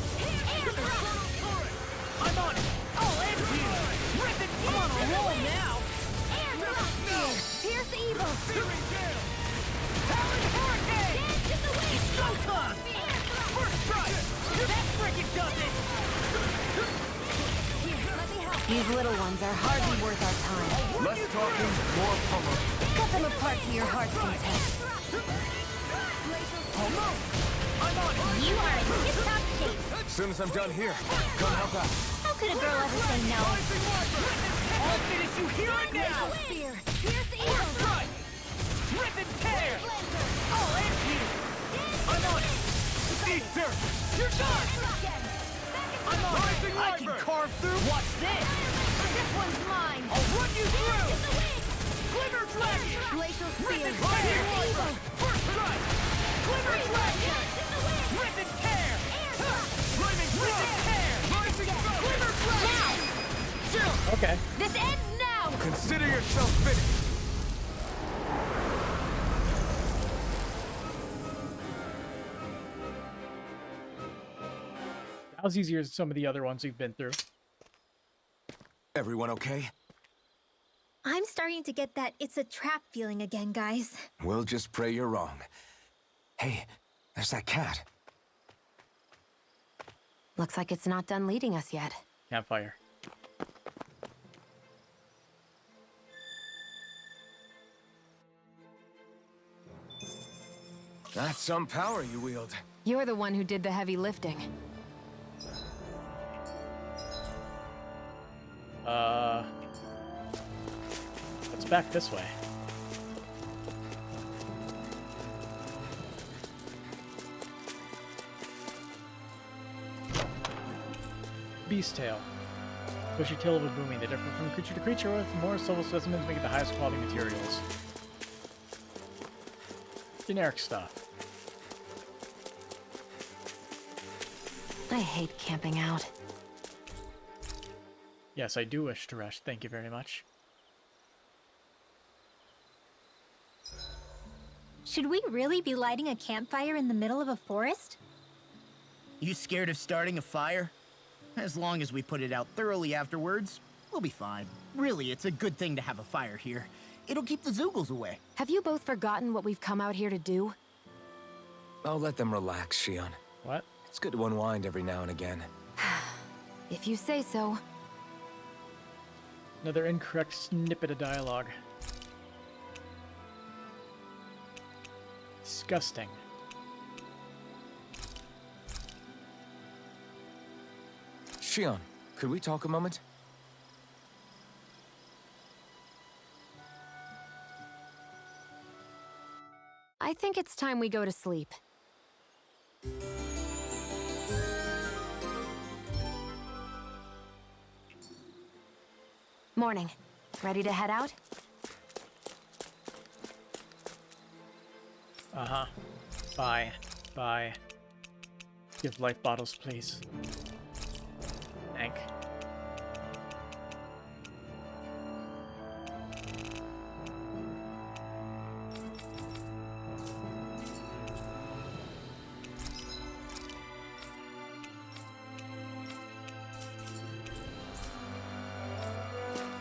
I'm on it! I'll end you! Rip it! I'm on a roll now! Pierce evil. Searing Gale! Talon Hurricane! Dance in the wind. It's showtime! First strike! That frickin' does it! Here, let me help. These little ones are hardly worth our time. Less talking, more pummel. Cut them apart to your heart's content. I'm on it! You are in tip-top shape. As soon as I'm done here, come help out. How could a girl ever say no? I'll finish you here and now! Spear. Pierce First evil. strike! Rip and tear! I'll end you! I'm on it! Eat dirt! You're done! I'm on Rising it! I can Wyvern! carve through! Watch this! This one's mine. I'll run you through! Glimmer Dragon! Glacial Rip spear. and tear! Pierce evil. First strike! Glimmer Dragon! Rip and tear! Rip and tear! Glimmer Dragon! Now! Okay. This ends now. Consider yourself finished. That was easier than some of the other ones we've been through. Everyone okay? I'm starting to get that it's a trap feeling again, guys. We'll just pray you're wrong. Hey, there's that cat. Looks like it's not done leading us yet. Campfire. That's some power you wield. You're the one who did the heavy lifting. Let's back this way. Beast tail. Bushy tail of a booming. They differ from creature to creature with more silver specimens making the highest quality materials. Generic stuff. I hate camping out. Yes, I do wish to rest. Thank you very much. Should we really be lighting a campfire in the middle of a forest? You scared of starting a fire? As long as we put it out thoroughly afterwards, we'll be fine. Really, it's a good thing to have a fire here. It'll keep the Zoogles away. Have you both forgotten what we've come out here to do? I'll let them relax, Shion. What? It's good to unwind every now and again. If you say so. Another incorrect snippet of dialogue. Disgusting. Shion, could we talk a moment? I think it's time we go to sleep. Morning. Ready to head out? Uh-huh. Bye. Bye. Give life bottles, please. Thank.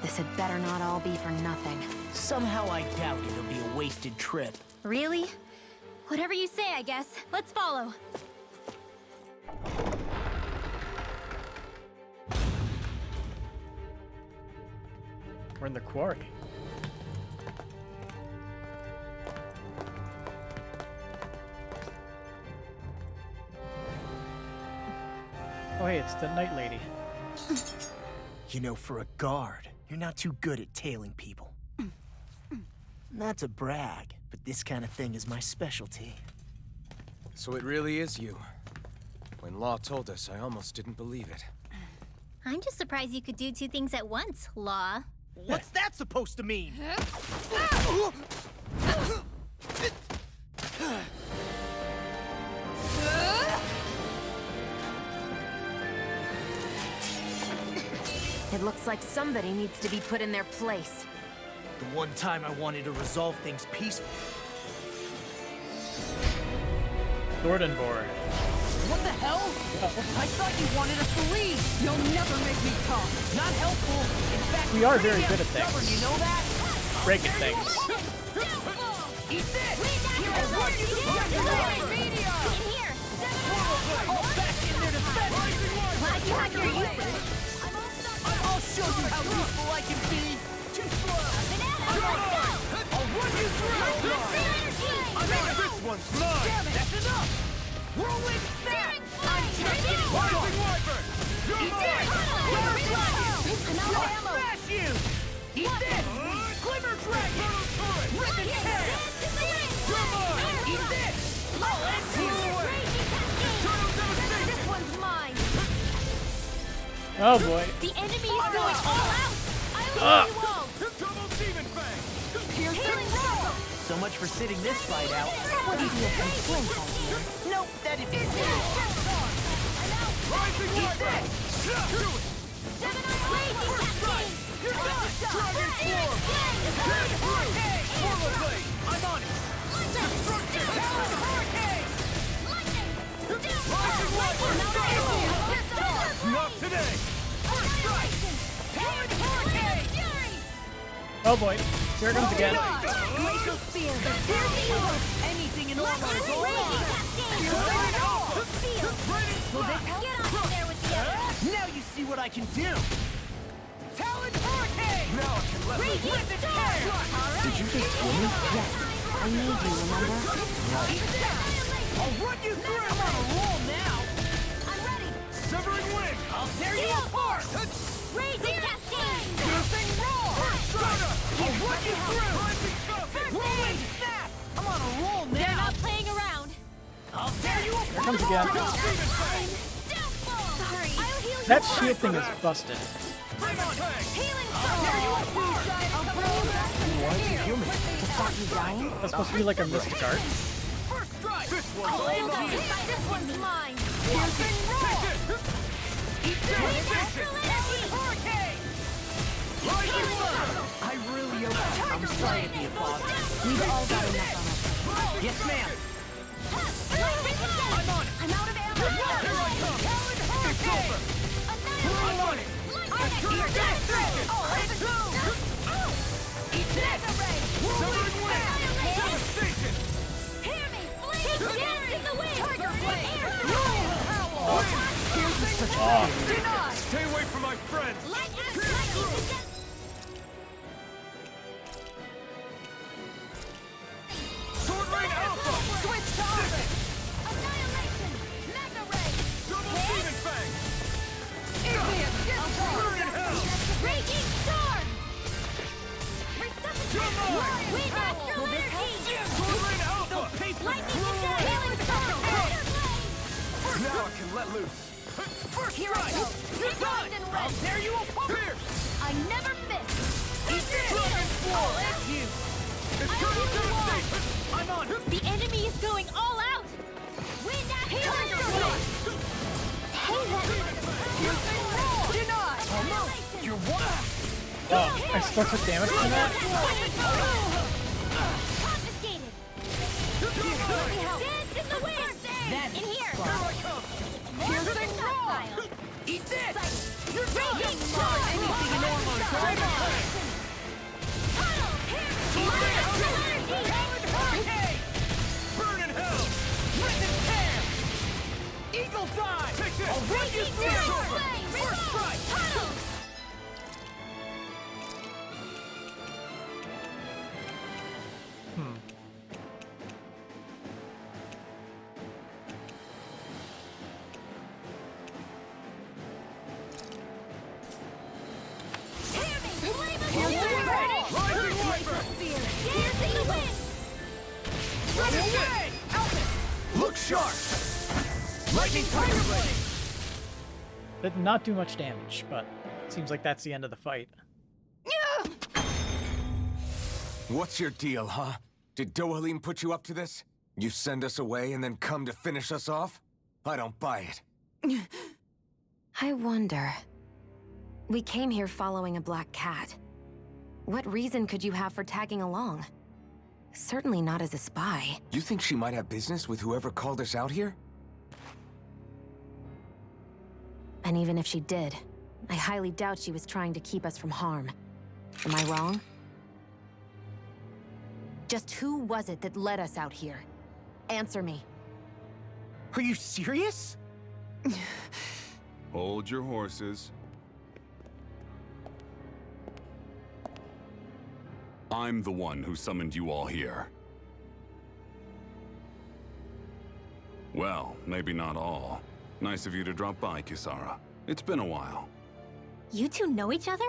This had better not all be for nothing. Somehow I doubt it'll be a wasted trip. Really? Whatever you say, I guess. Let's follow. We're in the quarry. Oh hey, it's the night lady. You know, for a guard, you're not too good at tailing people. Not to brag, but this kind of thing is my specialty. So it really is you. When Law told us, I almost didn't believe it. I'm just surprised you could do two things at once, Law. What's that supposed to mean? It looks like somebody needs to be put in their place. The one time I wanted to resolve things peacefully. Jordanborg. What the hell? I thought you wanted us to leave. You'll never make me talk. Not helpful. In fact, We are very good at stubborn, things. you know that? Breaking things. Eat this. Here's what you Oh, back in there to defend. Glad you had your uses. I'll show you how useful I can be. Too slow. I'll run you through. This one's mine! Damn it. That's enough. Whirlwind snap. I'm just getting Rising Wyvern! Eat this. Glimmer dragon. I'll smash you. Eat this. Glimmer dragon. Rip and tear. Eat this. I'll end you. This one's mine. Oh boy. The enemy is going all out. I will Ah. you all. Double Demon Fang! Healing circle. So much for sitting this fight out. Wouldn't be a complaint, I hear. Nope, that'd be Rising Wyvern! Do it! You're done. Dragon form. Turn through. Forward blade. I'm on it. Destruction. Talon hurricane. Rising Wyvern. Not today. First strike. Talon hurricane. Oh boy. Here it comes again. Glacial spear. Anything in lava is all mine. Will this help? Get on in there with the others. Now you see what I can do! Talon hurricane. Now I can let Rip and tear. Did you just hear me? Yes. I need you, remember? I'll run you through. I'm on a roll now. I'm ready. Severing Wind! I'll tear you apart. Raging cascade. Piercing roar. I'll run you through. Whirlwind snap. I'm on a roll now. They're not playing around. I'll tear you apart. Here comes again. Sorry. I'll heal you. That shield thing is busted. Healing Why is he human? To stop you dying? That's supposed to be like a mystic art. First strike. This one's I'll end you. This one's mine. Piercing roar. Eat this. Talon Hurricane. Rising sun. I really hope I'm sorry to be a bother. We've all got enough on us. Yes, ma'am. I'm on it. I'm out of ammo. Here I come. Talon hurricane. I'm on it. Eat this. Oh, let's go. Eat this. Whirlwind snap. Devastation. Hear me, please. Dance in the such a Denied! Stay away from my friends! Sword Rain Alpha! Switch to offense! Annihilation! Mega Ray! Double Demon Fang! Igneous Burn in hell! Raging Storm! Resuscitate! Wind Astral Energy! Sword Rain Alpha! Lightning Attack! Healing Storm! Now I can let loose! First strike! You're done! I'll tear you apart! I never miss! Dragon Floor! you! Eternal Devastation! I'm on! The enemy is going all out! Wind Astral Energy! Hey, Denied! Annihilation! You're one! Oh, I still took damage from that? Confiscated! Dance in the wind! That's in here! Piercing Raw! Eat this! You're raging Storm! Anything in Ormo, Tunnel! Hurricane! Burn in hell! Rip and tear! Eagle Dive! Take this! I'll run you Raging through! Storm! First strike! Tunnel! Look sharp! Lightning Tiger Blade! Did not do much damage, but seems like that's the end of the fight. What's your deal, huh? Did Dohalim put you up to this? You send us away and then come to finish us off? I don't buy it. I wonder. We came here following a black cat. What reason could you have for tagging along? Certainly not as a spy. You think she might have business with whoever called us out here? And even if she did, I highly doubt she was trying to keep us from harm. Am I wrong? Just who was it that led us out here? Answer me. Are you serious? Hold your horses. I'm the one who summoned you all here. Well, maybe not all. Nice of you to drop by, Kisara. It's been a while. You two know each other?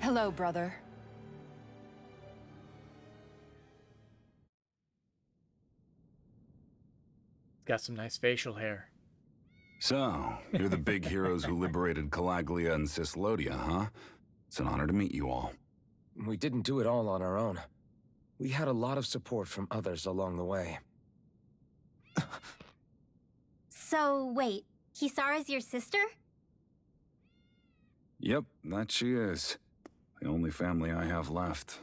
Hello, brother. Got some nice facial hair. So, you're the big heroes who liberated Calaglia and Cislodia, huh? It's an honor to meet you all. We didn't do it all on our own. We had a lot of support from others along the way. So, wait, Kisara's your sister? Yep, that she is. The only family I have left.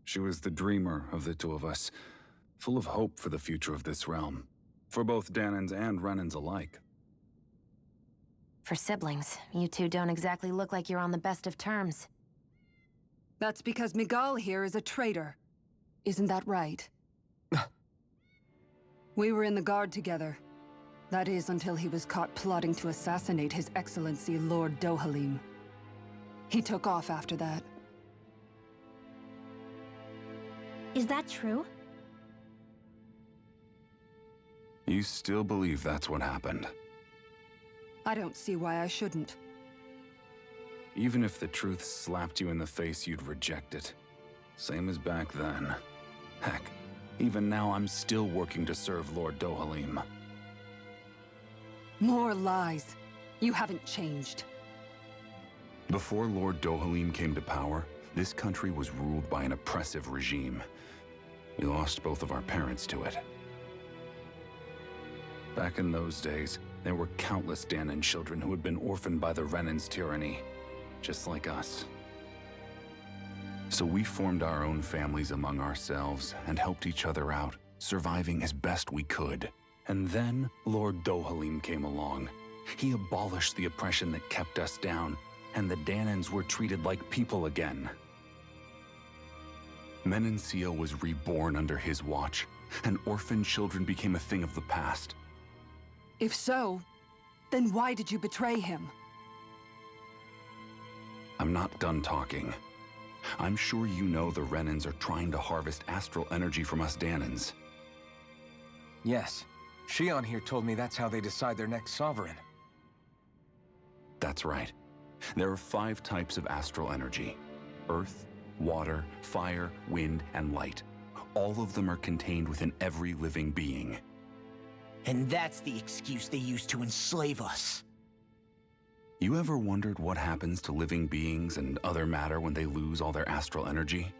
She was the dreamer of the two of us, full of hope for the future of this realm, for both Danans and Renans alike. For siblings, you two don't exactly look like you're on the best of terms. That's because Miguel here is a traitor. Isn't that right? We were in the Guard together. That is, until he was caught plotting to assassinate His Excellency Lord Dohalim. He took off after that. Is that true? You still believe that's what happened? I don't see why I shouldn't. Even if the truth slapped you in the face, you'd reject it. Same as back then. Heck, even now I'm still working to serve Lord Dohalim. More lies. You haven't changed. Before Lord Dohalim came to power, this country was ruled by an oppressive regime. We lost both of our parents to it. Back in those days, there were countless Danan children who had been orphaned by the Renans' tyranny, just like us. So we formed our own families among ourselves and helped each other out, surviving as best we could. And then Lord Dohalim came along. He abolished the oppression that kept us down, and the Danans were treated like people again. Menancia was reborn under his watch, and orphaned children became a thing of the past. If so, then why did you betray him? I'm not done talking. I'm sure you know the Renans are trying to harvest astral energy from us Danans. Yes. Shion here told me that's how they decide their next sovereign. That's right. There are 5 types of astral energy: earth, water, fire, wind, and light. All of them are contained within every living being. And that's the excuse they use to enslave us. You ever wondered what happens to living beings and other matter when they lose all their astral energy?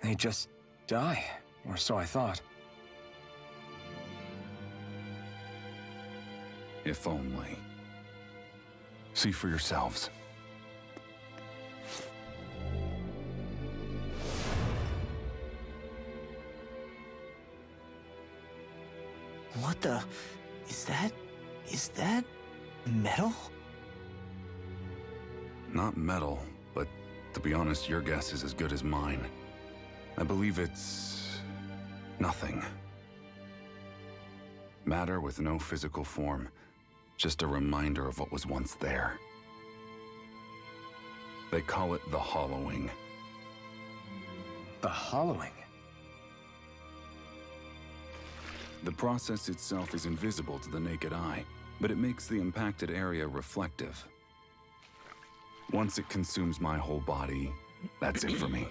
They just die, or so I thought. If only. See for yourselves. What the... Is that metal? Not metal, but to be honest, your guess is as good as mine. I believe it's... nothing. Matter with no physical form. Just a reminder of what was once there. They call it the hollowing. The hollowing? The process itself is invisible to the naked eye, but it makes the impacted area reflective. Once it consumes my whole body, that's it for me.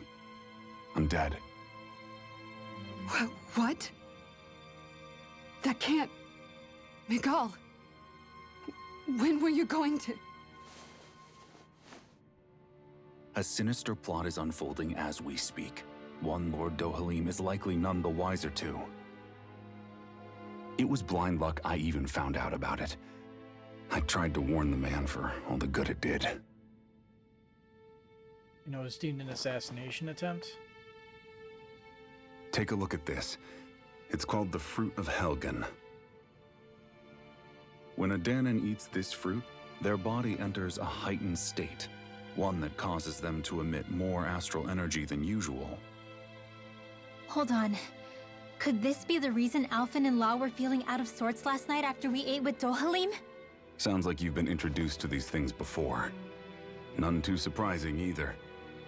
I'm dead. What? That can't... Miguel, when were you going to... A sinister plot is unfolding as we speak. One Lord Dohalim is likely none the wiser to. It was blind luck I even found out about it. I tried to warn the man for all the good it did. You know, it's deemed an assassination attempt. Take a look at this. It's called the Fruit of Helgen. When a Danan eats this fruit, their body enters a heightened state, one that causes them to emit more astral energy than usual. Hold on. Could this be the reason Alphen and Lau were feeling out of sorts last night after we ate with Dohalim? Sounds like you've been introduced to these things before. None too surprising either.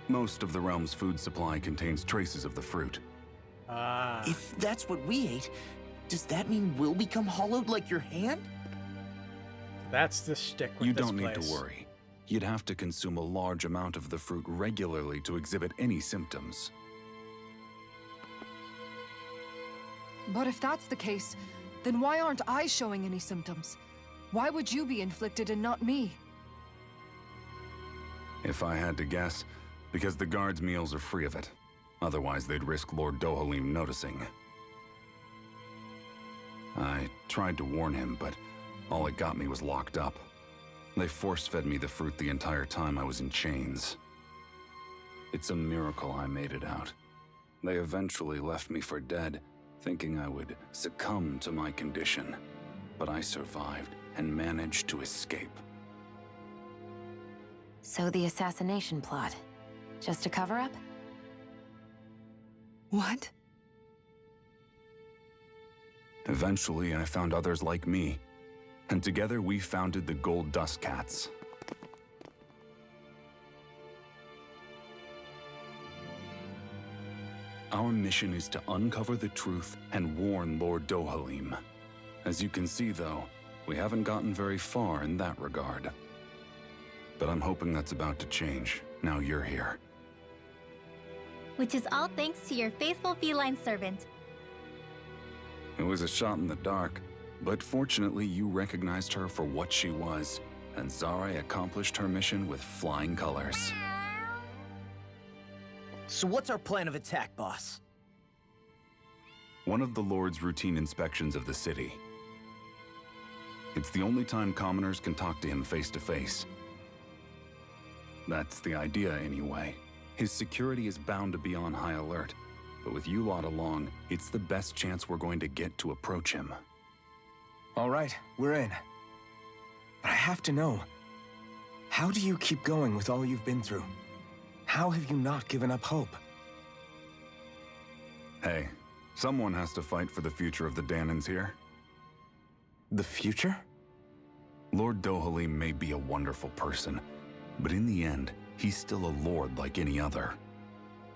Most of the realm's food supply contains traces of the fruit. If that's what we ate, does that mean we'll become hollowed like your hand? That's the stick with You this don't need place. to worry. You'd have to consume a large amount of the fruit regularly to exhibit any symptoms. But if that's the case, then why aren't I showing any symptoms? Why would you be inflicted and not me? If I had to guess, because the guards' meals are free of it. Otherwise, they'd risk Lord Dohalim noticing. I tried to warn him, but all it got me was locked up. They force-fed me the fruit the entire time I was in chains. It's a miracle I made it out. They eventually left me for dead, thinking I would succumb to my condition. But I survived and managed to escape. So the assassination plot, just a cover-up? What? Eventually, I found others like me, and together we founded the Gold Dust Cats. Our mission is to uncover the truth and warn Lord Dohalim. As you can see, though, we haven't gotten very far in that regard. But I'm hoping that's about to change, now you're here. Which is all thanks to your faithful feline servant. It was a shot in the dark, but fortunately you recognized her for what she was, and Zara accomplished her mission with flying colors. So what's our plan of attack, boss? One of the Lord's routine inspections of the city. It's the only time commoners can talk to him face to face. That's the idea, anyway. His security is bound to be on high alert, but with you lot along, it's the best chance we're going to get to approach him. All right, we're in. But I have to know, how do you keep going with all you've been through? How have you not given up hope? Hey, someone has to fight for the future of the Danans here. The future? Lord Dohalim may be a wonderful person, but in the end, he's still a lord like any other.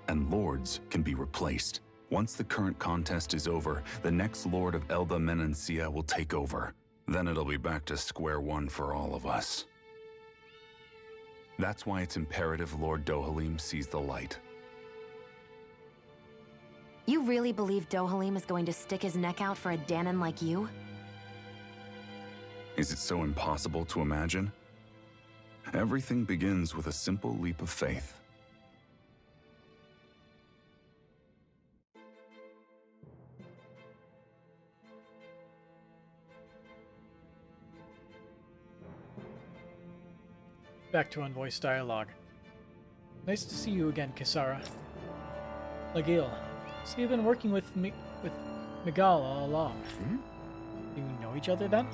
And lords can be replaced. Once the current contest is over, the next Lord of Elda Menancia will take over. Then it'll be back to square one for all of us. That's why it's imperative Lord Dohalim sees the light. You really believe Dohalim is going to stick his neck out for a Danan like you? Is it so impossible to imagine? Everything begins with a simple leap of faith. Back to unvoiced dialogue. Nice to see you again, Kisara. Lagil, so you've been working with Miguel all along. Do you know each other then?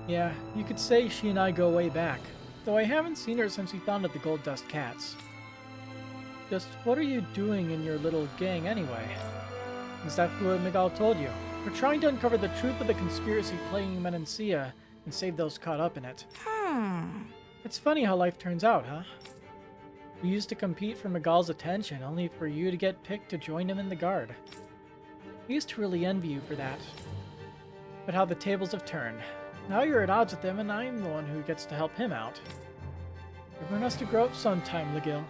Yeah, you could say she and I go way back, though I haven't seen her since we founded the Gold Dust Cats. Just what are you doing in your little gang anyway? Exactly what Miguel told you. We're trying to uncover the truth of the conspiracy plaguing Menancia and save those caught up in it. It's funny how life turns out, huh? We used to compete for Miguel's attention, only for you to get picked to join him in the guard. I used to really envy you for that. But how the tables have turned. Now you're at odds with him, and I'm the one who gets to help him out. Everyone has to grow up sometime, Lagil.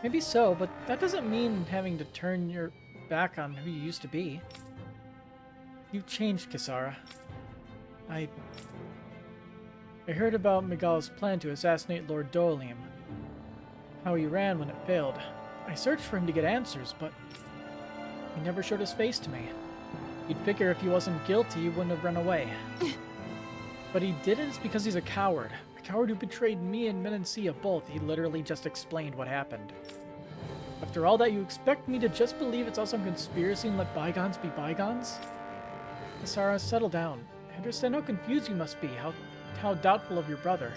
Maybe so, but that doesn't mean having to turn your back on who you used to be. You've changed, Kisara. I heard about Miguel's plan to assassinate Lord Dohalim. How he ran when it failed. I searched for him to get answers, but he never showed his face to me. You'd figure if he wasn't guilty, he wouldn't have run away. But he didn't because he's a coward. A coward who betrayed me and Menancia both. He literally just explained what happened. After all that, you expect me to just believe it's all some conspiracy and let bygones be bygones? Zara, settle down. I understand how confused you must be, how doubtful of your brother.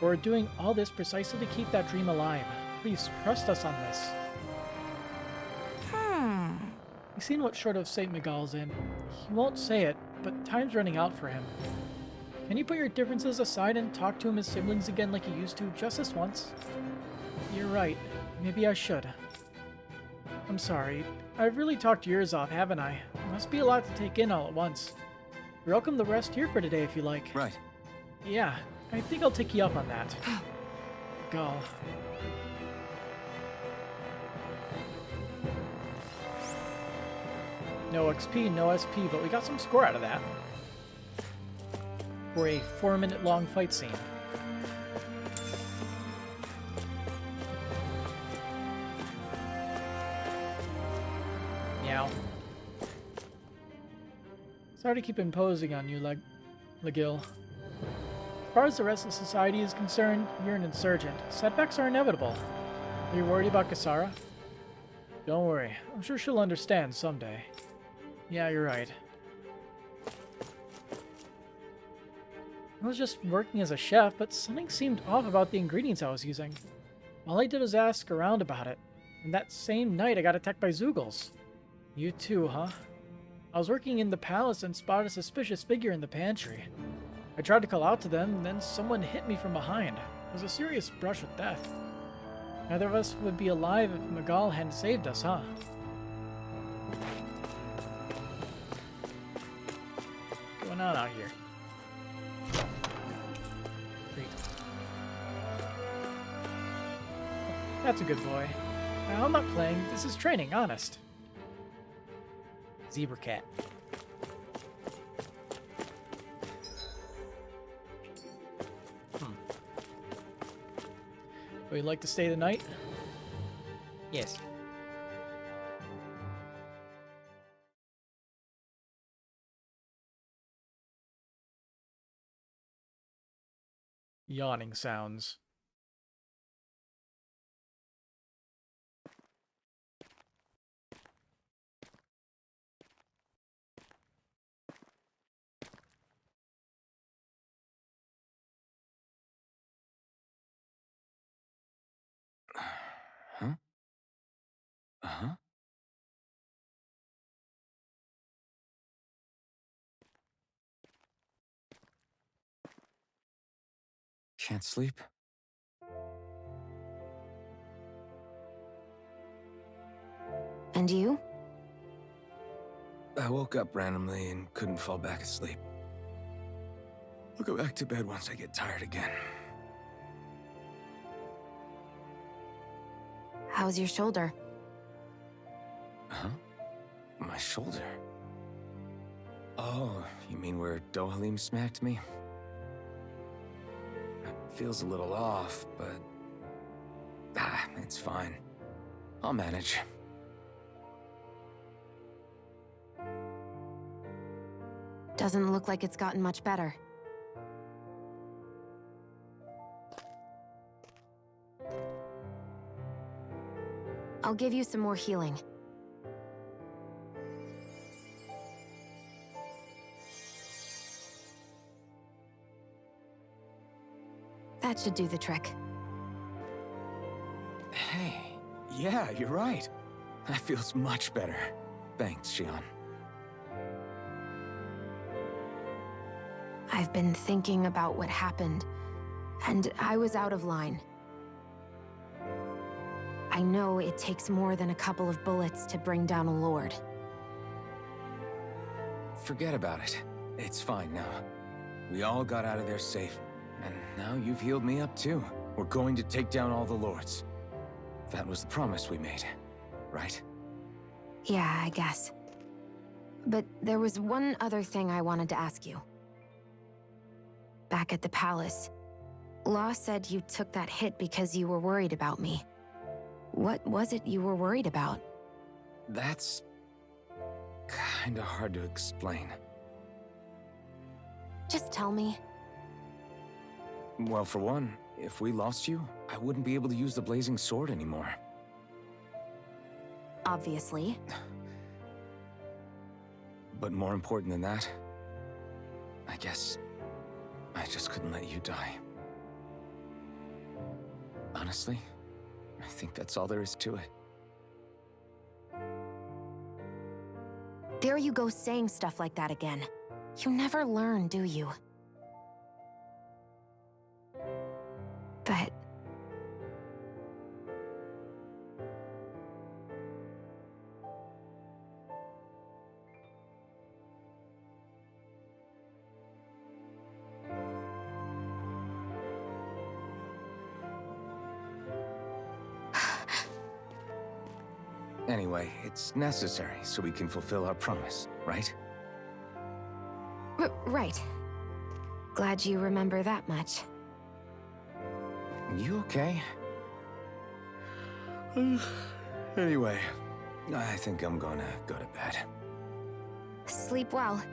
We're doing all this precisely to keep that dream alive. Please, trust us on this. We've seen what sort of state Miguel's in. He won't say it, but time's running out for him. Can you put your differences aside and talk to him as siblings again like you used to, just this once? You're right. Maybe I should. I'm sorry. I've really talked your ears off, haven't I? It must be a lot to take in all at once. You're welcome to rest here for today if you like. Right. Yeah, I think I'll take you up on that. Go. No XP, no SP, but we got some score out of that. For a 4-minute long fight scene. Meow. Sorry to keep imposing on you, Lagil. As far as the rest of society is concerned, you're an insurgent. Setbacks are inevitable. Are you worried about Kisara? Don't worry. I'm sure she'll understand someday. Yeah, you're right. I was just working as a chef, but something seemed off about the ingredients I was using. All I did was ask around about it, and that same night I got attacked by Zeugles. You too, huh? I was working in the palace and spotted a suspicious figure in the pantry. I tried to call out to them, and then someone hit me from behind. It was a serious brush with death. Neither of us would be alive if Miguel hadn't saved us, huh? What's going on out here? Great. That's a good boy. I'm not playing. This is training, honest. Zebra cat. Would you like to stay the night? Yes. Yawning sounds. Huh? Uh-huh. can't sleep. And you? I woke up randomly and couldn't fall back asleep. I'll go back to bed once I get tired again. How's your shoulder? Huh? My shoulder? Oh, you mean where Dohalim smacked me? It feels a little off, but... it's fine. I'll manage. Doesn't look like it's gotten much better. I'll give you some more healing. That should do the trick. Hey, yeah, you're right. That feels much better. Thanks, Shion. I've been thinking about what happened, and I was out of line. I know it takes more than a couple of bullets to bring down a lord. Forget about it. It's fine now. We all got out of there safe, and now you've healed me up too. We're going to take down all the lords. That was the promise we made, right? Yeah, I guess. But there was one other thing I wanted to ask you. Back at the palace, Law said you took that hit because you were worried about me. What was it you were worried about? That's... kinda hard to explain. Just tell me. Well, for one, if we lost you, I wouldn't be able to use the blazing sword anymore. Obviously. But more important than that, I guess I just couldn't let you die. Honestly, I think that's all there is to it. There you go saying stuff like that again. You never learn, do you? But... Anyway, it's necessary so we can fulfill our promise, right? Right. Glad you remember that much. You okay? Anyway, I think I'm gonna go to bed. Sleep well.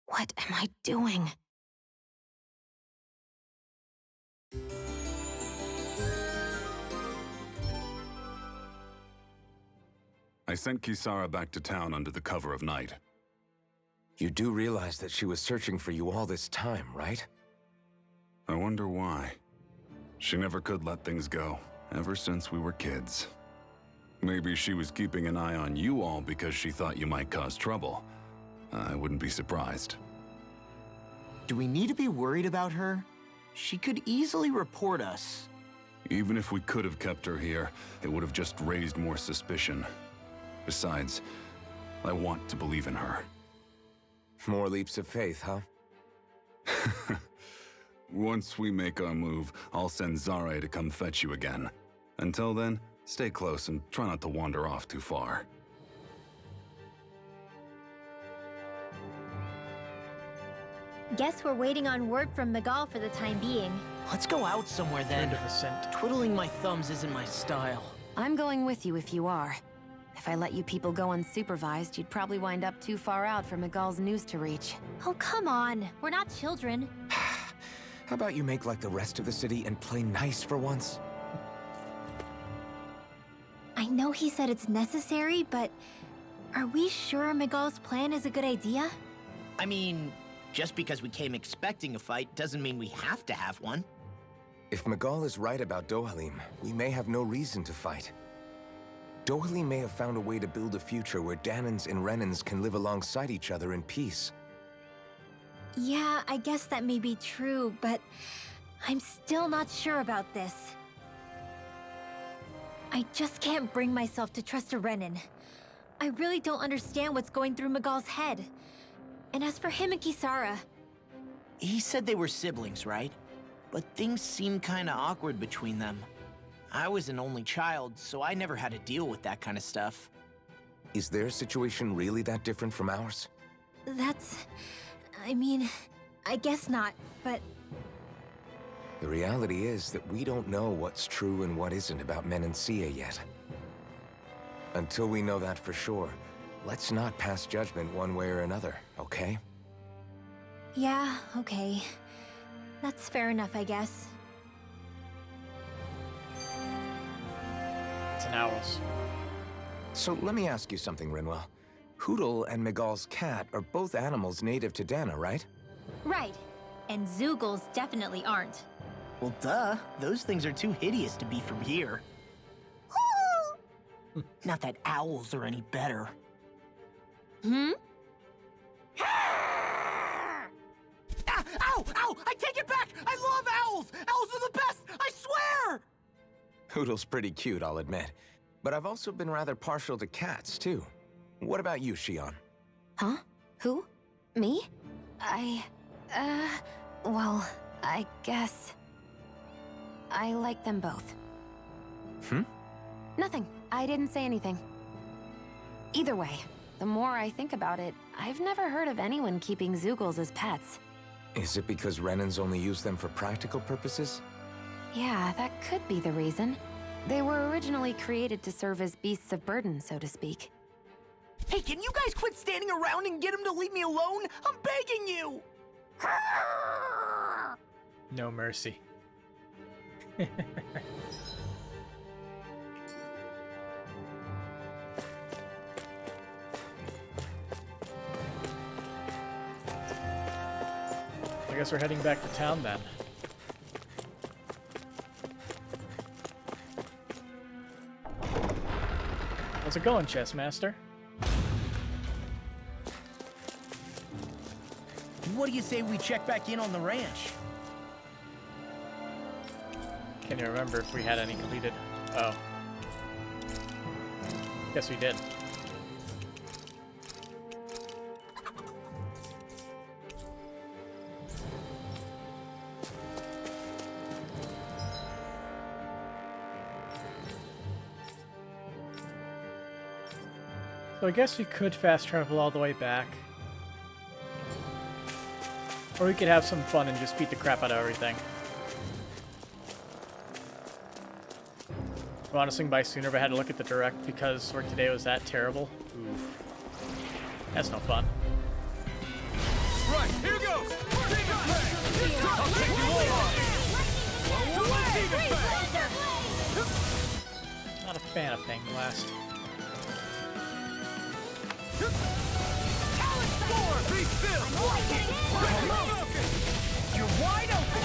What am I doing? I sent Kisara back to town under the cover of night. You do realize that she was searching for you all this time, right? I wonder why. She never could let things go, ever since we were kids. Maybe she was keeping an eye on you all because she thought you might cause trouble. I wouldn't be surprised. Do we need to be worried about her? She could easily report us. Even if we could have kept her here, it would have just raised more suspicion. Besides, I want to believe in her. More leaps of faith, huh? Once we make our move, I'll send Zara to come fetch you again. Until then, stay close and try not to wander off too far. Guess we're waiting on word from Miguel for the time being. Let's go out somewhere then. Twiddling my thumbs isn't my style. I'm going with you if you are. If I let you people go unsupervised, you'd probably wind up too far out for Miguel's news to reach. Oh, come on. We're not children. How about you make like the rest of the city and play nice for once? I know he said it's necessary, but are we sure Miguel's plan is a good idea? I mean, Just because we came expecting a fight doesn't mean we have to have one. If Miguel is right about Dohalim, we may have no reason to fight. Dohalim may have found a way to build a future where Danans and Renans can live alongside each other in peace. Yeah, I guess that may be true, but I'm still not sure about this. I just can't bring myself to trust a Renan. I really don't understand what's going through Miguel's head. And as for him and Kisara... He said they were siblings, right? But things seem kinda awkward between them. I was an only child, so I never had to deal with that kind of stuff. Is their situation really that different from ours? That's... I mean, I guess not, but... The reality is that we don't know what's true and what isn't about Menancia yet. Until we know that for sure, let's not pass judgment one way or another, okay? Yeah, okay. That's fair enough, I guess. It's an owls. So let me ask you something, Rinwell. Hootle and Miguel's cat are both animals native to Dana, right? Right. And Zoogles definitely aren't. Well, duh. Those things are too hideous to be from here. Not that owls are any better. Hmm? Ow! Ow! I take it back! I love owls! Owls are the best! I swear! Hootle's pretty cute, I'll admit. But I've also been rather partial to cats, too. What about you, Shion? Huh? Who? Me? Well, I guess... I like them both. Nothing. I didn't say anything. Either way, the more I think about it, I've never heard of anyone keeping Zoogles as pets. Is it because Renans only use them for practical purposes? Yeah, that could be the reason. They were originally created to serve as beasts of burden, so to speak. Hey, can you guys quit standing around and get him to leave me alone? I'm begging you! No mercy. I guess we're heading back to town then. How's it going, Chess Master? What do you say we check back in on the ranch? Can't even remember if we had any completed. Oh. Guess we did. So I guess we could fast travel all the way back. Or we could have some fun and just beat the crap out of everything. I want to swing by sooner, but I had to look at the direct because work today was that terrible. Oof. That's no fun. Right, here goes! I'll take you all on! Not a fan of Fang Blast. Be still! You're wide open!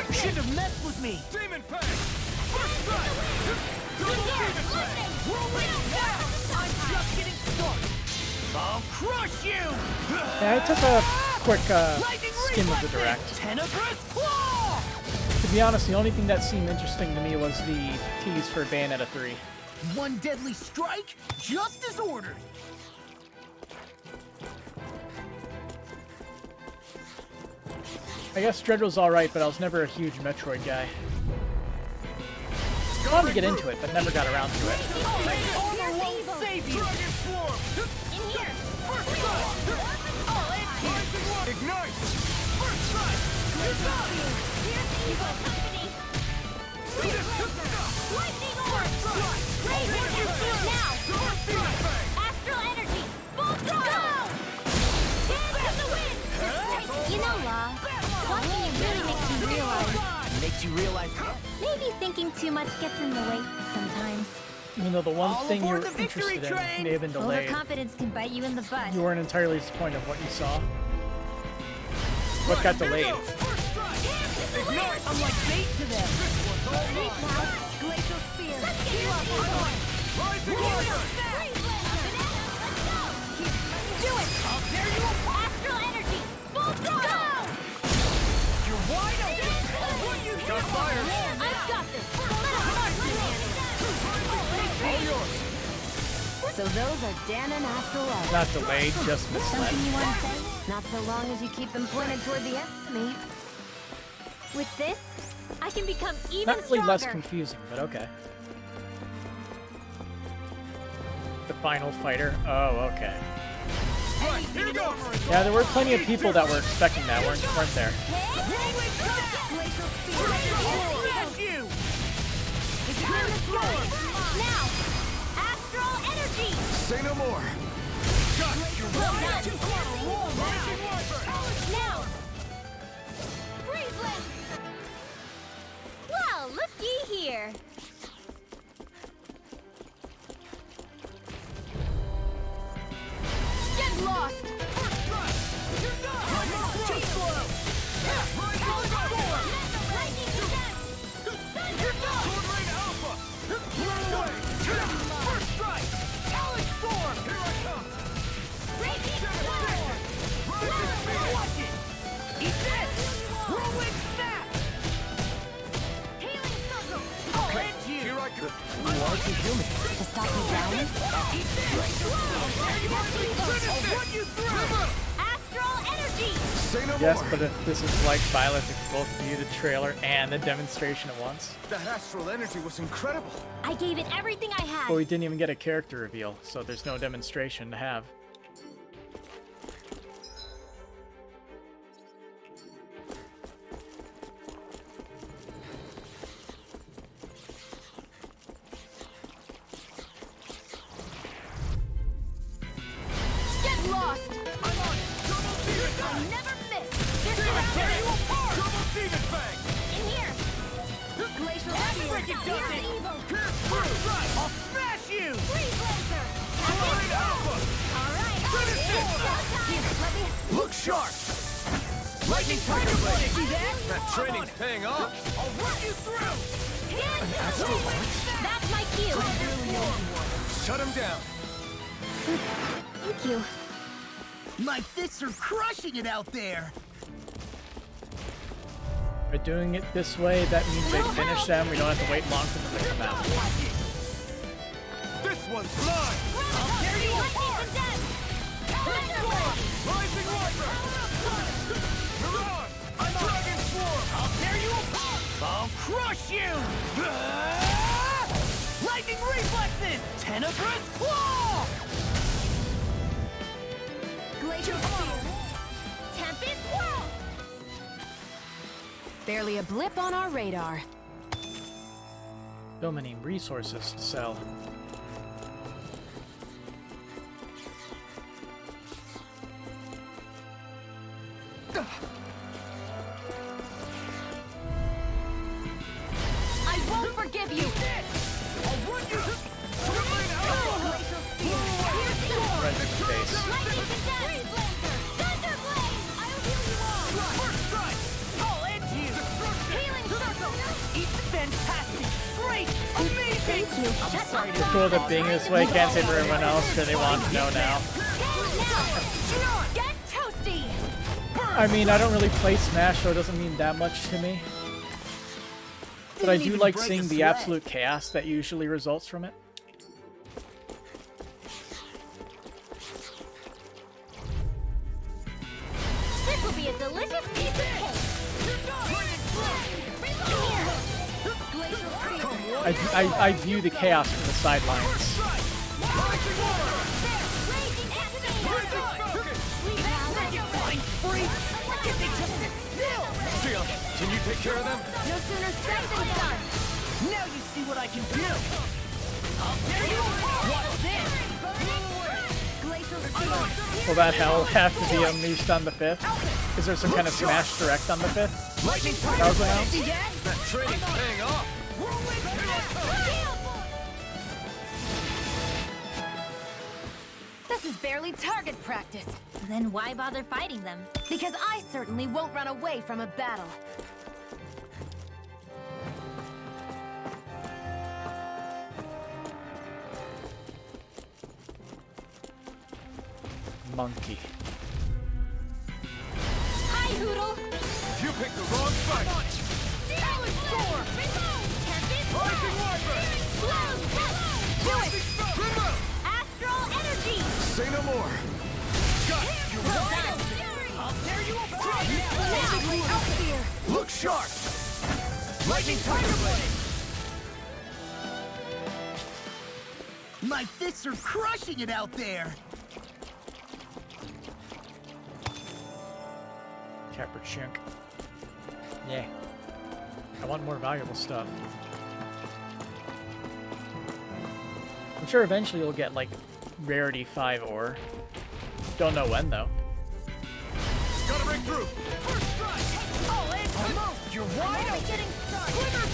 You shouldn't have messed with me! Demon Fang! First strike! Double Demon Fang! Rolling now! I'm just getting started! I'll crush you! Yeah, I took a quick skim of the direct. Tenebrous Claw! To be honest, the only thing that seemed interesting to me was the tease for Bayonetta 3. One deadly strike, just as ordered! I guess Dread was alright, but I was never a huge Metroid guy. I wanted to get into it, but never got around to it. Armor won't save you! Dragon Swarm! First strike! Ignite! First strike! Lightning orb! Now! Astral energy! Full throttle! Dance in the wind! You know, Law, watching you really makes you realize... Makes you realize what? Maybe thinking too much gets in the way sometimes. Even though the one All thing you're aboard the victory interested in train! may have been delayed, Overconfidence can bite you in the butt. you weren't entirely disappointed of what you saw. What got delayed? I'm like bait to them. Glacial spear. Do it! I'll tear you apart! Astral energy! Full throttle! You're wide open! Shot fired! I've got this! All yours! So those are Dan and Astral. Not delayed, just misled. Something you want to say? Not so long as you keep them pointed toward the enemy. With this, I can become even Not really stronger. less confusing, but okay. The final fighter? Oh, okay. Right, here we go! Yeah, there were plenty of people that were expecting that, weren't there? Now! Astral energy! Say no more! Shot! You're wide open! Now! Freeze Lance! Well, looky here! Get lost! To stop me drowning? Astral energy! Say no Yes, more! but if this is like Violet, if you both view the trailer and the demonstration at once. That astral energy was incredible! I gave it everything I had. But we didn't even get a character reveal, so there's no demonstration to have. Get lost! I'm on it! Double demon I'll bang! never miss! This Tear round you apart! Double demon bang! in here! Glacial That's spear. freaking does it! Pierce through! I'll smash you! Freeze laser! Flying alpha! Alright! Finish it! Showtime! Look sharp! Lightning tiger blade! See that? That training's paying off! I'll run you through! That's my cue! Shut him down! Thank you. My fists are crushing it out there! By doing it this way, that means they finish them. We don't have to wait long for them to come out. This one's mine! I'll tear you apart! Rising Wiper! You're on! I'm Dragon Swarm! I'll tear you apart! I'll crush you! Lightning reflexes! Tenebrous claw! Glacial spear! Tempest whirl! Barely a blip on our radar. So many resources to sell. I won't forgive you! I'll run you! Glacial spear! Right in the face. Lightning condemned! Thunder blade! I'll heal you all! First strike! I'll end you! Healing circle! It's fantastic! Great! Amazing! Thank you. I'm sorry to It's cool that being this way can't say for everyone else because they want to know now. Get toasty! I mean, I don't really play Smash, so it doesn't mean that much to me. But I do like seeing the absolute chaos that usually results from it. This will be a delicious piece of cake! I view the chaos from the sidelines. Can you take care of them? No sooner said than done! Now you see what I can do! I'll tear you apart! What's this? Will that hell have to be unleashed on the 5th? Is there some kind of Smash Direct on the 5th? Lightning That was announced? That training's paying off! barely target practice. Then why bother fighting them? Because I certainly won't run away from a battle. Monkey. Hi, Hoodle! You picked the wrong fight! Silent Storm! Rising Wyvern! Do it! Astral Energy! Say no more! Got it! You I'll tear you apart! Now, out here! look sharp! Lightning Tiger Blade! My fists are crushing it out there! Capper chunk. Yeah. I want more valuable stuff. I'm sure eventually you'll get, like, Rarity 5 ore. Don't know when, though. Gotta break through! First strike! All in! Almost! You're wide open! Getting started! Glimmer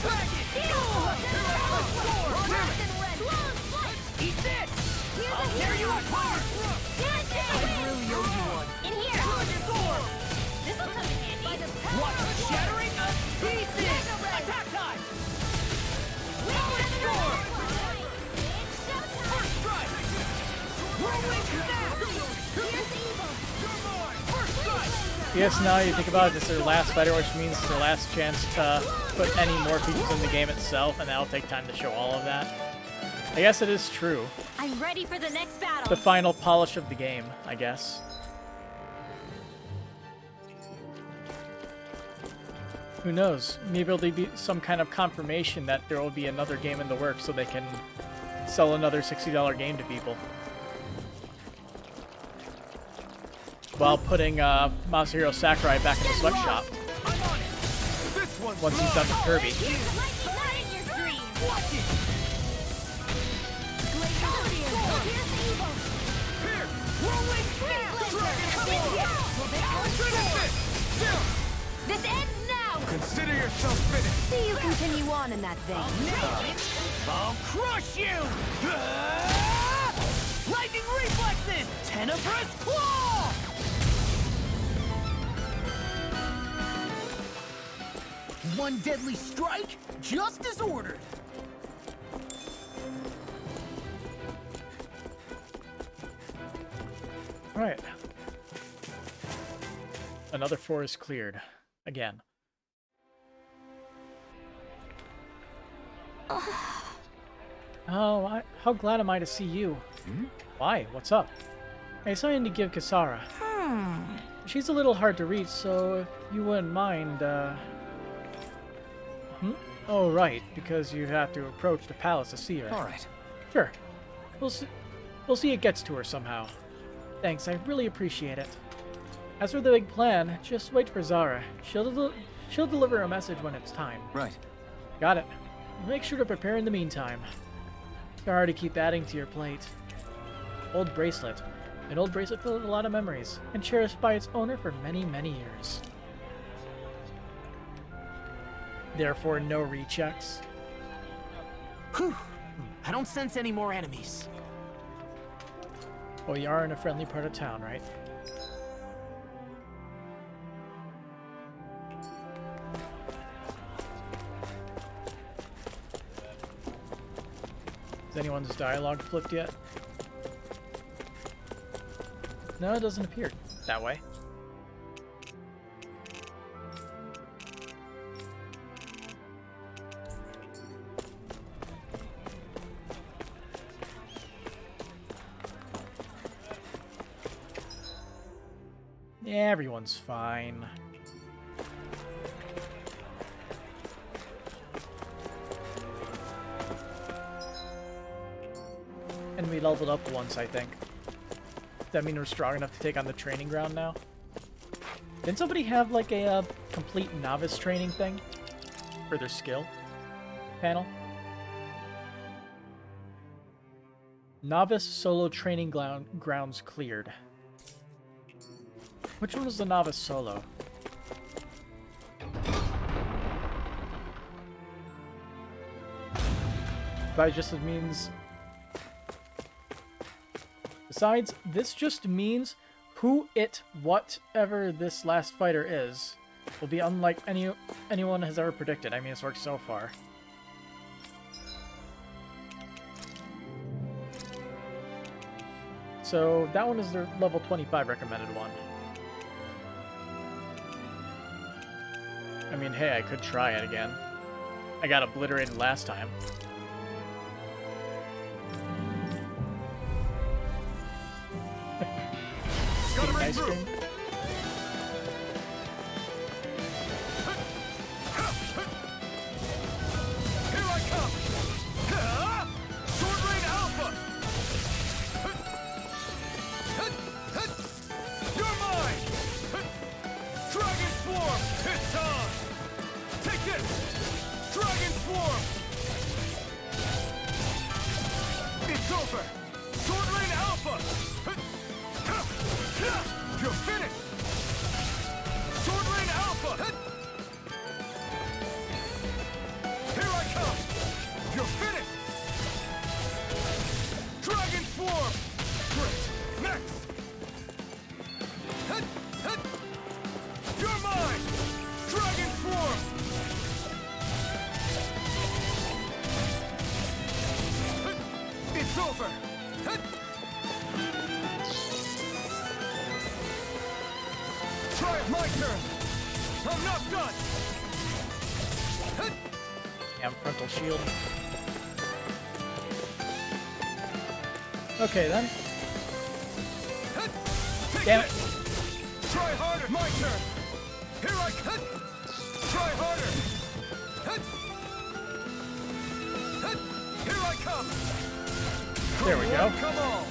Dragon! Eat this! I'll tear you apart! I really owe you one. In here! This'll come in handy. Watch the shattering of pieces! Attack time! First strike! Whirlwind snap! First strike! Yes, now you think about it, this is their last fighter, which means it's their last chance to put any more features in the game itself, and that'll take time to show all of that. I guess it is true. I'm ready for the next battle. The final polish of the game, I guess. Who knows? Maybe there'll be some kind of confirmation that there will be another game in the works so they can sell another $60 game to people. While putting Masahiro Sakurai back in the sweatshop. Once he's done with Kirby. This ends now! Consider yourself finished! See you continue on in that vein. I'll crush you! Lightning reflexes! Tenebrous claw! One deadly strike, just as ordered. Right. Another forest cleared. Again. Oh, how glad am I to see you? Why? What's up? I saw you to give Kisara. She's a little hard to reach, so if you wouldn't mind, Oh, right, because you have to approach the palace to see her. Alright. Sure. We'll see it gets to her somehow. Thanks, I really appreciate it. As for the big plan, just wait for Zara. She'll deliver a message when it's time. Right. Got it. Make sure to prepare in the meantime. Sorry to keep adding to your plate. Old bracelet. An old bracelet filled with a lot of memories, and cherished by its owner for many, many years. Therefore, no rechecks. Whew. I don't sense any more enemies. Well, you are in a friendly part of town, right? Has anyone's dialogue flipped yet? No, it doesn't appear that way. Yeah, everyone's fine. And we leveled up once, I think. Does that mean we're strong enough to take on the training ground now? Didn't somebody have like a complete novice training thing? For their skill panel? Novice solo training grounds cleared. Which one was the novice solo? That just means... Besides, this just means whatever this last fighter is, will be unlike anyone has ever predicted. I mean, it's worked so far. So that one is the level 25 recommended one. I mean, hey, I could try it again. I got obliterated last time. Ice cream. Here I come! Sword Rain Alpha! You're mine! Dragon Swarm! It's on! Take this! Dragon Swarm! It's over! Sword Rain Alpha! You're finished! Sword Rain Alpha! Here I come! You're finished! Dragon Swarm! Great! Next! You're mine! Dragon Swarm! It's over! Try it, my turn! I'm not done! Damn frontal shield. Okay then. Damn it. Try harder! My turn! Here I come! Try harder! Here I come! There we go. Come on!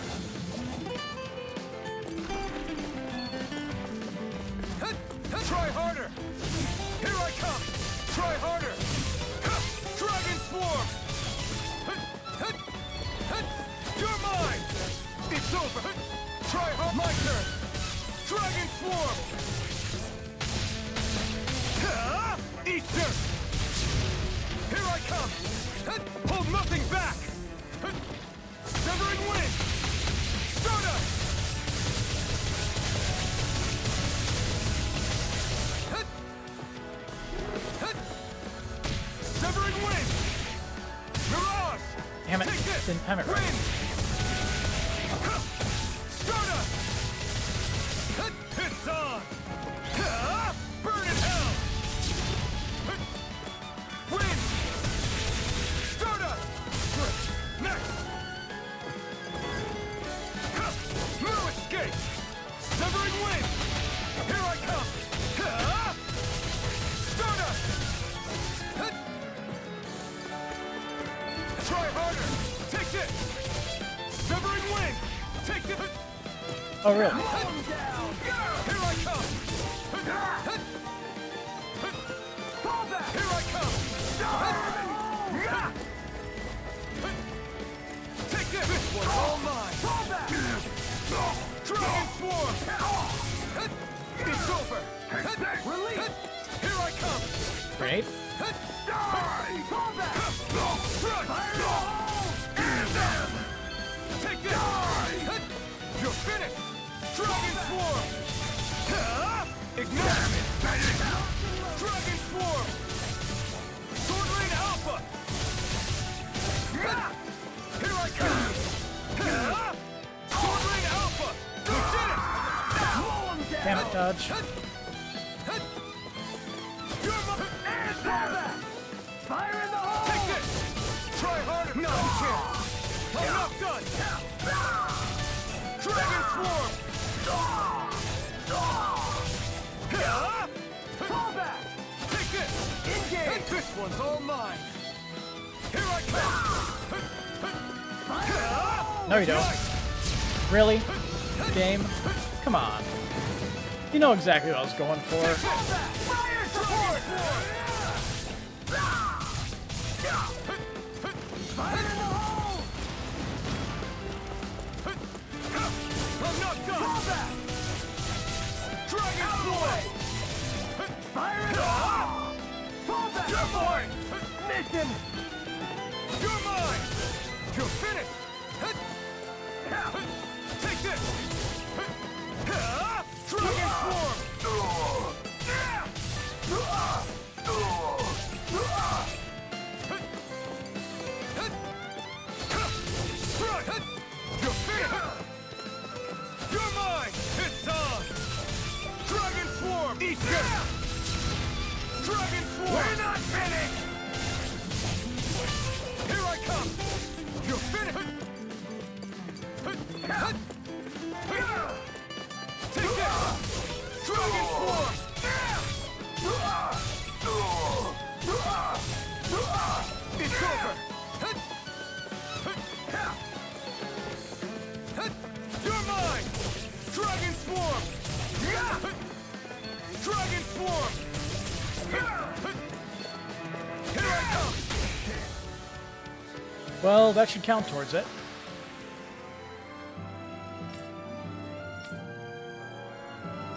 Try harder! Here I come! Try harder! Dragon Swarm! You're mine! It's over! Try hard! My turn! Dragon Swarm! Eat dirt! Here I come! Hold nothing back! Severing Wind! Stardust! Severing Wind! Mirage! Damn it. Take this! Didn't time it right. Wind! Stardust! It's on! Burn in hell! Wind! Stardust! Next! No escape! Severing Wind! Here I come! Stardust! Try harder! Take this! Severing Wind! Take this! Oh, really? Down! Here I come! Fall back! Here I come! Take this! This one's all mine! Fall back! Dragon Swarm! It's over! Release! Here I come! Great. Die! Fall back! Take this! You're finished! Dragon Swarm! Ignite! Dragon Swarm! Sword Rain Alpha! Here I come! Sword Rain Alpha! We did it! Damn it, Dodge. You're my... And back! Fire in the hole! Take this! Try harder! No, you can't! I'm not done! Dragon Swarm! Fall back! Take this! Engage! This one's all mine! Here I come! No, you don't. Really? Game? Come on. You know exactly what I was going for. Fire support! Fire in the hole! I'm not done! Fall back! Dragon Swarm! Fire in the hole! Fall back! You're mine! Mission! You're mine! You're finished! Take this! Take this! Dragon Swarm! It's over! You're mine! Dragon Swarm! Dragon Swarm! Here I come! Well, that should count towards it.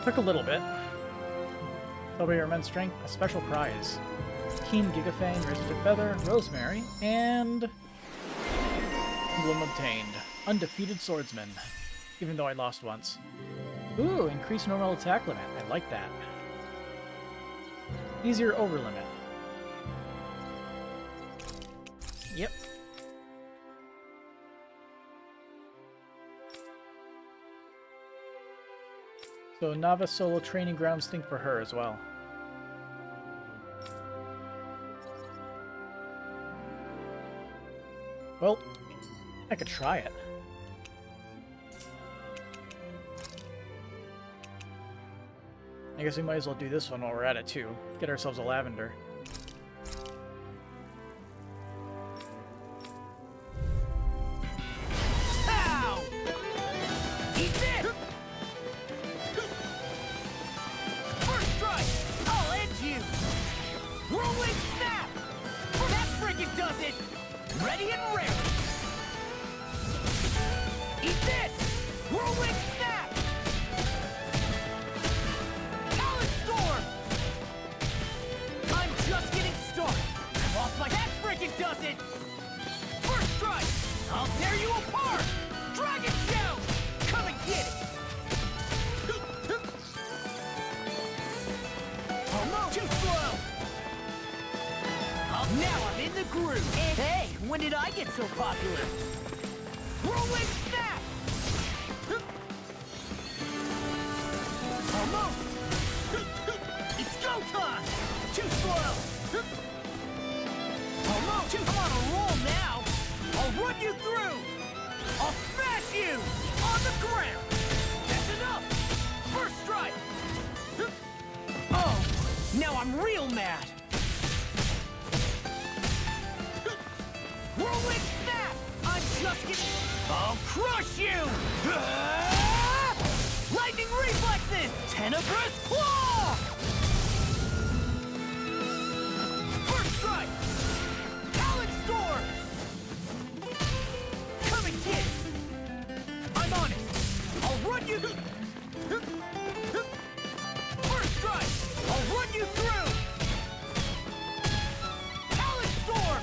Took a little bit. Celebrate your immense strength, a special prize. Keen Gigafang, Resisted Feather, Rosemary, and... Emblem obtained. Undefeated Swordsman. Even though I lost once. Ooh, increased normal attack limit. I like that. Easier over limit. Yep. So Nava Solo Training Grounds think for her as well. Well, I could try it. I guess we might as well do this one while we're at it too. Get ourselves a lavender. Ow! Eat this! First strike! I'll end you! Rolling snap! That frickin' does it! Ready and ready! Eat this! Rolling snap! Talon storm! I'm just getting started! Lost my... That frickin' does it! First strike! I'll tear you apart! Dragon shout! Come and get it! Almost too slow! Now I'm in the groove! Hey, when did I get so popular? Rolling snap! Almost! It's go time! Too slow! Almost! I'm on a roll now! I'll run you through! I'll smash you! On the ground! That's enough! First strike! Oh! Now I'm real mad! Rolling snap! I'm just getting... I'll crush you! Lightning reflexes! Tenebrous claw! First strike! Talon storm! Come and get it! I'm on it! I'll run you... First strike! I'll run you through! Talon storm!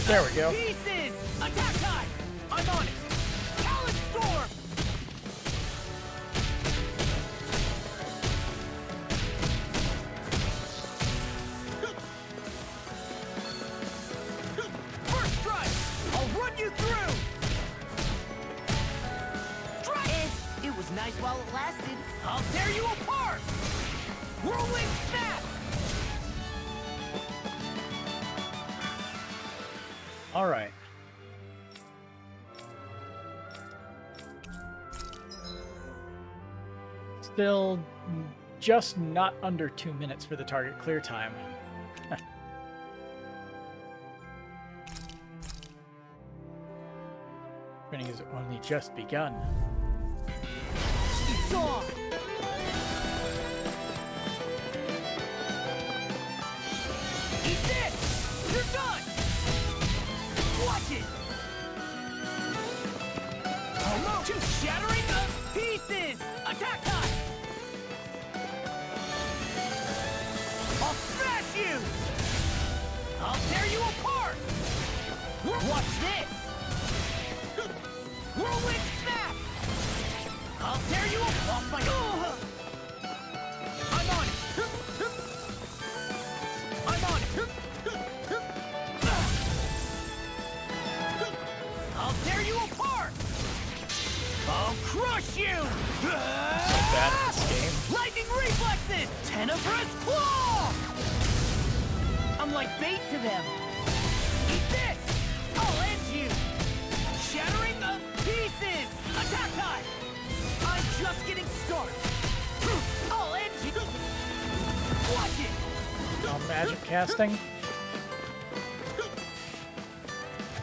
There we go. Pieces! Attack time! I'm on it! Talon storm! First strike! I'll run you through! Strike! It was nice while it lasted. I'll tear you apart! Rolling snap! All right. Still just not under 2 minutes for the target clear time. Training has only just begun. It's on! Eat this! You're done! Watch it! Almost to shattering the pieces! Attack time! I'll smash you! I'll tear you apart! Watch this! Whirlwind snap! I'll tear you apart! My... I'm on it! I'm on it! I'll tear you apart! I'll crush you! So bad at this game. Lightning reflex! Tenebrous Claw! I'm like bait to them. Eat this! I'll end you! Shattering the pieces! Attack time! I'm just getting started. I'll end you! Watch it! Oh, magic casting.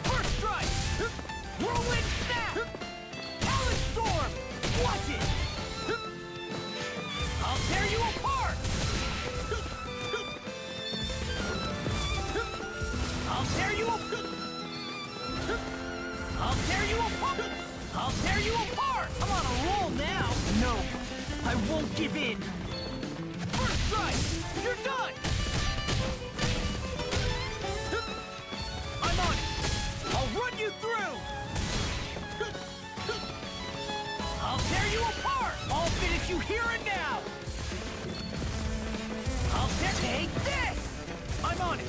First strike! Whirlwind snap! Talon storm! Watch it! I'll tear you apart! I'll tear you apart! I'll tear you apart! I'll tear you apart! I'm on a roll now! No, I won't give in! First strike! You're done! I'm on it! I'll run you through! I'll tear you apart! I'll finish you here and now! I'll take this! I'm on it!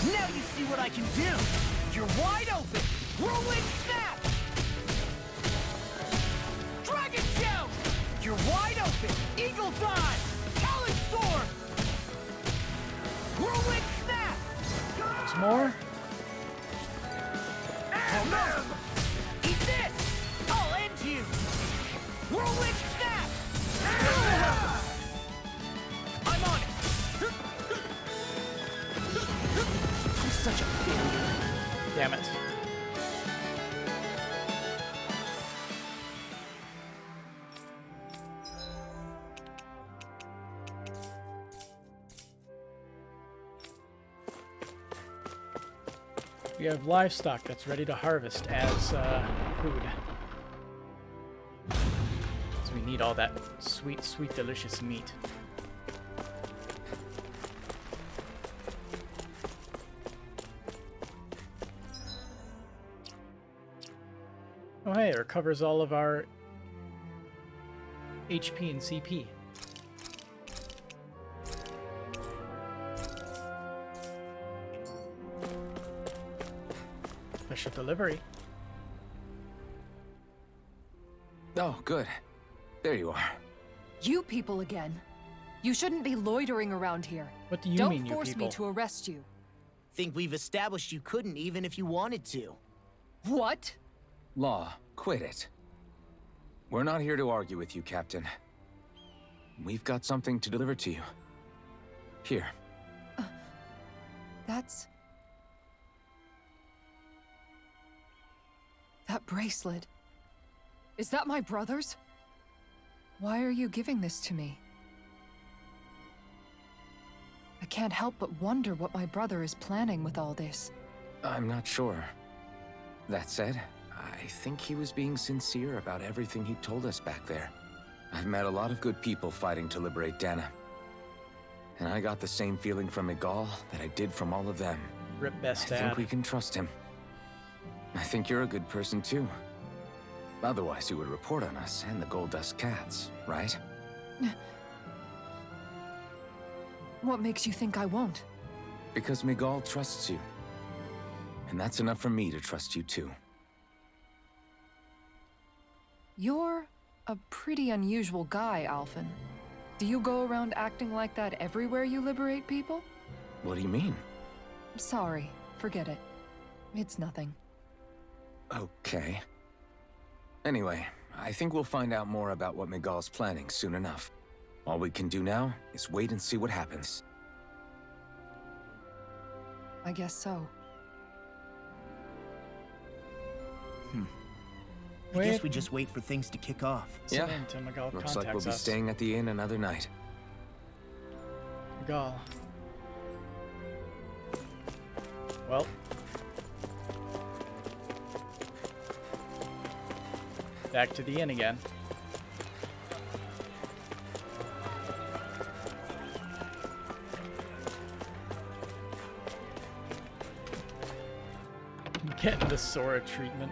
Now you see what I can do! You're wide open! Whirlwind snap! Dragon shout! You're wide open! Eagle dive! Talon storm! Whirlwind snap! There's more. Oh no! Eat this! I'll end you! Whirlwind snap! I'm on it! I'm such a failure. Damn it. We have livestock that's ready to harvest as food. So we need all that sweet, sweet, delicious meat. Oh hey, it recovers all of our HP and CP. Special delivery. Oh, good. There you are. You people again. You shouldn't be loitering around here. What do you Don't mean, you force people? me to arrest you. Think we've established you couldn't even if you wanted to. What? Law, quit it. We're not here to argue with you, Captain. We've got something to deliver to you. Here. That's... That bracelet. Is that my brother's? Why are you giving this to me? I can't help but wonder what my brother is planning with all this. I'm not sure. That said, I think he was being sincere about everything he told us back there. I've met a lot of good people fighting to liberate Dana. And I got the same feeling from Miguel that I did from all of them. Rip best I think dad. we can trust him. I think you're a good person too. Otherwise you would report on us and the Gold Dust Cats, right? What makes you think I won't? Because Miguel trusts you. And that's enough for me to trust you too. You're a pretty unusual guy, Alphen. Do you go around acting like that everywhere you liberate people? What do you mean? Sorry, forget it. It's nothing. Okay. Anyway, I think we'll find out more about what Miguel's planning soon enough. All we can do now is wait and see what happens. I guess so. I guess we just wait for things to kick off. Yeah, Until Miguel looks like we'll contacts be us. staying at the inn another night. Miguel. Well. Back to the inn again. Getting the Sora treatment.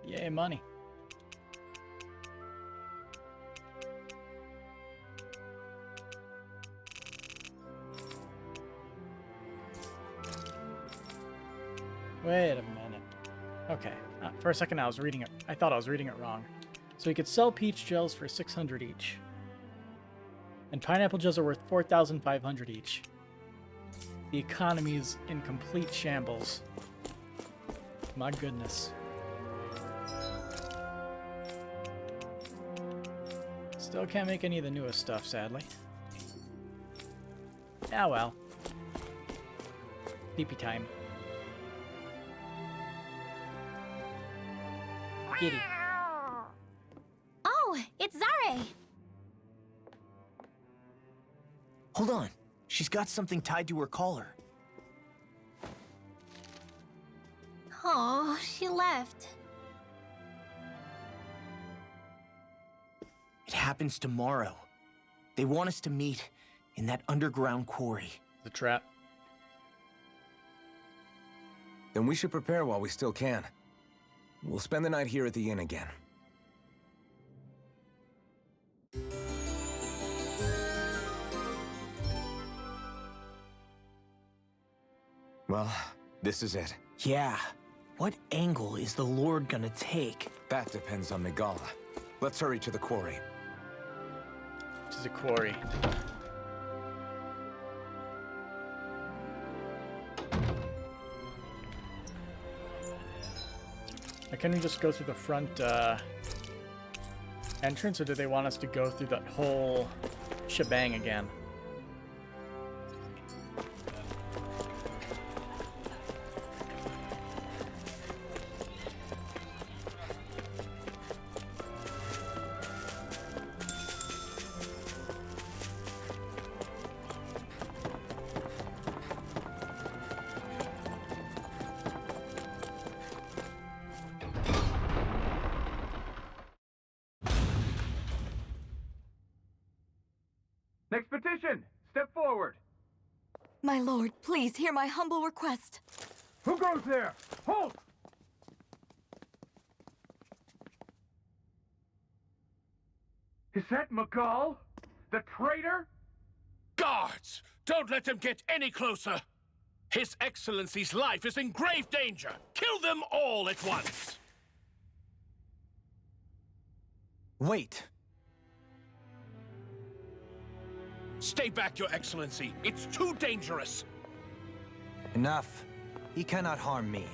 Yay, money. Wait a minute. Okay. For a second I was reading it. I thought I was reading it wrong. So you could sell peach gels for 600 each. And pineapple gels are worth 4,500 each. The economy is in complete shambles. My goodness. Still can't make any of the newest stuff, sadly. Ah well. PP time. Giddy. Oh, it's Zara! Hold on. She's got something tied to her collar. Oh, she left. It happens tomorrow. They want us to meet in that underground quarry. The trap. Then we should prepare while we still can. We'll spend the night here at the inn again. Well, this is it. Yeah. What angle is the Lord gonna take? That depends on Migala. Let's hurry to the quarry. Which is a quarry. Can we just go through the front entrance, or do they want us to go through that whole shebang again? Next petition! Step forward! My lord, please hear my humble request. Who goes there? Halt! Is that Miguel? The traitor? Guards! Don't let them get any closer! His Excellency's life is in grave danger! Kill them all at once! Wait! Stay back, Your Excellency! It's too dangerous! Enough. He cannot harm me.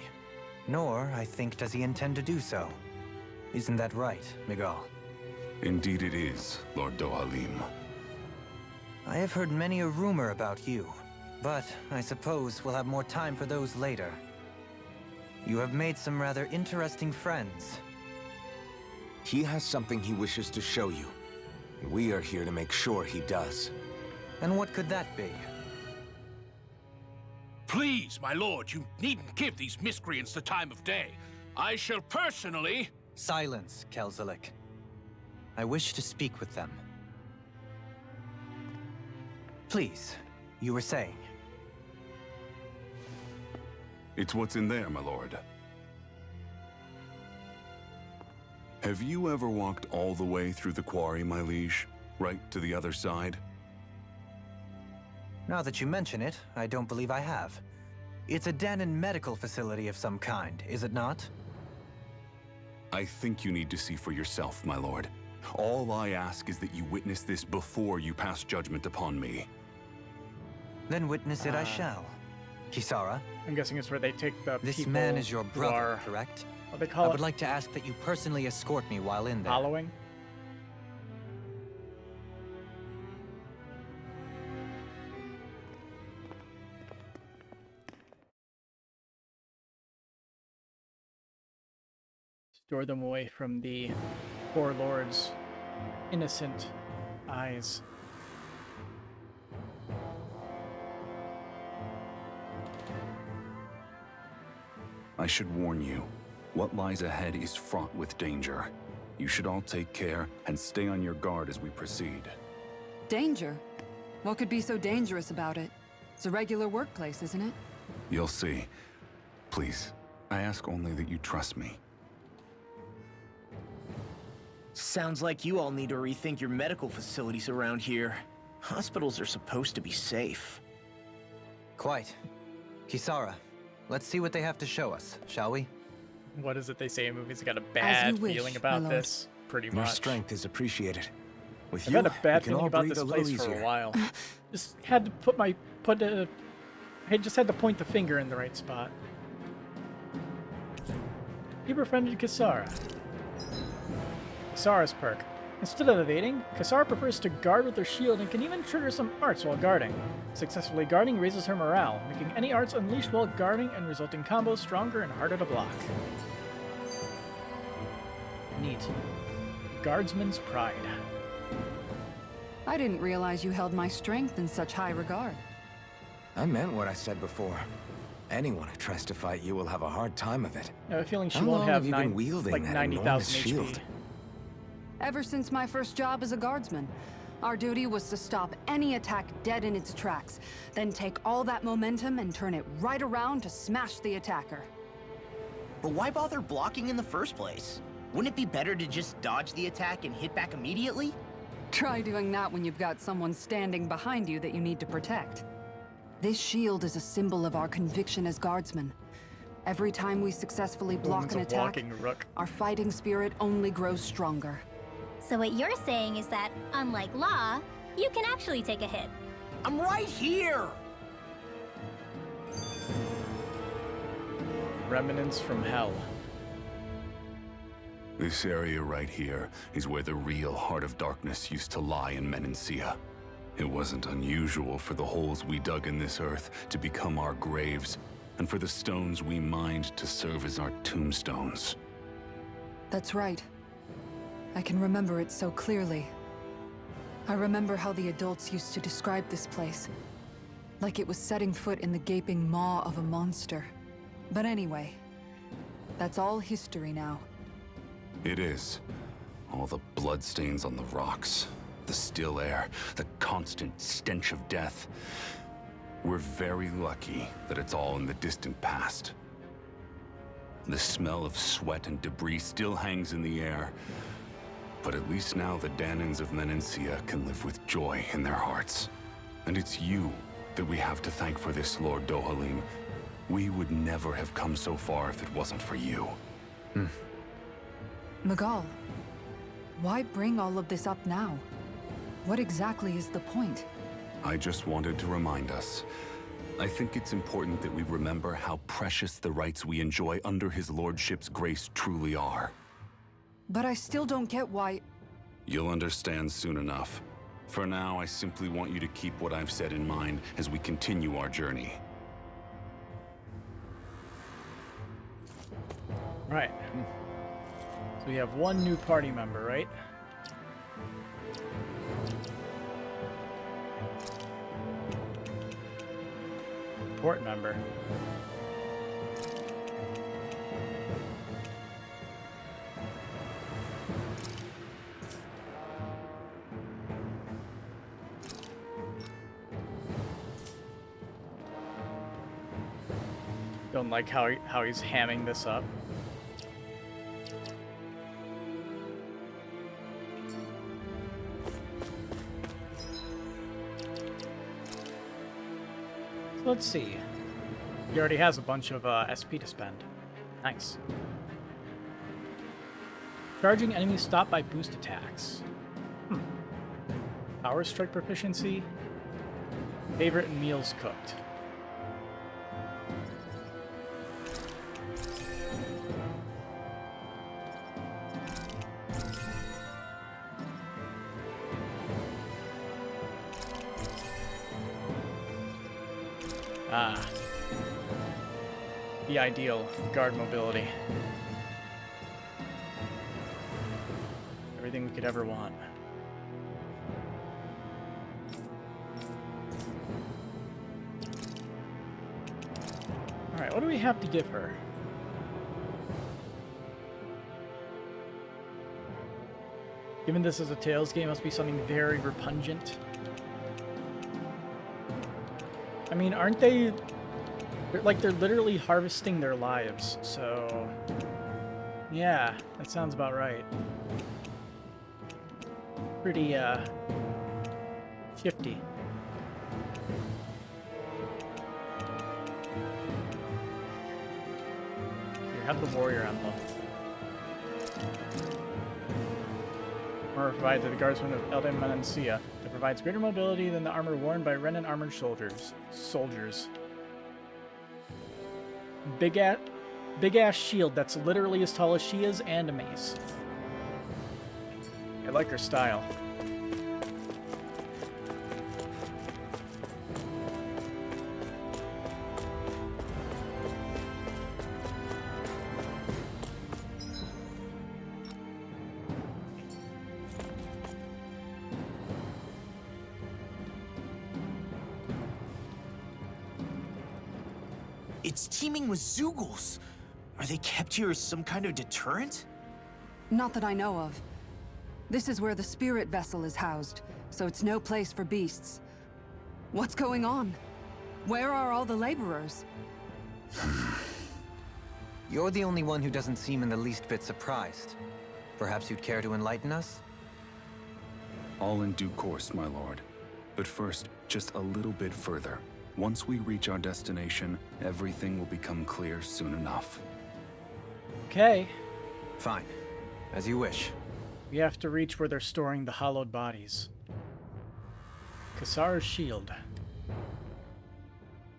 Nor, I think, does he intend to do so. Isn't that right, Miguel? Indeed it is, Lord Dohalim. I have heard many a rumor about you, but I suppose we'll have more time for those later. You have made some rather interesting friends. He has something he wishes to show you. We are here to make sure he does. And what could that be? Please, my lord, you needn't give these miscreants the time of day. I shall personally... Silence, Kelzelik. I wish to speak with them. Please, you were saying. It's what's in there, my lord. Have you ever walked all the way through the quarry, my liege? Right to the other side? Now that you mention it, I don't believe I have. It's a Danon medical facility of some kind, is it not? I think you need to see for yourself, my lord. All I ask is that you witness this before you pass judgment upon me. Then witness it I shall. Kisara? I'm guessing it's where they take the This people man is your who brother, are, correct? what they call I it, would like to ask that you personally escort me while in there. following. Store them away from the poor lord's innocent eyes. I should warn you, what lies ahead is fraught with danger. You should all take care and stay on your guard as we proceed. Danger? What could be so dangerous about it? It's a regular workplace, isn't it? You'll see. Please, I ask only that you trust me. Sounds like you all need to rethink your medical facilities around here. Hospitals are supposed to be safe. Quite. Kisara, Let's see what they have to show us, shall we? What is it they say in movies? I got a bad wish, feeling my about lord. this, pretty Your much. strength is appreciated. With I've you, had a bad we can all feeling about breathe this a little place for easier. a while. Just had to I just had to point the finger in the right spot. You befriended Kisara. Kisara's perk. Instead of evading, Kisara prefers to guard with her shield and can even trigger some arts while guarding. Successfully guarding raises her morale, making any arts unleashed while guarding and resulting combos stronger and harder to block. Neat. Guardsman's Pride. I didn't realize you held my strength in such high regard. I meant what I said before. Anyone who tries to fight you will have a hard time of it. I have a feeling she How won't long have have you been wielding like that 90,000 enormous HP. shield? Ever since my first job as a guardsman, our duty was to stop any attack dead in its tracks, then take all that momentum and turn it right around to smash the attacker. But why bother blocking in the first place? Wouldn't it be better to just dodge the attack and hit back immediately? Try doing that when you've got someone standing behind you that you need to protect. This shield is a symbol of our conviction as guardsmen. Every time we successfully block an attack, walking rook. our fighting spirit only grows stronger. So what you're saying is that, unlike Law, you can actually take a hit. I'm right here! Remnants from Hell. This area right here is where the real Heart of Darkness used to lie in Menancia. It wasn't unusual for the holes we dug in this earth to become our graves, and for the stones we mined to serve as our tombstones. That's right. I can remember it so clearly. I remember how the adults used to describe this place. Like it was setting foot in the gaping maw of a monster. But anyway, that's all history now. It is. All the bloodstains on the rocks, the still air, the constant stench of death. We're very lucky that it's all in the distant past. The smell of sweat and debris still hangs in the air, but at least now the Danans of Menancia can live with joy in their hearts. And it's you that we have to thank for this, Lord Dohalim. We would never have come so far if it wasn't for you. Magal, why bring all of this up now? What exactly is the point? I just wanted to remind us. I think it's important that we remember how precious the rights we enjoy under his lordship's grace truly are. But I still don't get why... You'll understand soon enough. For now, I simply want you to keep what I've said in mind as we continue our journey. Right. So we have one new party member, right? Port member. Don't like how he's hamming this up. So let's see. He already has a bunch of SP to spend. Nice. Charging enemies stopped by boost attacks. Power strike proficiency. Favorite and meals cooked. Ah. The ideal guard mobility. Everything we could ever want. Alright, what do we have to give her? Given this is a Tales game, it must be something very repugnant. I mean, aren't they... They're literally harvesting their lives, so... Yeah, that sounds about right. Pretty, shifty. have the warrior emblem. Armor provided to the guardsmen of Elden Menancia that provides greater mobility than the armor worn by Renin armored soldiers. Big ass shield that's literally as tall as she is, and a mace. I like her style. It's teeming with Zeugles. Are they kept here as some kind of deterrent? Not that I know of. This is where the spirit vessel is housed, so it's no place for beasts. What's going on? Where are all the laborers? You're the only one who doesn't seem in the least bit surprised. Perhaps you'd care to enlighten us? All in due course, my lord. But first, just a little bit further. Once we reach our destination, everything will become clear soon enough. Okay. Fine. As you wish. We have to reach where they're storing the hollowed bodies. Kisara's shield.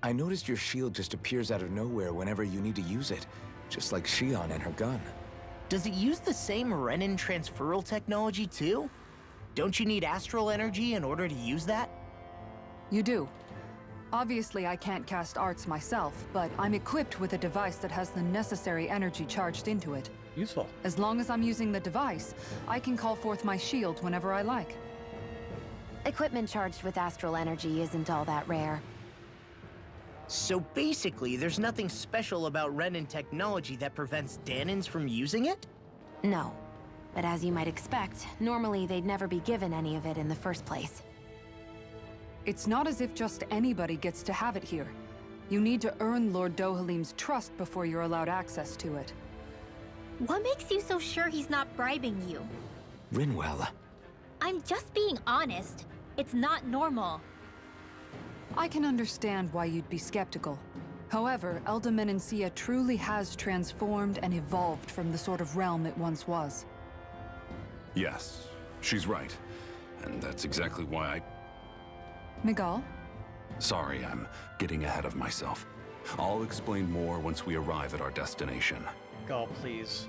I noticed your shield just appears out of nowhere whenever you need to use it, just like Shion and her gun. Does it use the same Renin transferal technology too? Don't you need astral energy in order to use that? You do. Obviously, I can't cast arts myself, but I'm equipped with a device that has the necessary energy charged into it. Useful. As long as I'm using the device, I can call forth my shield whenever I like. Equipment charged with astral energy isn't all that rare. So basically, there's nothing special about Renin technology that prevents Danins from using it? No. But as you might expect, normally they'd never be given any of it in the first place. It's not as if just anybody gets to have it here. You need to earn Lord Dohalim's trust before you're allowed access to it. What makes you so sure he's not bribing you? Rinwell. I'm just being honest. It's not normal. I can understand why you'd be skeptical. However, Elden Menancia truly has transformed and evolved from the sort of realm it once was. Yes, she's right. And that's exactly why I... Miguel? Sorry, I'm getting ahead of myself. I'll explain more once we arrive at our destination. Go, please.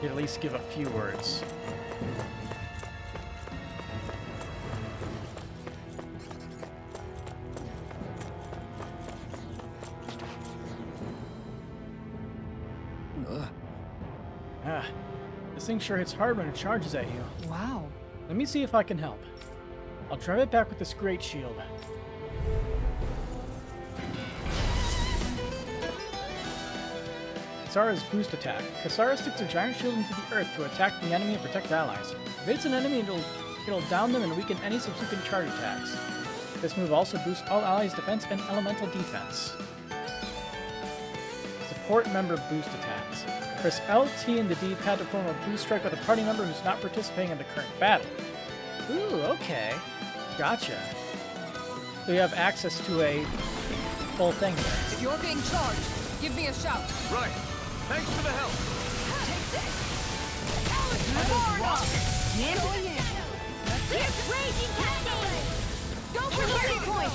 You'd at least give a few words. This thing sure hits hard when it charges at you. Wow. Let me see if I can help. I'll drive it back with this great shield. Zara's boost attack. Kisara sticks a giant shield into the earth to attack the enemy and protect allies. If it's an enemy, it'll down them and weaken any subsequent charge attacks. This move also boosts all allies' defense and elemental defense. Support member boost attacks. Press LT and the D-pad to perform a boost strike with a party member who's not participating in the current battle. Ooh, okay. Gotcha. So you have access to a full thing there. If you're being charged, give me a shout. Right. Thanks for the help. Take this. Going in. That's it. Raging cascade! Go for the point.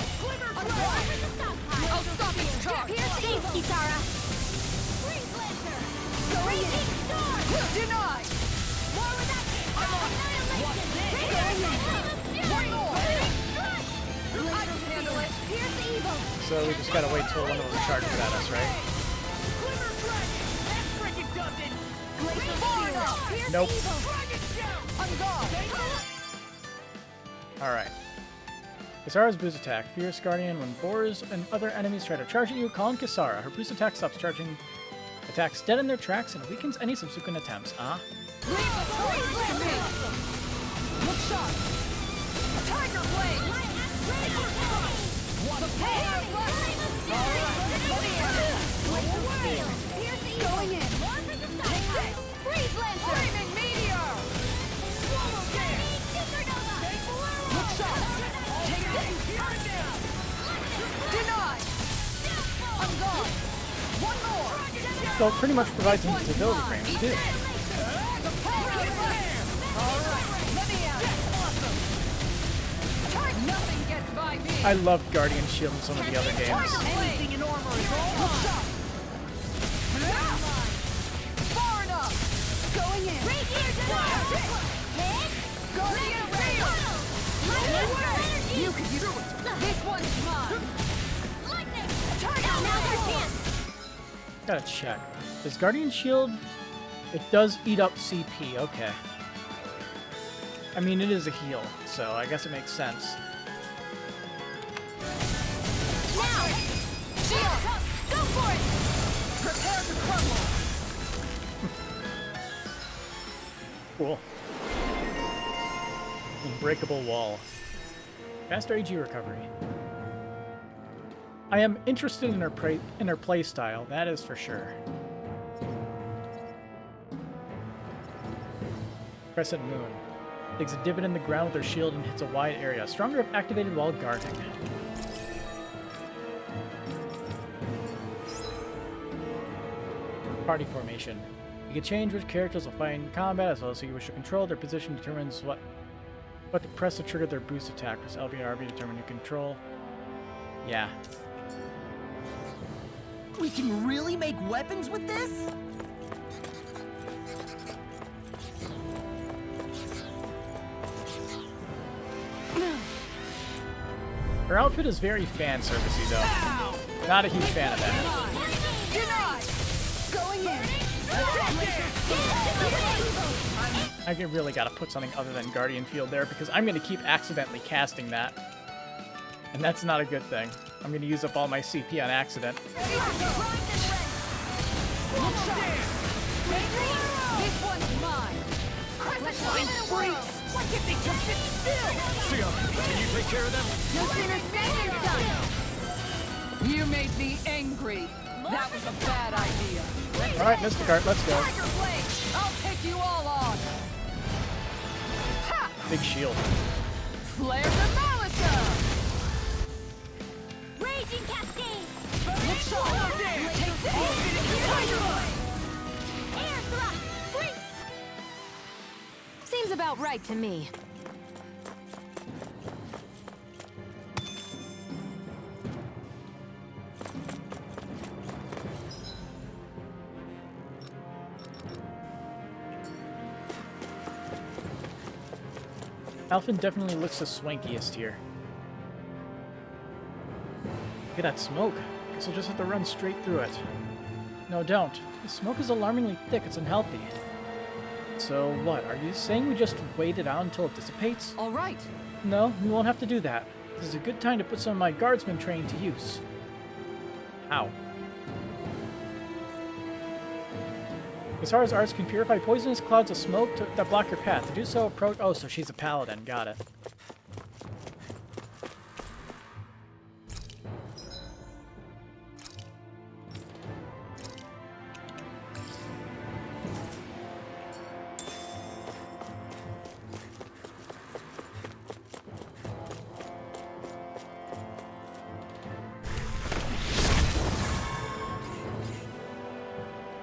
I'll stop this charge. Thanks, Kisara! Going in. Denied. More with that! One more. I can handle it. Here's the evil! So we just gotta wait till one of them charges at us, right? Nope. Alright. Kisara's boost attack. Fierce Guardian. When boars and other enemies try to charge at you, call on Kisara. Her boost attack stops charging attacks dead in their tracks and weakens any subsequent attempts. Look sharp. Tiger blade. Going in. Take this. Freeze Lancer. Flaming meteor. Swallow dance. Look sharp. Take this. Denied. I'm gone. So it pretty much provides some stability frames too. I love Guardian Shield in some of the other games. Anything in armor is all mine. Far enough. Going in. Guardian Shield. You can do it. This one's mine. Gotta check. Does Guardian Shield? It does eat up CP. Okay. I mean, it is a heal, so I guess it makes sense. Now! Shield! Go for it! Prepare to crumble! Cool. Unbreakable wall. Faster AG recovery. I am interested in her play style, that is for sure. Crescent Moon. Digs a divot in the ground with her shield and hits a wide area. Stronger if activated while guarding. Party formation. You can change which characters will fight in combat as well as who you wish to control. Their position determines what to press to trigger their boost attack. Press LB and RB to determine your control. Yeah. We can really make weapons with this? Her outfit is very fan servicey though. Not a huge fan of that. I really gotta put something other than Guardian Field there because I'm gonna keep accidentally casting that. And that's not a good thing. I'm gonna use up all my CP on accident. This one's mine. Why can't they just sit still? Sia, can you take care of them? No sooner said than done. You made me angry. That was a bad idea. All right, Mysticart, let's go. Tiger Blade! I'll take you all on. Ha! Big shield. Flare the Malisa! Raging Cascade! Let's go! Take this! Tiger Blade! Air thrust! Freeze! Seems about right to me. Alphen definitely looks the swankiest here. Look at that smoke. Guess I'll just have to run straight through it. No, don't. The smoke is alarmingly thick. It's unhealthy. So what? Are you saying we just wait it out until it dissipates? All right. No, we won't have to do that. This is a good time to put some of my guardsmen training to use. Ow. Zara's arts can purify poisonous clouds of smoke that block your path. To do so, approach... Oh, so she's a paladin. Got it.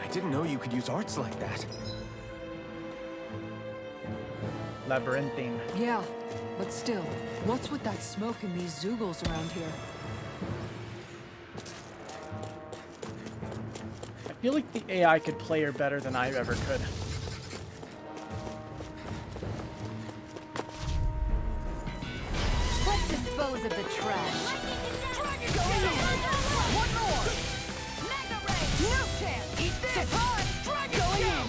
I didn't know you could use arts like that. Labyrinthine. Yeah, but still, what's with that smoke and these Zoogles around here? I feel like the AI could play her better than I ever could. Let's dispose of the trash. One more. Mega Ray. No chance. Eat this. Surprise. Going in.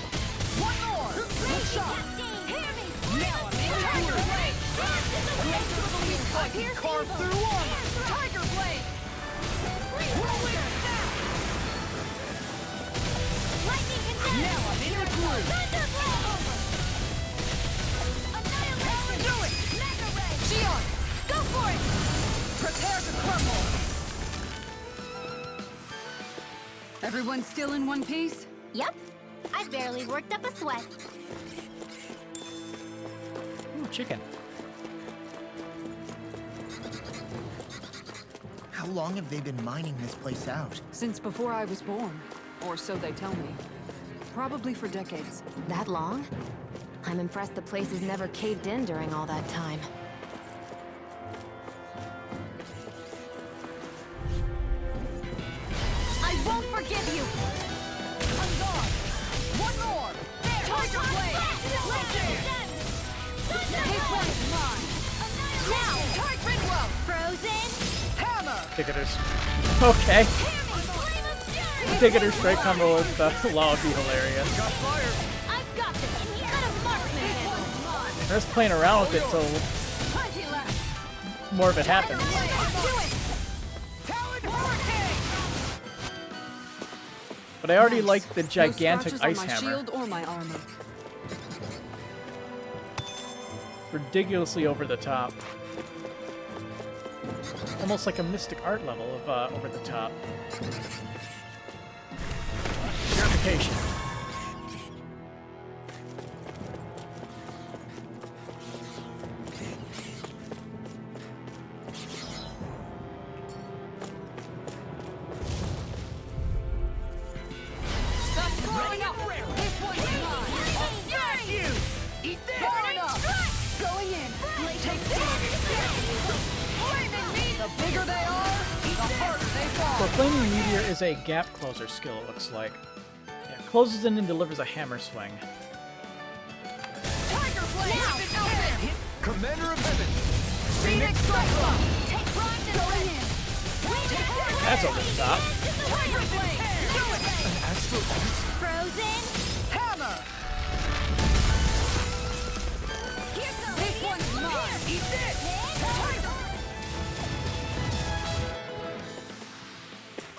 One more. Good shot. Now I'm in. Tiger Blade. I can carve through armor. Tiger Blade. Roll it now. Now I'm in the groove. Do it. Mega Ray. Shion. Go for it. Prepare to crumble. Everyone still in one piece? Yep. I barely worked up a sweat. Ooh, chicken. How long have they been mining this place out? Since before I was born. Or so they tell me. Probably for decades. That long? I'm impressed the place has never caved in during all that time. I won't forgive you! On guard! One more! There! Tiger Blade! This one's mine! Now! Tiger Blow! Frozen! Hammer! Ticketer's. Okay. Ticketer's straight combo with Law would be hilarious. I've got this! Got a marksman handle! They're just playing around with it till more of it happens. Do it! Talon Hurricane! But I already like the gigantic no ice on my hammer. shield or my armor. Ridiculously over the top. Almost like a mystic art level of over the top. Purification. Stop growing up! This one's mine! I'll smash you! Eat this! Burning strike! Going in! Take this! The bigger they are, the harder they fall! So Flaming Meteor is a gap closer skill, it looks like. Yeah, closes in and delivers a hammer swing. Tiger Blade! Now! Commander of Heaven! Phoenix Cyclone! Take pride in going in! That's over the top. Tiger Blade! Do it! Astral. Frozen! Hammer! This one's mine! Eat this!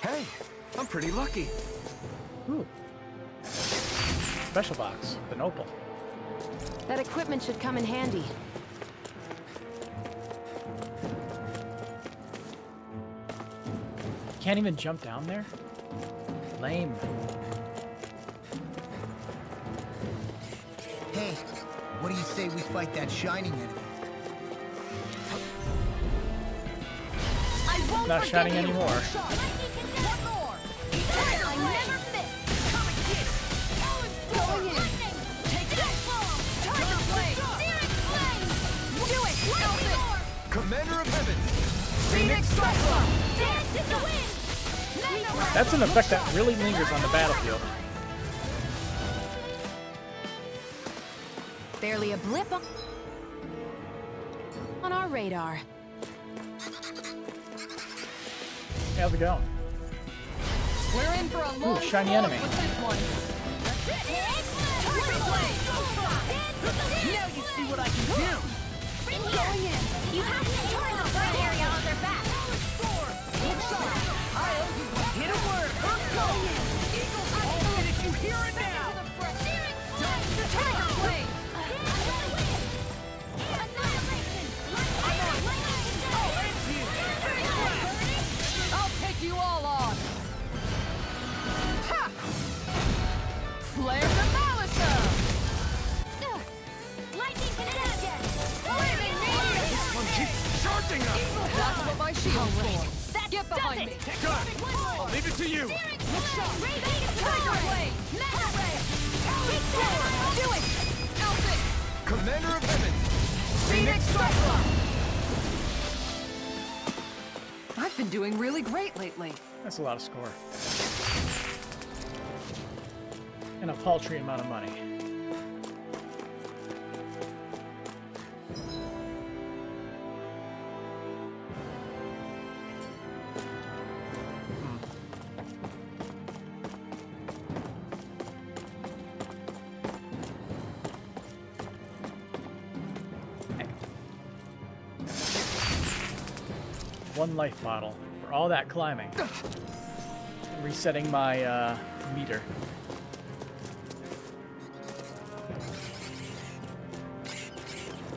Hey, I'm pretty lucky. Ooh. Special box, the Opal. That equipment should come in handy. Can't even jump down there? Lame. Hey, what do you say we fight that shining enemy? I won't Not forgive shining you. anymore. One more! I never miss! Come and get it! Going in! Take this! Tiger Blade! Searing Flame! Do it! Elfin! Commander of Heaven! Phoenix Cyclone! Dance in the wind! That's an effect that really lingers on the battlefield. Barely a blip on our radar. Hey, how's it going? We're in for a long shiny slog enemy. with this one. Tiger Blade! Now you see what I can do! Going in! You have to turn the front area on their back! I owe you one. Hit a word! Going in! Eagle's all in if you hear it now! The Tiger Blade! I'll take you all on! Ha! Flare the Malisa! Lightning Connection! Flaming Meteor! This one keeps charging us! That's what my shield's for! Get behind me! Good! I'll leave it to you! Tiger Blade! Metal Ray! Do it! Elfin! Commander of Heaven! Phoenix Cyclone! I've been doing really great lately. That's a lot of score. And a paltry amount of money. One life bottle for all that climbing. Resetting my meter.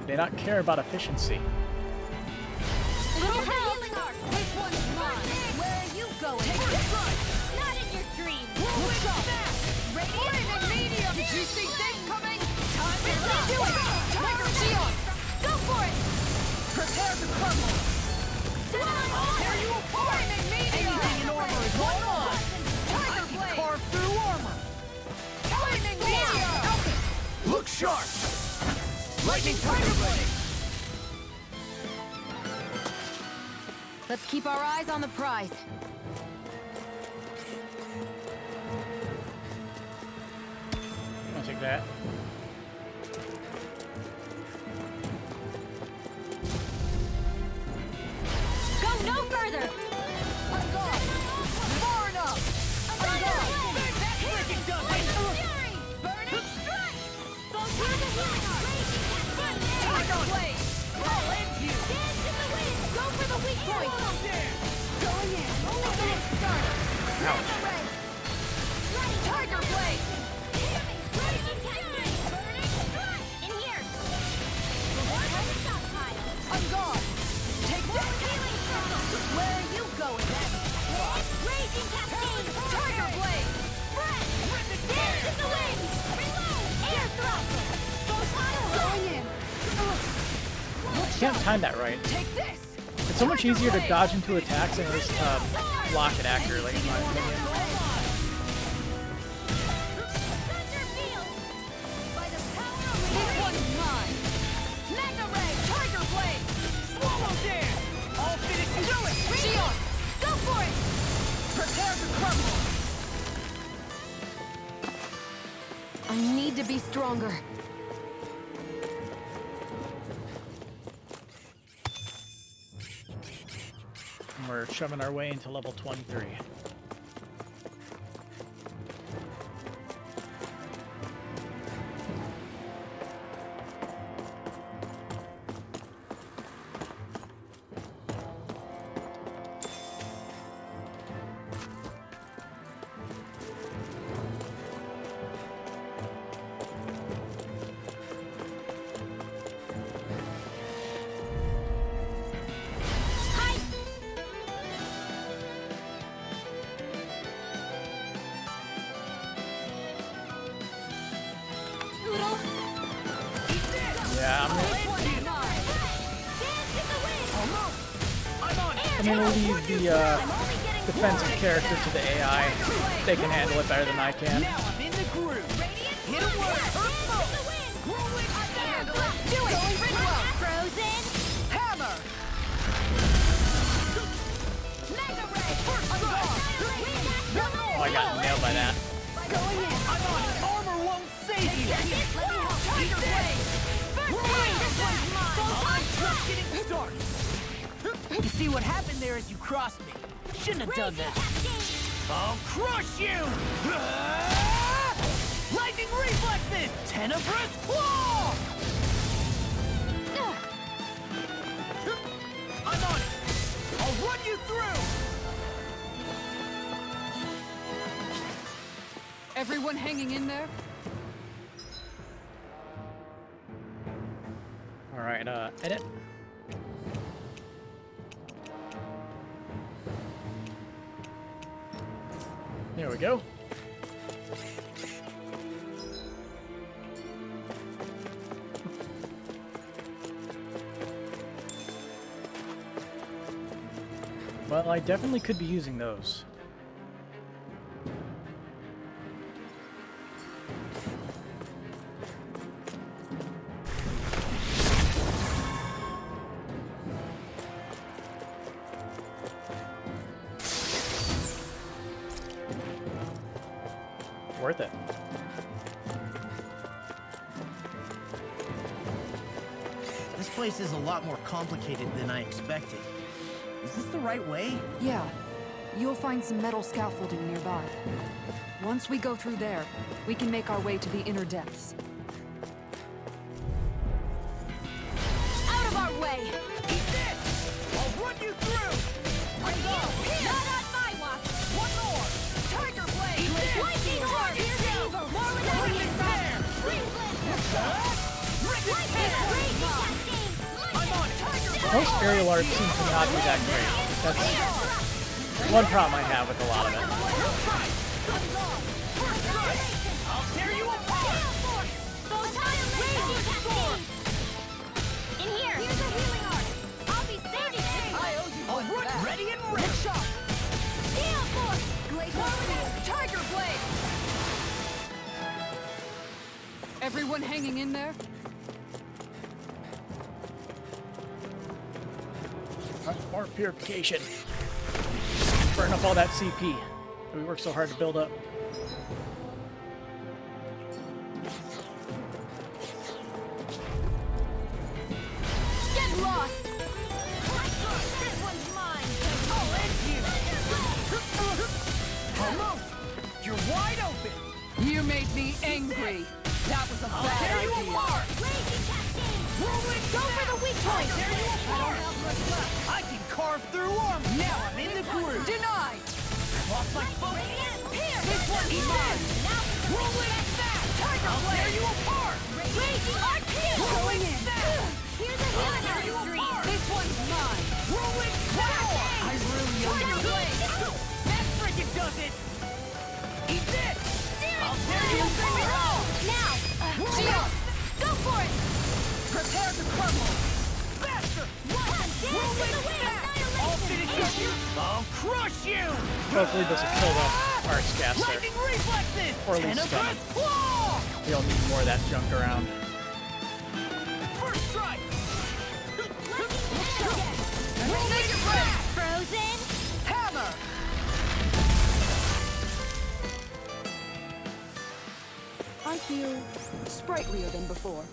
They not care about efficiency. Little healing arc! This one's mine! Where are you going? Take this one! Not in your dreams! What's up? Radiant Medium! Did you see this coming? Time to do it! Tiger Shield! Go for it! Prepare to crumble! Tear you apart! Medium! Anything in armor is going on! Tiger Blade! Carve through Look sharp! Lightning Tiger Blade! Let's keep our eyes on the prize. I'll take that. Go no further! I'm gone! Far enough! I'm gone! That's freaking done! Burning strike! Go through the healing Tiger Blade! I'll end you! Dance in the wind! Go for the weak point! Going in! Only getting started! Ouch. Tiger Blade! Raging Cascade! Burning strike! In here! Stockpile! I'm gone! Take that! Healing circle! Where are you going then? Raging Cascade! Tiger Blade! Breath! Rip it Dance in the wind! Reload! Air thrust! Going in! Can't time that right. Take this! It's so much easier to dodge into attacks than it is to block it accurately, in my opinion. Thunderfield! By the power of This one's mine! Magna Ray! Tiger Blade! Swallow Dare! I'll finish you! Do it! Shion! Go for it! Prepare to crumble! I need to be stronger. And we're shoving our way into level 23. Yeah, I'm gonna leave the defensive character to the AI. They can handle it better than I can. Now I'm in the groove! Hit a word! Whirlwind and Do it! Frozen! Hammer! Magna Ray! First Oh, I got nailed by that. Going in! I'm on it! Armor won't save you! Tiger Blade! Whirlwind! This one's mine! I'm just getting started! You see what happened there as you crossed me? Shouldn't have done that. I'll crush you! Lightning reflexes! Tenebrous claw! I'm on it! I'll run you through! Everyone hanging in there? Alright, edit. There we go. Well, I definitely could be using those. Worth it. This place is a lot more complicated than I expected. Is this the right way? Yeah. You'll find some metal scaffolding nearby. Once we go through there, we can make our way to the inner depths. Out of our way! Eat this! I'll run you through! I'm gone! Not on my watch! One more! Tiger Blade! Eat this! Lightning Orb! Silver! More without Lightning Bear! Rip it! I'm on it! Tiger Blade! Most aerial art seems to not be that great. That's one problem I have with a lot of it. I'll tear you apart! In here! Here's a healing art! I'll be saving it! I owe you one for that. Ready and ready! Shot! Steel Force! Tiger Blade! Everyone hanging hanging in there? More purification. Burn up all that CP that we worked so hard to build up. Get lost! This one's mine! I'll end you! Almost! You're wide open! You made me angry. That was a I'll bad tear you idea. apart! Raging cascade! Rolling Go for the weak point! I'll tear you apart! I can carve through armor! Now I'm in the groove! Denied! Lost my focus! This one's mine! Now for the Rolling fast! I'll tear you apart! Raging arcade! Rolling fast! Here's a healing stream! This one's mine! Rolling fast! I really owe you. That frickin' does it! Eat this! I'll tear you apart! Now! Shield! Go for it! Prepare to crumble! Faster! Rolling fast! I'll finish you! I'll crush you! Hopefully this will kill the Archcaster. Lightning reflexes! Or at least stun him. We don't need more of that junk around. First strike! Make it ready! Frozen! Hammer! I feel sprightlier than before.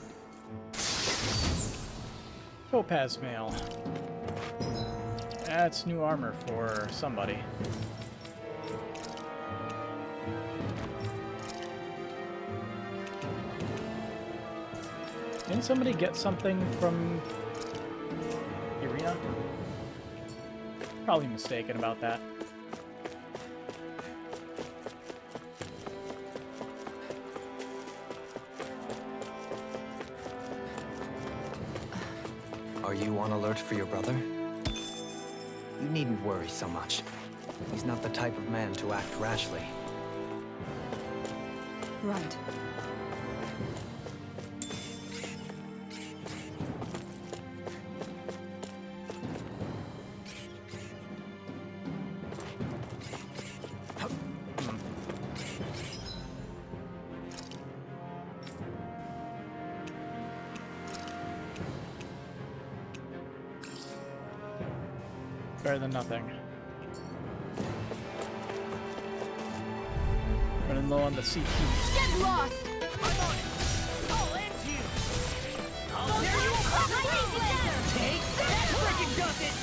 Topaz mail. That's new armor for somebody. Didn't somebody get something from the arena? Probably mistaken about that. Are you on alert for your brother? You needn't worry so much. He's not the type of man to act rashly. Right. Better than nothing. Running low on the CP. Get lost! I'm on it! I'll end you! I'll tear you apart! Take that! Frickin' does it!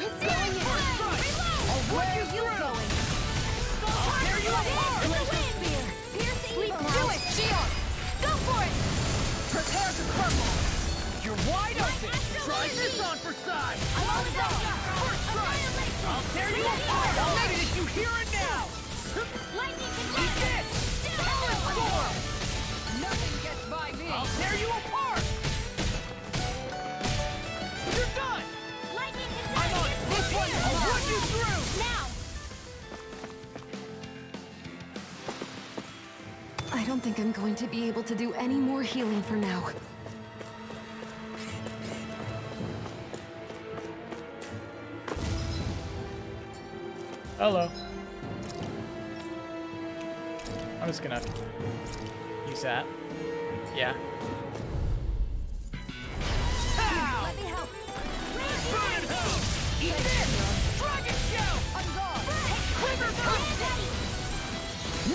It's going in! I'll Where run are you you through! going? I'll tear you apart! Spear! Piercing Sleep bolt. now. Do it, Shield! Go for it! Prepare to crumble! You're wide open! Try this on for size! First strike! I'll tear you apart! I'll finish you here and now! Lightning Eat this! Power storm! Nothing gets by me. I'll tear you apart! You're done! Lightning I'm on it! This one! I'll run you through! Now! I don't think I'm going to be able to do any more healing for now. Hello. I'm just gonna use that. Yeah. Let me help. Burn hell! Eat this! Dragon shout! I'm gone! Quiver burst!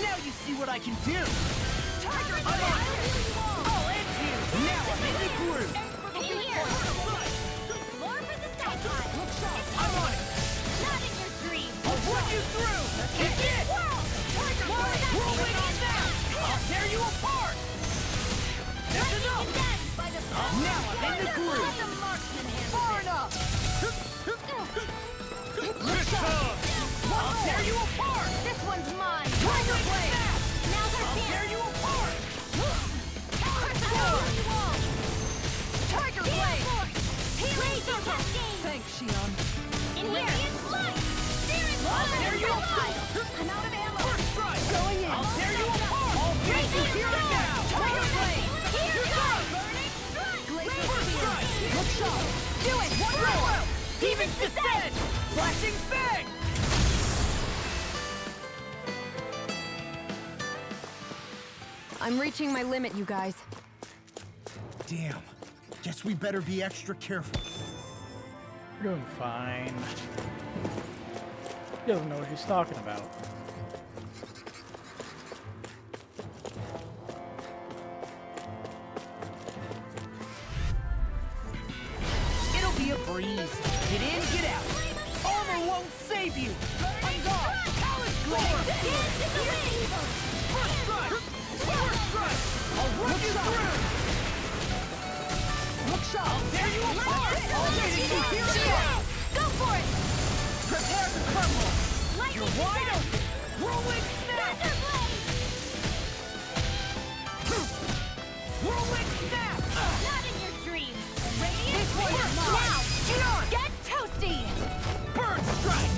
Now you see what I can do! Tiger blade! I'll end you! Now I'm in the groove! In here! More for the sky pod. I'm on it! Not in your dreams. I'll run you through! Eat this! Rolling on that! I'll tear you apart! There's enough! Now I'm in the groove! Far enough! This time! I'll tear you apart! This one's mine! Tiger blade! Now's our I'll chance! tear you apart! Tiger blade! Healing cascade! Thanks, Shion. In here! I'll tear you apart! I'm out of ammo! First strike! Going in! I'll tear you apart! I'll finish you here and now! Tiger blade! Here You're goes! done! First strike! Look sharp! Do it! One roll! Heaving descent! Flashing fang! I'm reaching my limit, you guys. Damn. Guess we better be extra careful. We're doing fine. He doesn't know what he's talking about. It'll be a breeze. Get in, get out. Armor won't save you. I'm gone. Palace Glover. First strike. First strike. I'll run you through. Look shot. I'll tear you apart. I'll get you here. Go for it! Prepare to crumble. You're wide open. Whirlwind snap. Whirlwind snap. Not in your dreams! Radiant This way is mine. now! Get on. Get toasty! Bird strike.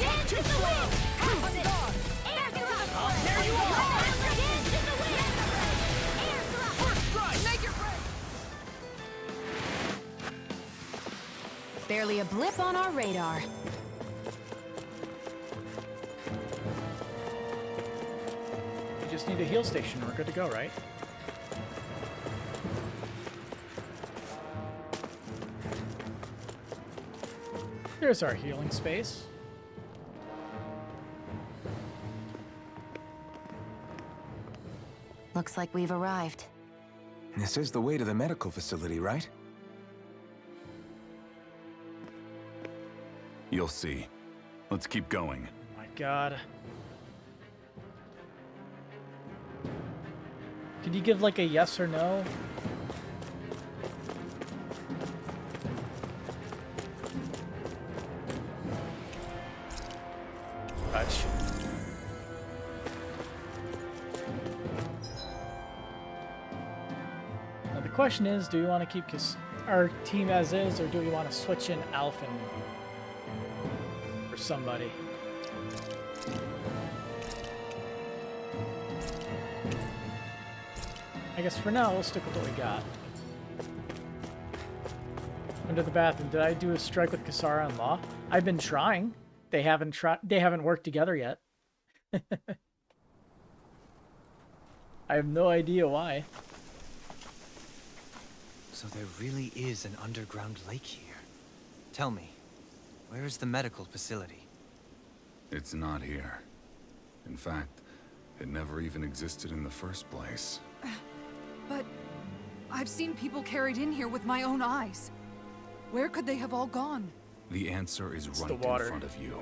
Dance in the wind! Half of it! Air drop! I'll tear you apart. Dance in the wind! Air drop! First strike. Make your break! Barely a blip on our radar. We just need a heal station. We're good to go, right? There's our healing space. Looks like we've arrived. This is the way to the medical facility, right? You'll see. Let's keep going. My God. Could you give like a yes or no? Touch. Now the question is, do we want to keep our team as is, or do we want to switch in Alphen for somebody? I guess for now, we'll stick with what we got. Under the bathroom, did I do a strike with Kasara and Law? I've been trying. They haven't worked together yet. I have no idea why. So there really is an underground lake here. Tell me, where is the medical facility? It's not here. In fact, it never even existed in the first place. But I've seen people carried in here with my own eyes. Where could they have all gone? The answer is right in front of you.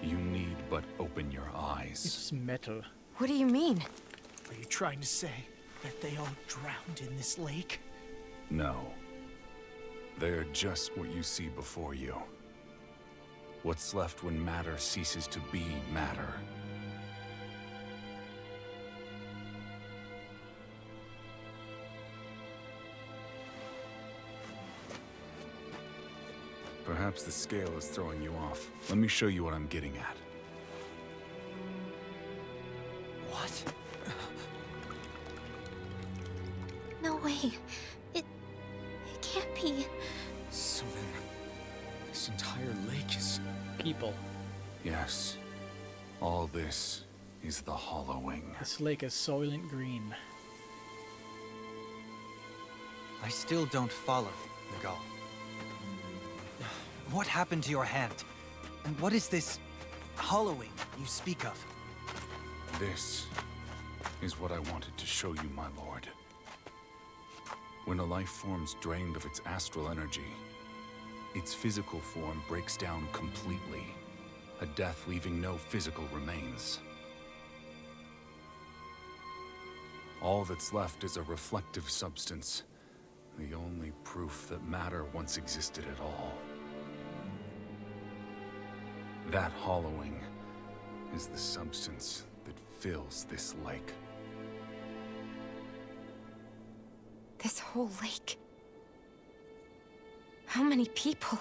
You need but open your eyes. It's metal. What do you mean? Are you trying to say that they all drowned in this lake? No. They're just what you see before you. What's left when matter ceases to be matter. Perhaps the scale is throwing you off. Let me show you what I'm getting at. What? No way. It can't be. So then, this entire lake is... people. Yes. All this is the hollowing. This lake is Soylent Green. I still don't follow, Miguel. What happened to your hand? And what is this hollowing you speak of? This is what I wanted to show you, my lord. When a life form's drained of its astral energy, its physical form breaks down completely, a death leaving no physical remains. All that's left is a reflective substance, the only proof that matter once existed at all. That hollowing is the substance that fills this lake. This whole lake. How many people?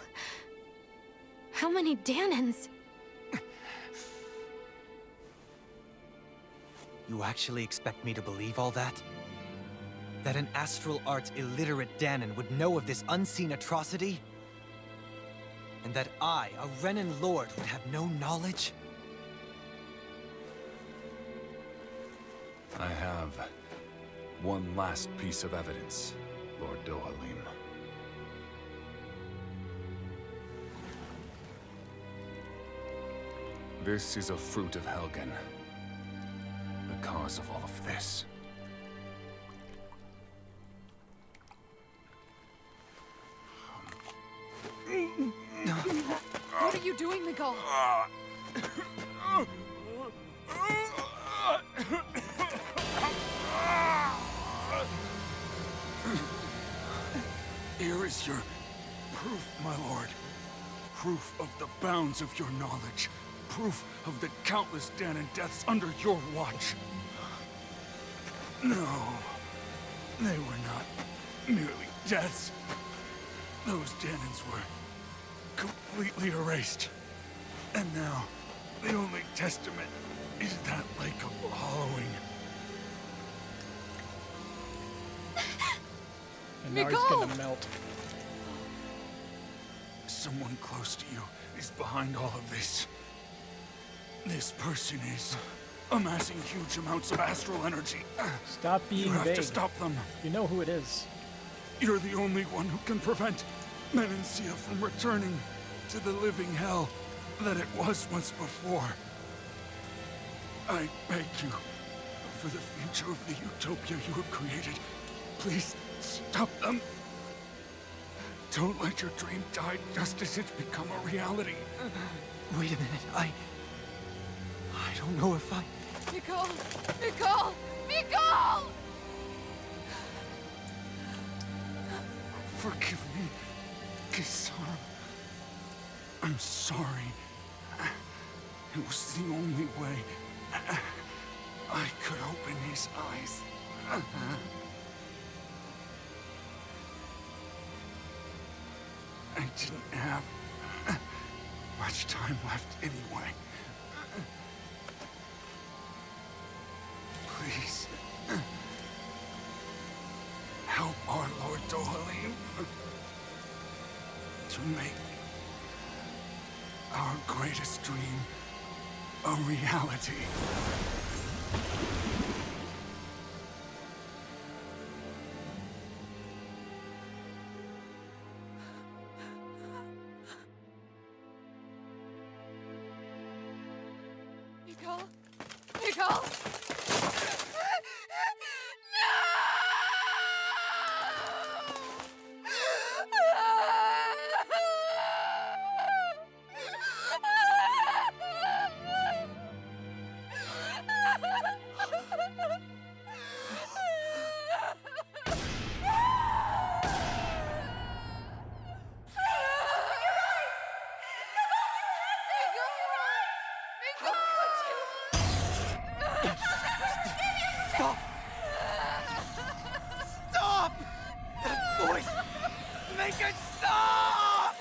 How many Danans? You actually expect me to believe all that? That an astral arts illiterate Danan would know of this unseen atrocity? And that I, a Renan lord, would have no knowledge? I have One last piece of evidence, Lord Dohalim. This is a Fruit of Helgen. The cause of all of this. What are you doing, Miguel? Here is your proof, my lord. Proof of the bounds of your knowledge. Proof of the countless Danon deaths under your watch. No, they were not merely deaths. Those Danons were completely erased. And now, the only testament is that lake of hollowing. And now he's gonna melt. Someone close to you is behind all of this. This person is amassing huge amounts of astral energy. Stop being You have vague. to stop them. You know who it is. You're the only one who can prevent Menancia from returning to the living hell that it was once before. I beg you, for the future of the utopia you have created, please stop them. Don't let your dream die just as it's become a reality. Wait a minute, I don't know if I... Miguel! Miguel! Miguel! Forgive me, Kisara. I'm sorry. It was the only way I could open his eyes. I didn't have much time left anyway. Please, help our Lord Dohalim to make our greatest dream a reality. Miguel! Miguel! Stop! Stop! That voice! Make it stop!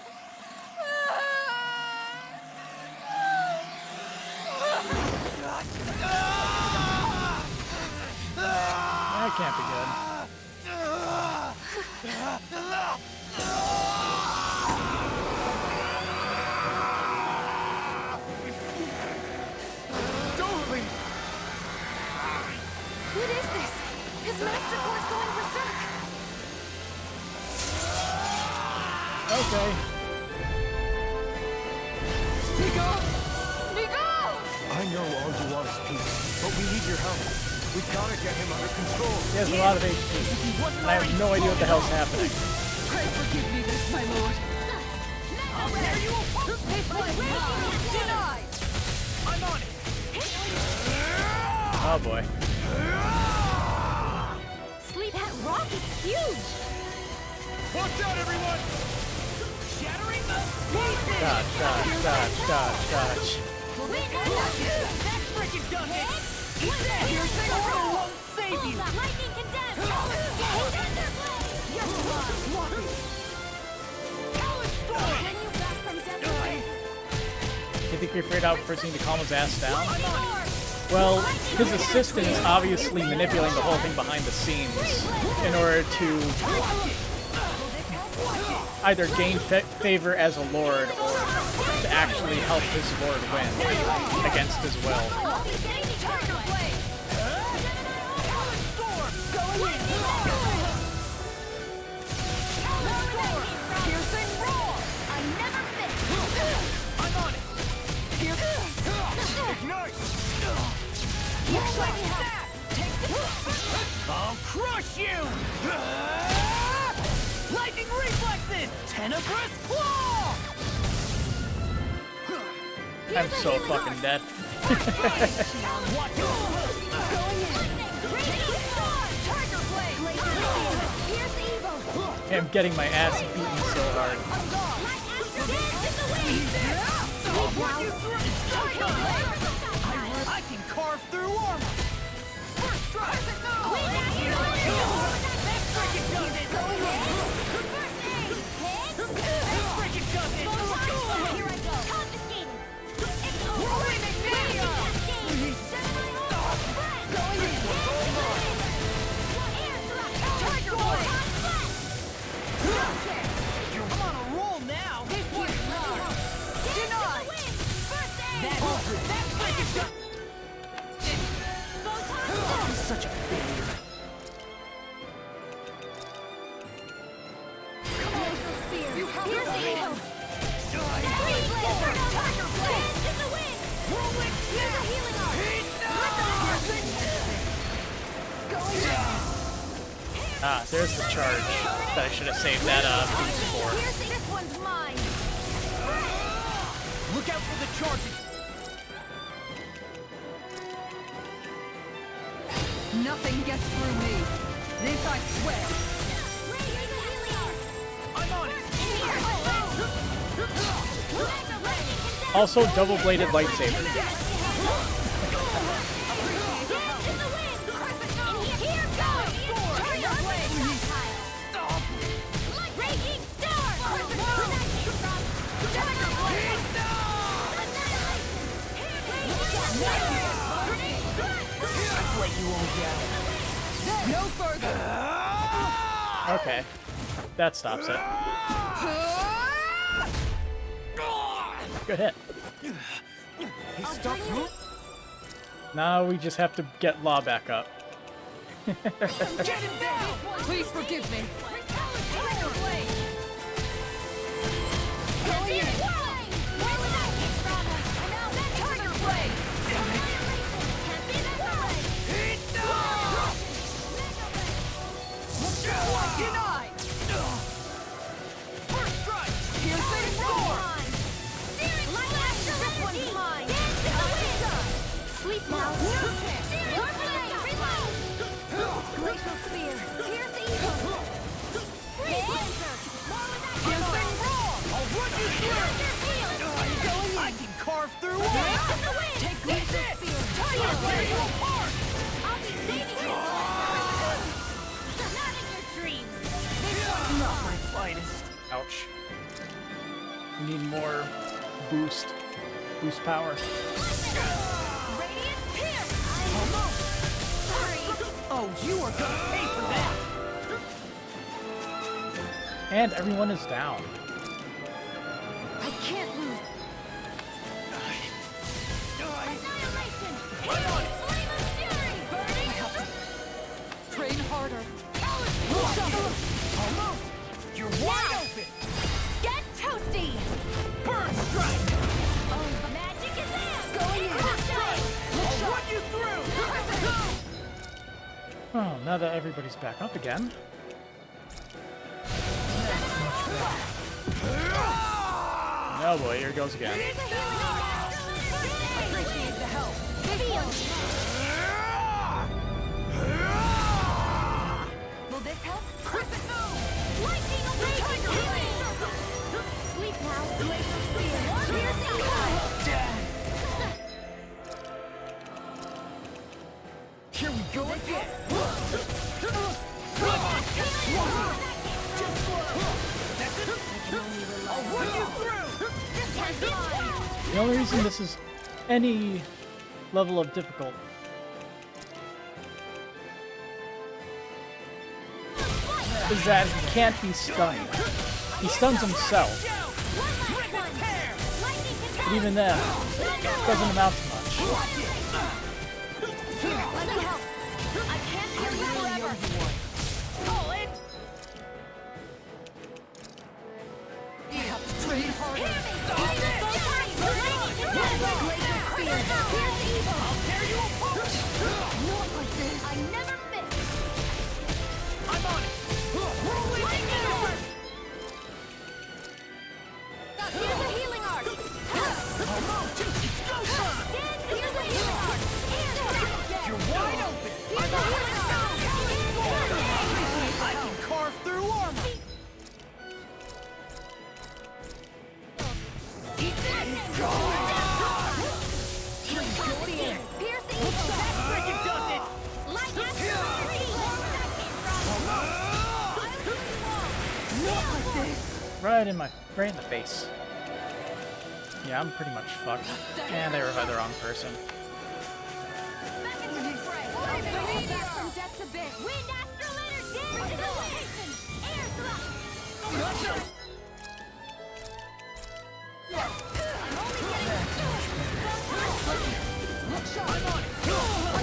That can't be good. What is this? His master core's going berserk! Okay. Miguel! Miguel! I know all you want is peace, but we need your help. We gotta get him under control. He has a lot of HP. And I have no idea what the hell's happening. Pray forgive me this, my lord. I'll tear you apart! Denied! I'm on it! Oh boy. Sleep hat rock is huge! Watch out, everyone! Shattering the Dodge, dodge, dodge, dodge, dodge. That frickin' done it! He's dead! Your single won't save you! Lightning condemned! Yes, block it! Talent storm! When you back from death, You think we figured out first thing to calm his ass down? Well, his assistant is obviously manipulating the whole thing behind the scenes in order to either gain favor as a lord or to actually help his lord win against his will. Going in! Tenebrous Claw! I'm so fucking dead. I'm getting my ass beaten so hard. I can carve through armor! First strike! That freaking does it! That freaking does it! Here I go! Confiscated! Rolling Mania! Tiger Blade! You're on a roll now! This one's mine! Denied! That freaking does... Such a failure. Come on, Spear. You have to fail. Tiger Blade. In the wind. Whirlwind. Here's a healing arm. Ah, there's the charge that I should have saved that boost for. This one's mine. Look out for the charges. Nothing gets through me. This I swear. I'm on it. Also, double-bladed lightsaber. No further. Okay, that stops it. Good hit. Now we just have to get Law back up. Please forgive me. Denied! First strike! Piercing roar! This one's mine! Sleep now! Glacial Spear! Here's evil! Piercing roar! I'll run you through! I can carve through walls! Take Glacial Spear! I'll tear you apart! I'll be saving you! Not my finest. Ouch. We need more boost power. Radiant Pierce! Almost! Sorry! Oh, you are gonna pay for that! And everyone is down. I can't lose! Annihilation! Train harder. Almost! You're wide open! Get toasty! Burn strike! Oh, magic is out! Going in! I'll run you through! Oh, now that everybody's back up again. Oh boy, here it goes again. Appreciate the help! Will this help? Perfect move! Lightning away! Sleep now! Glacial Spear! Piercing Here we go again! I'll run you through! The only reason this is any level of difficult is that he can't be stunned. He stuns himself. But even then, it doesn't amount to much. Let me help! I can't heal you forever! Call it! You have to train harder! I'll tear you apart! Not like this! I never miss! I'm on it! Whirlwind! Right in the face. Yeah, I'm pretty much fucked. And I revived the wrong person.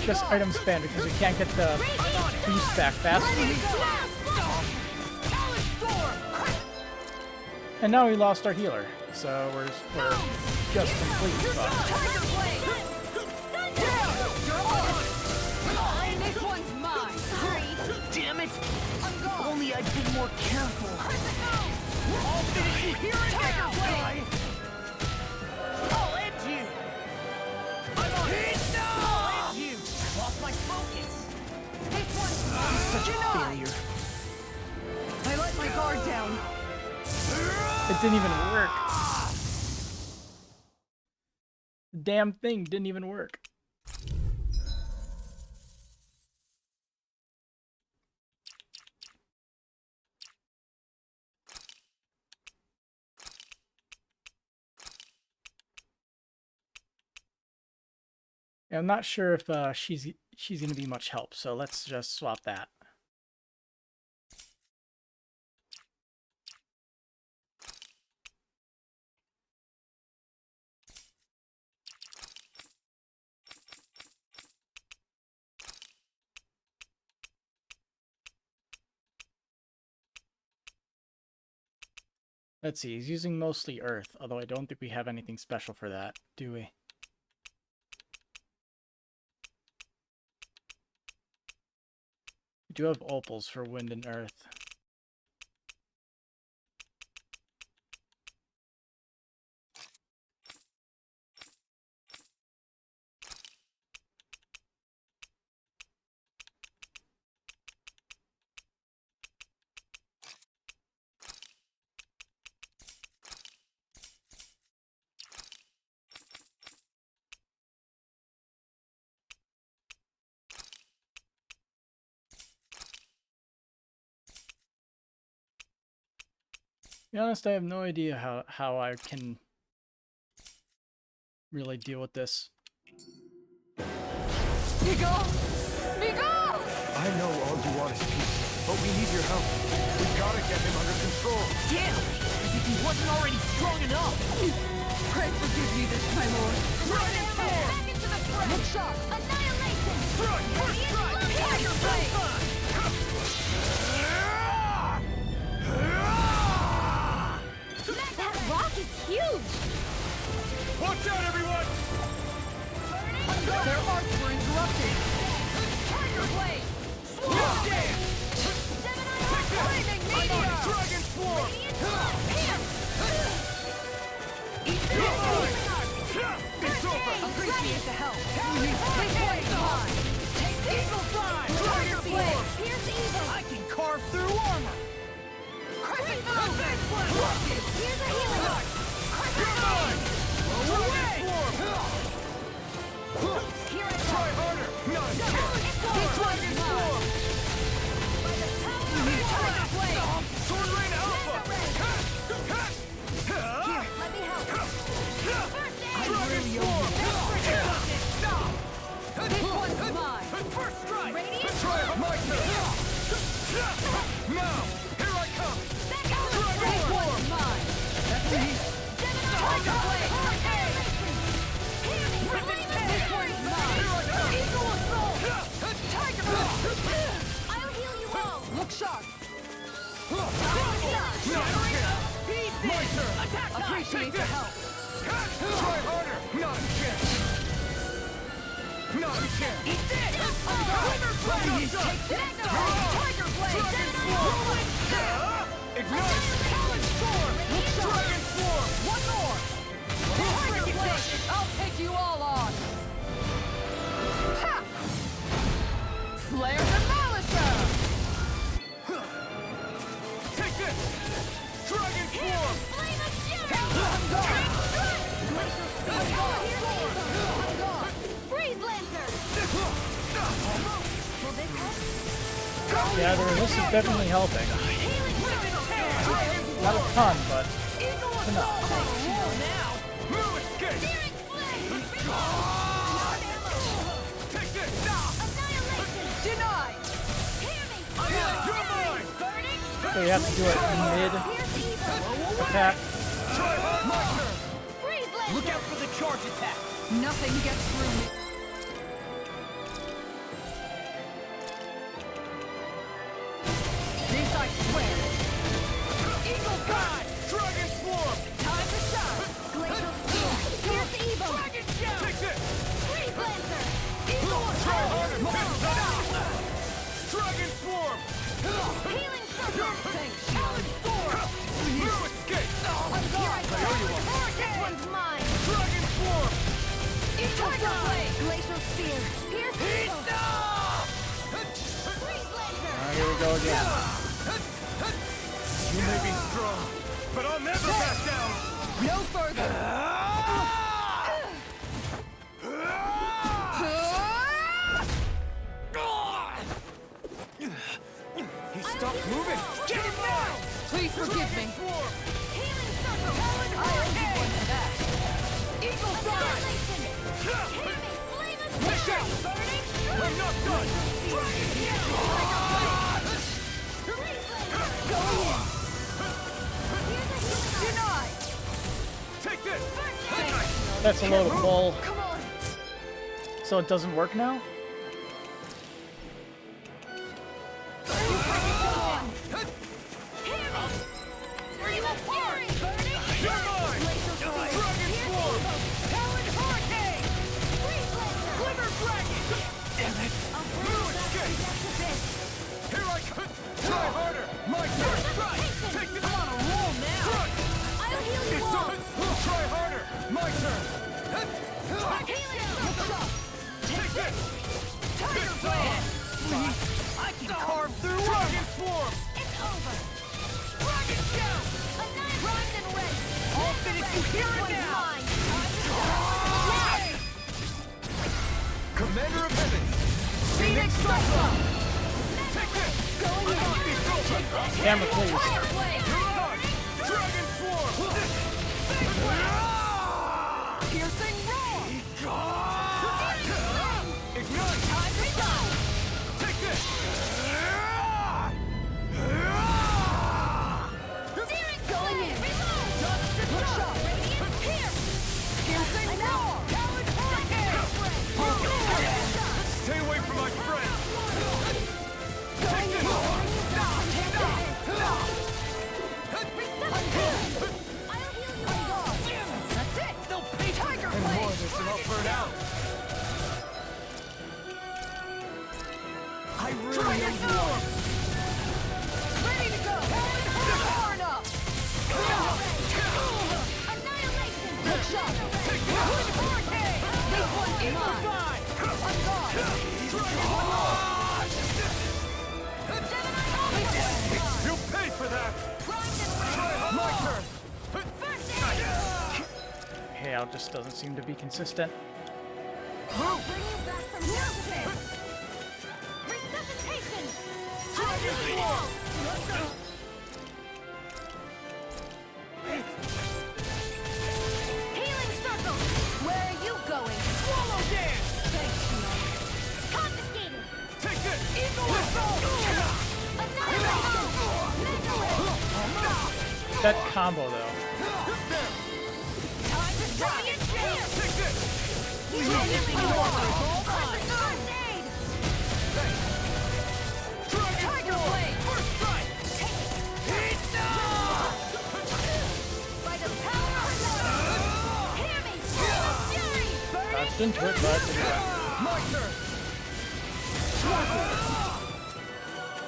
Just item spam because we can't get the boost back fast. And now we lost our healer, so we're just completely fucked. This one's mine. Damn it! If only I'd been more careful. I'll finish you here and now, guy! I'll end you! I'm on it! I'll end you! Lost my focus! This one's mine. I'm such a failure. I let my guard down. It didn't even work. The damn thing didn't even work. Yeah, I'm not sure if she's gonna be much help, so let's just swap that. Let's see, he's using mostly Earth, although I don't think we have anything special for that, do we? We do have opals for Wind and Earth. To be honest, I have no idea how I can really deal with this. Miguel! Miguel! I know all you want is peace, but we need your help. We gotta get him under control. Damn! As if he wasn't already strong enough! Pray forgive me this, my lord. Run and form! Back into the fray! Look sharp! Annihilation! Front! First strike! Tiger blade! That rock is huge! Watch out, everyone! Their arts were interrupted. Tiger blade! Swarm dance! Flaming meteor! Dragon swarm! It's over! Appreciate the help. This one's mine. Take eagle fly! Tiger blade! Pierce evil! I can carve through armor! Crescent moon! Here's a healing arc! Crescent moon! Away! Here I Try come! harder! Not a chance! This one's mine! By the power of Tiger blade! Sword Rain Alpha! Here, let me help. First aid! Dragon swarm! This one's mine! First strike! Radiant Try my turn! Now! Here I come! This one's mine! Tiger blade! This one's mine! Eagle assault! Tiger blade! I'll heal you all! Look sharp! My turn! Appreciate the help! Try harder! Not a chance! Not a chance! Eat this! Please take that! Tiger blade! Ignite! Talon storm! Dragon swarm! One more! Tiger blade! I'll take you all on! Ha! Flare the Malicer! Take this! Dragon swarm! Flame of Fury! I'm gone! Freeze Lancer! Will this help? Yeah, the resist is definitely helping. Healing Wind! Not a ton, but enough. So you have to do it mid attack. Look out for the charge attack. Nothing gets through me. This I swear. Eagle God! Dragon Swarm! Time to shine! Glacial Spear! Here's the Evo! Dragon Shout! Take this! Freeze Lancer! Eagle Try harder! Dragon Swarm! Healing Circle! Talon Sword! No escape! I'm gone! This one's mine! Dragon Swarm! Tiger Blade! Glacial Spear! Pierce Evo! Freeze Lancer! Here we go again. You may be strong, but I'll never back down! No further! He stopped moving! Get him now! Please forgive me! Healing Circle! I owe you one for that! Eagle Fly! Push out! I'm not done! Denied! Take this! That's a load of bull. Come on! So it doesn't work now? Are you a fury? You're mine! Dragon Swarm! Talon Hurricane! Glimmer Dragon! Damn it! No escape! Here I come! Try harder! My turn! Take this! I'm on a roll now! Run! I'll heal you It's all! on! Try harder! My turn! Take this! Tiger Blade! I can carve through Dragon Swarm! It's over! Dragon Shout! Primed and ready! I'll finish you here and now! Commander of Heaven! Phoenix Cyclone! Take this! Camera, please. Fire Blade! Dragon Swarm! Piercing Roar! Ignite! Time to shine! Take this! Searing Going in! Dust to shot! Radiant Pierce! Piercing Roar! Talon Hurricane! Stay away from my friend! Take this! That's it! They'll pay Tiger and Blade! more of this and I'll burn out! I really am warm! Ready to go! Far enough! Annihilation! Good shot! Hurricane! This one's mine! I'm gone! You'll pay for that! My turn! Hale just doesn't seem to be consistent. I'll bring you back from nothing! Resuscitation! Dragon Swarm! Healing Circle! Where are you going? Swallow Dance! Thanks, Shion. Confiscated! Take this! Eagle Assault! Annihilation! That combo, though. Time to Giant Spear! Take this! Dragon Swarm! Tiger Blade! First strike! By the power of love! Hear me! Fury! That's into it, but anyway. My turn!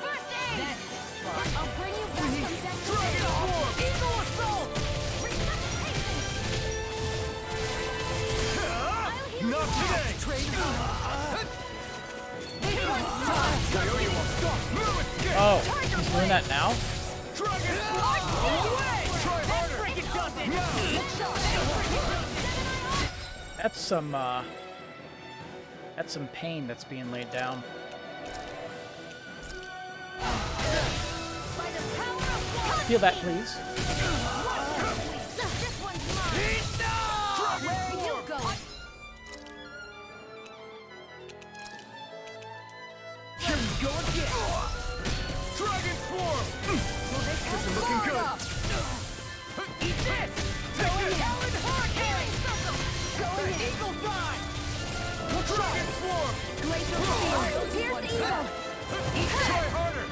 First aid! I'll bring you back from death. Dragon Swarm! Eagle Assault! Resuscitation! I'll heal Not you today! This one's mine! Oh, he's doing that now? Dragon Swarm! Try harder! That's some pain that's being laid down. Steal that, please. This one's mine. Where are you going? Here we go again! Dragon Swarm! This is looking good! Eat this! Take it! Talon Hurricane! Going in! Eagle Dive! Dragon Swarm! Glacial Field. Pierce Eagle. Try harder!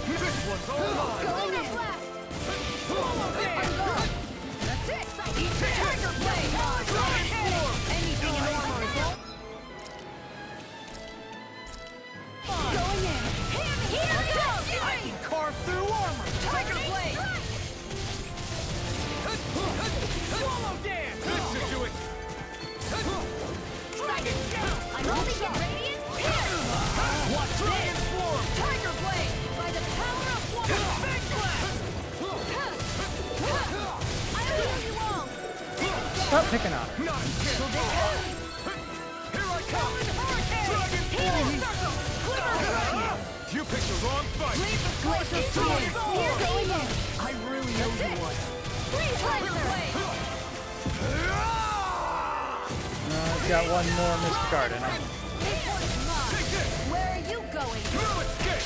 This one's all mine! Going in. Swallow Dance! That's it. Eat this! Tiger Blade! Dragon Swarm! Anything in armor is all. Going in. Here we go. I can carve through armor! Tiger Blade. Swallow Dance! This should do it! Dragon Shout. I'm holding the radiance. Watch Dragon Swarm! Tiger Blade. By the power of woman. Big Blast! I heal you all. Stop picking on her. Not again! Here I come! Dragon Healing Swarm! circle. Quiver dragon. You picked the wrong fight! Glacial Field. Pierce Eagle. I really owe you one. Freeze Riser. I've got one more Mist Guard in him. This one's mine. Where are you going? No escape!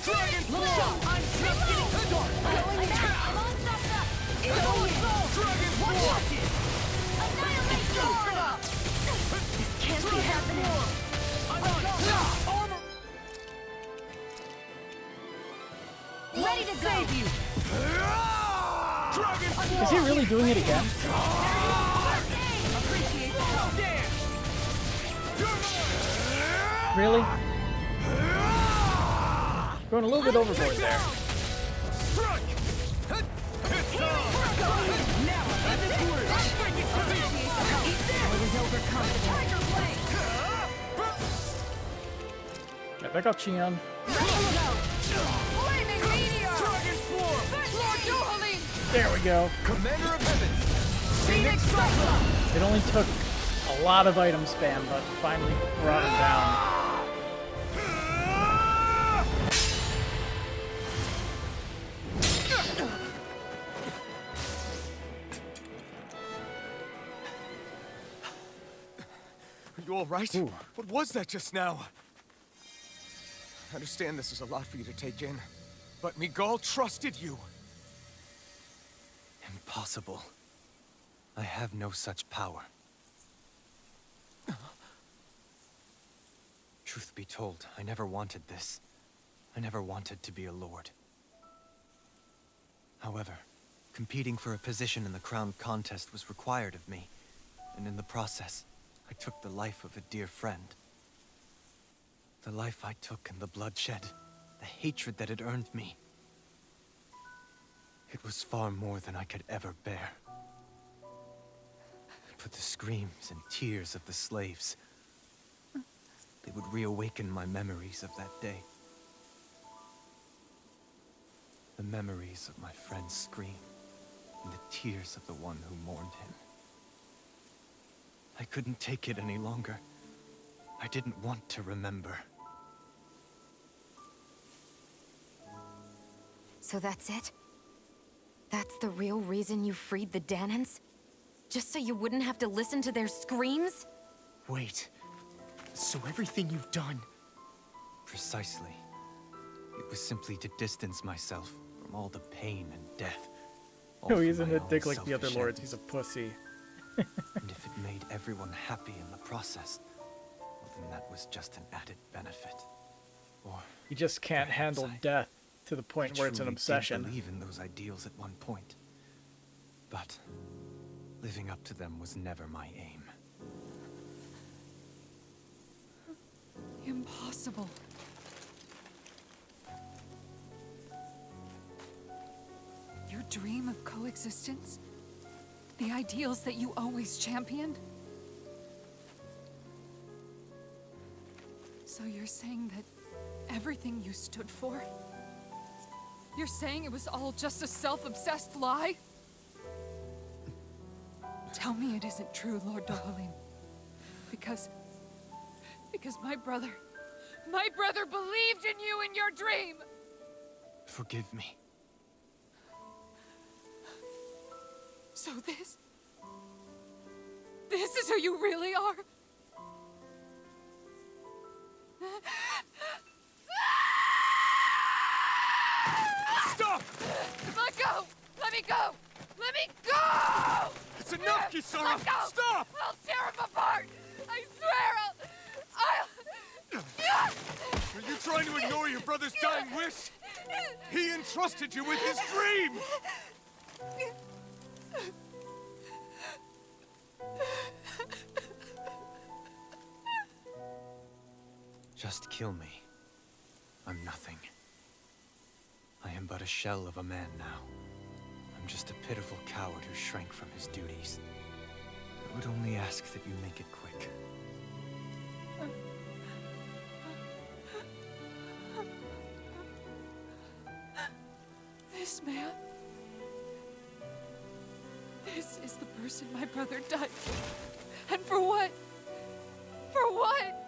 Dragon Swarm! I'm just getting started. Going in. I'm all stuffed up. It's all Dragon Swarm! Annihilate Zara. This can't be happening. I'm on armor! Ready to save you. Dragon Swarm! Is he really doing it again? Appreciate the help. Dance! Really? Going a little bit overboard there. Strike! It's on! Now, let this work. Appreciate the help. I was overconfident. Tiger Blade. Yeah, back up, Cheon. Ready to go. Flaming Meteor. Dragon Swarm! Lord Duhaling. There we go. Commander of Heaven! Phoenix Cyclone. It only took a lot of item spam, but finally brought him down. Are you all right? Ooh. What was that just now? I understand this is a lot for you to take in, but Miguel trusted you. Impossible. I have no such power. Truth be told, I never wanted this. I never wanted to be a lord. However, competing for a position in the crown contest was required of me, and in the process, I took the life of a dear friend. The life I took and the bloodshed, the hatred that it earned me. It was far more than I could ever bear. But the screams and tears of the slaves, they would reawaken my memories of that day. The memories of my friend's scream and the tears of the one who mourned him. I couldn't take it any longer. I didn't want to remember. So that's it? That's the real reason you freed the Danans? Just so you wouldn't have to listen to their screams? Wait. So everything you've done... Precisely. It was simply to distance myself from all the pain and death. all No, for he isn't my a own dick like the other selfish lords. ends. He's a pussy. And if it made everyone happy in the process, well, then that was just an added benefit. Or He just can't handle death to the point where it's an truly obsession. did believe in those ideals at one point, but living up to them was never my aim. Impossible. Your dream of coexistence? The ideals that you always championed? So you're saying that everything you stood for? You're saying it was all just a self-obsessed lie? Tell me it isn't true, Lord Dohalim. Because my brother My brother believed in you in your dream! Forgive me. So this is who you really are? Stop! Let go! Let me go! Let me go! It's enough, Kisara! Let go! Stop! I'll tear him apart! I swear Are you trying to ignore your brother's dying wish? He entrusted you with his dream! Just kill me. I'm nothing. I am but a shell of a man now. I'm just a pitiful coward who shrank from his duties. I would only ask that you make it quick. This man... This is the person my brother died for. And for what? For what?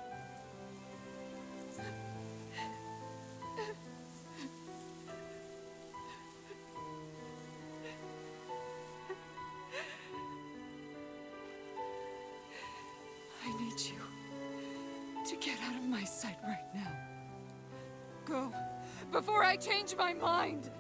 I need you to get out of my sight right now. Go, before I change my mind!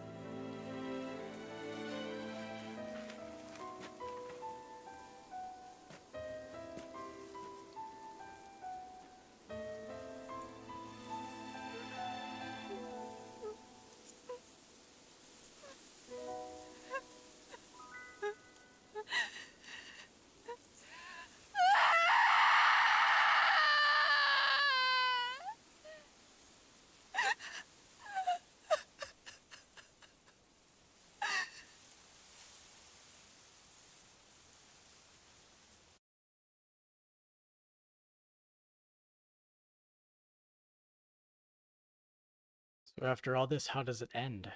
So after all this, how does it end?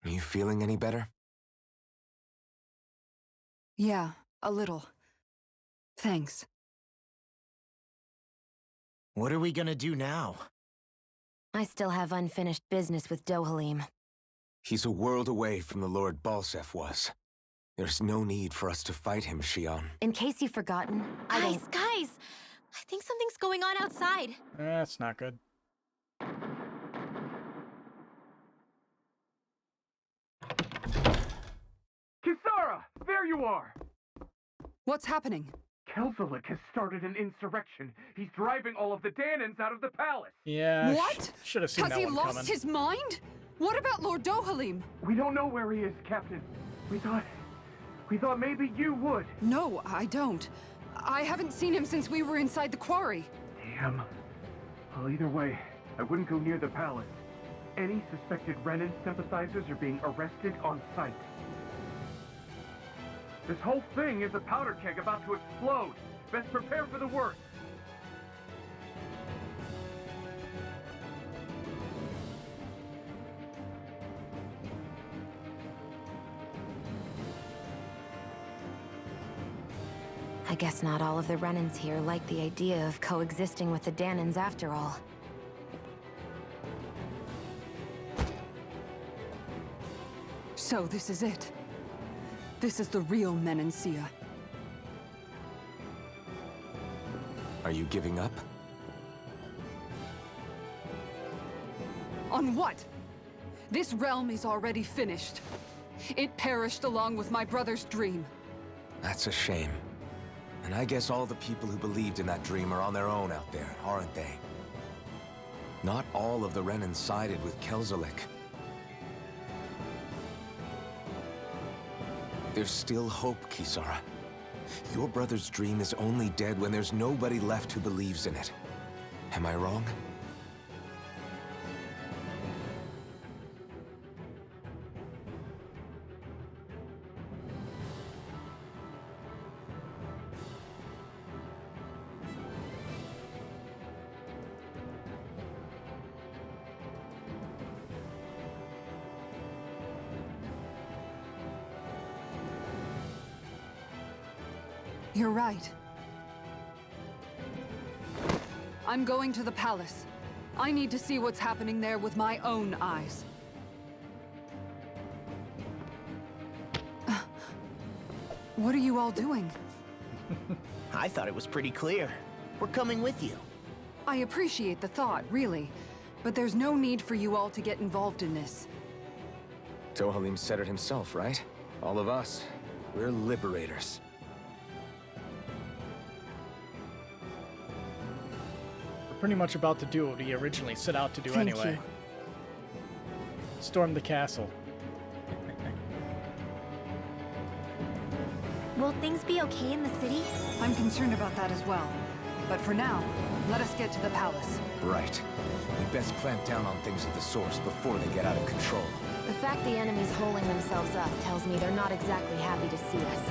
Are you feeling any better? Yeah, a little. Thanks. What are we gonna do now? I still have unfinished business with Dohalim. He's a world away from the Lord Balsef was. There's no need for us to fight him, Shion. In case you've forgotten, Guys! I think something's going on outside. That's not good. Kisara! There you are! What's happening? Kelzalik has started an insurrection. He's driving all of the Danans out of the palace. Yeah. What? Should have seen Has that he one lost coming. his mind? What about Lord Dohalim? We don't know where he is, Captain. We thought maybe you would. No, I don't. I haven't seen him since we were inside the quarry. Damn. Well, either way, I wouldn't go near the palace. Any suspected Renan sympathizers are being arrested on sight. This whole thing is a powder keg about to explode. Best prepare for the worst. I guess not all of the Renans here like the idea of coexisting with the Danans after all. So this is it. This is the real Menancia. Are you giving up? On what? This realm is already finished. It perished along with my brother's dream. That's a shame. And I guess all the people who believed in that dream are on their own out there, aren't they? Not all of the Renan sided with Kelzalik. There's still hope, Kisara. Your brother's dream is only dead when there's nobody left who believes in it. Am I wrong? You're right. I'm going to the palace. I need to see what's happening there with my own eyes. What are you all doing? I thought it was pretty clear. We're coming with you. I appreciate the thought, really. But there's no need for you all to get involved in this. Dohalim said it himself, right? All of us. We're liberators. We're pretty much about to do what we originally set out to do Thank anyway. you. Storm the castle. Will things be okay in the city? I'm concerned about that as well. But for now, let us get to the palace. Right. We best clamp down on things at the source before they get out of control. The fact the enemy's holding themselves up tells me they're not exactly happy to see us.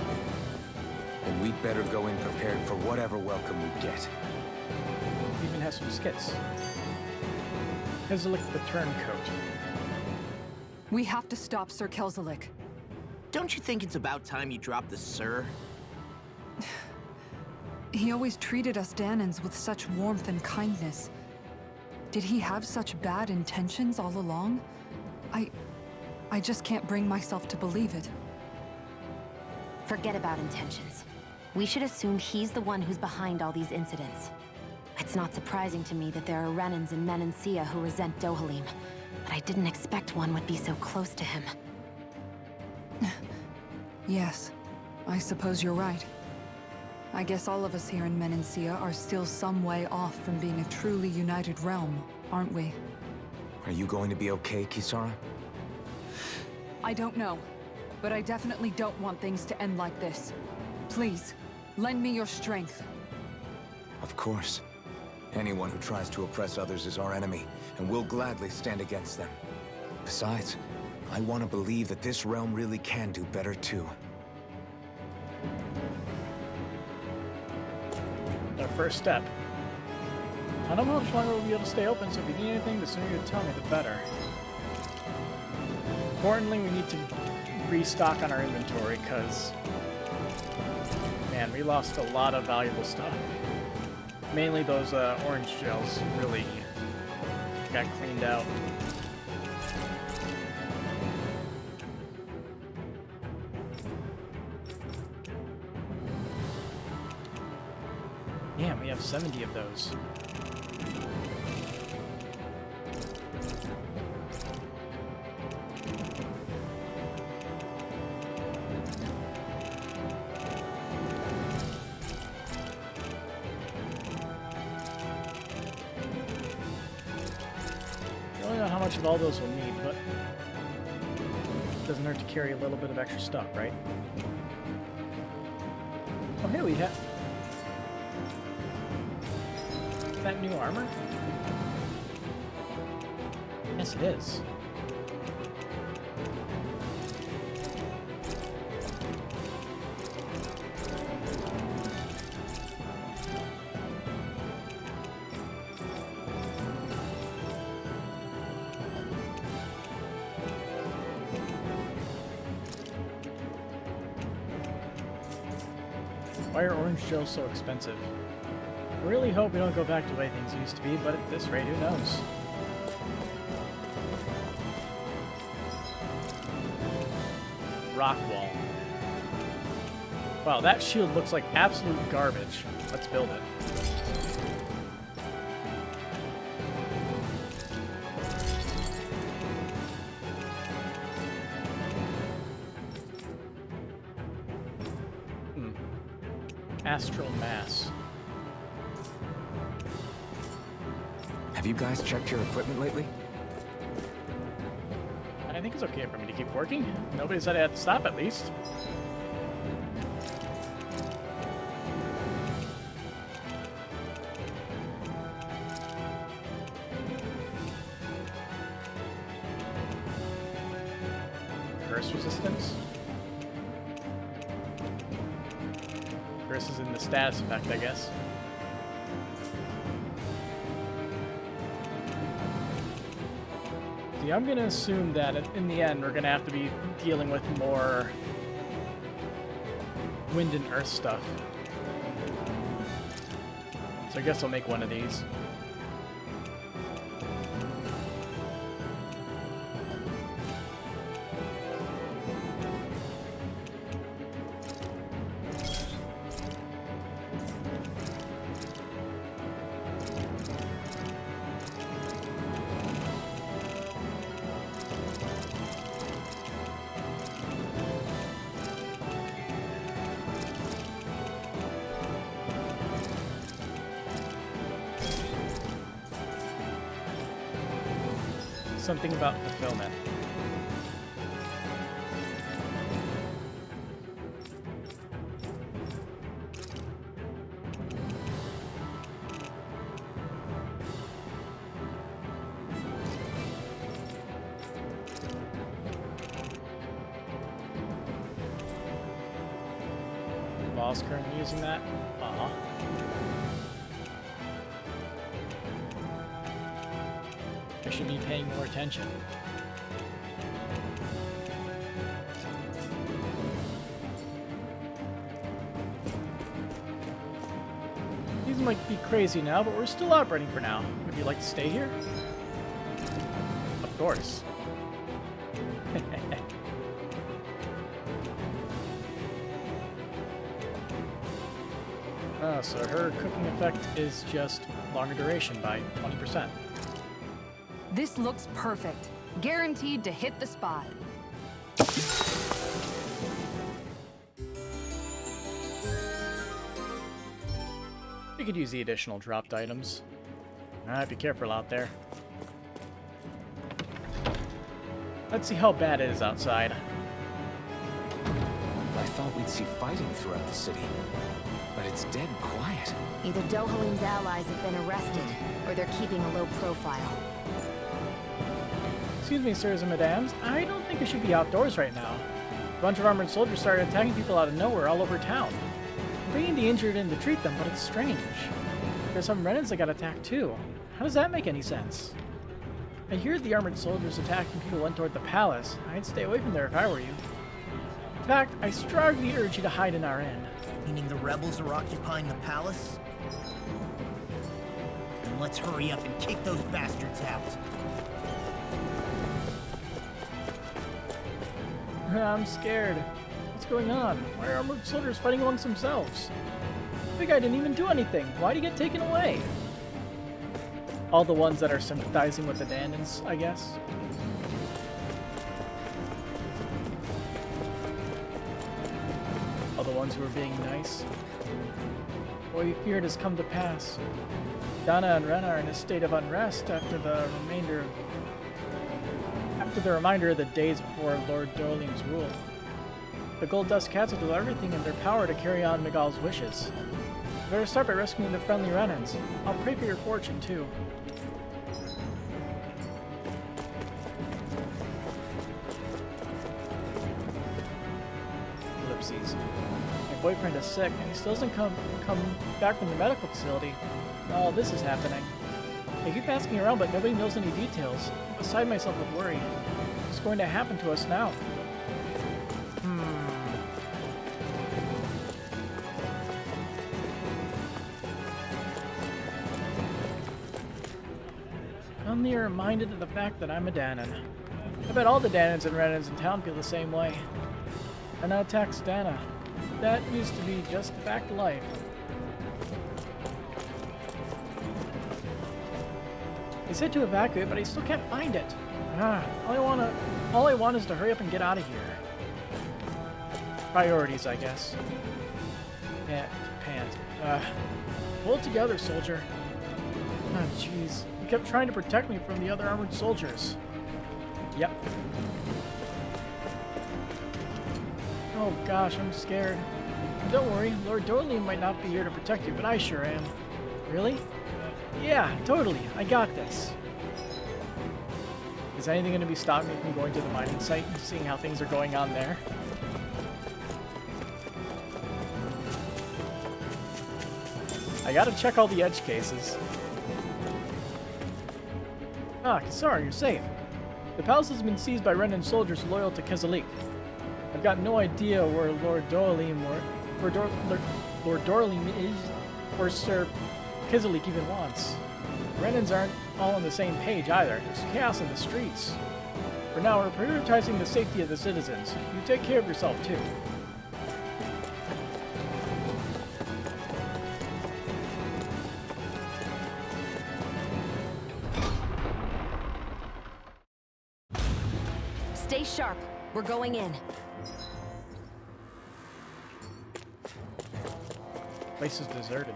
And we'd better go in prepared for whatever welcome we get. Even has some skits. Kelzelik the Turncoat. We have to stop Sir Kelzelik. Don't you think it's about time you dropped the sir? He always treated us Danans with such warmth and kindness. Did he have such bad intentions all along? I just can't bring myself to believe it. Forget about intentions. We should assume he's the one who's behind all these incidents. It's not surprising to me that there are Renans in Menancia who resent Dohalim, but I didn't expect one would be so close to him. Yes, I suppose you're right. I guess all of us here in Menancia are still some way off from being a truly united realm, aren't we? Are you going to be okay, Kisara? I don't know, but I definitely don't want things to end like this. Please, lend me your strength. Of course. Anyone who tries to oppress others is our enemy, and we'll gladly stand against them. Besides, I want to believe that this realm really can do better too. Our first step. I don't know how much longer we'll be able to stay open, so if you need anything, the sooner you tell me, the better. Importantly, we need to restock on our inventory, because, man, we lost a lot of valuable stuff. Mainly those orange gels really got cleaned out. Damn, we have 70 of those. I don't know how much of all those we'll need, but it doesn't hurt to carry a little bit of extra stuff, right? Oh, here we have that new armor? Yes, it is. Why are orange gels so expensive? I really hope we don't go back to the way things used to be, but at this rate, who knows? Rock wall. Wow, that shield looks like absolute garbage. Let's build it. Astral mass. Have you guys checked your equipment lately? I think it's okay for me to keep working. Nobody said I had to stop, at least. Curse resistance? Curse is in the status effect, I guess. See, I'm gonna assume that in the end we're gonna have to be dealing with more wind and earth stuff. So I guess I'll make one of these. something about fulfillment. Boss currently using that? Uh-huh. I should be paying more attention. These might be crazy now, but we're still operating for now. Would you like to stay here? Of course. So her cooking effect is just longer duration by 20%. This looks perfect. Guaranteed to hit the spot. We could use the additional dropped items. Alright, be careful out there. Let's see how bad it is outside. I thought we'd see fighting throughout the city, but it's dead quiet. Either Dohalim's allies have been arrested, or they're keeping a low profile. Excuse me, sirs and madams. I don't think I should be outdoors right now. A bunch of armored soldiers started attacking people out of nowhere all over town. I'm bringing the injured in to treat them, but it's strange. There's some Remnants that got attacked too. How does that make any sense? I hear the armored soldiers attacking people went toward the palace. I'd stay away from there if I were you. In fact, I strongly urge you to hide in our inn. Meaning the rebels are occupying the palace? Then let's hurry up and kick those bastards out. I'm scared. What's going on? Why are armored soldiers fighting amongst themselves? The big guy didn't even do anything. Why'd he get taken away? All the ones that are sympathizing with the Dandans, I guess. All the ones who are being nice. What we feared has come to pass. Dana and Ren are in a state of unrest after the reminder of the days before Lord Dohalim's rule. The Gold Dust Cats will do everything in their power to carry on Miguel's wishes. You better start by rescuing the friendly Remnants. I'll pray for your fortune, too. Ellipses. My boyfriend is sick, and he still doesn't come back from the medical facility. All this is happening. I keep asking around, but nobody knows any details. I'm beside myself with worry. What's going to happen to us now? Suddenly you're reminded of the fact that I'm a Danan. I bet all the Danans and Renans in town feel the same way. Dana attacks Dana. That used to be just a fact of life. They said to evacuate, but I still can't find it. All I want is to hurry up and get out of here. Priorities, I guess. Yeah, pant. Pull it together, soldier. Oh, jeez. You kept trying to protect me from the other armored soldiers. Yep. Oh gosh, I'm scared. Don't worry, Lord Dohalim might not be here to protect you, but I sure am. Really? Yeah, totally. I got this. Is anything going to be stopping me from going to the mining site and seeing how things are going on there? I gotta check all the edge cases. Ah, Kisar, you're safe. The palace has been seized by Renan soldiers loyal to Kezalik. I've got no idea where Lord Dohalim Lord Dohalim is, or Sir Kezalik even wants. The Renans aren't all on the same page either. There's chaos in the streets. For now, we're prioritizing the safety of the citizens. You take care of yourself, too. Stay sharp. We're going in. Place is deserted.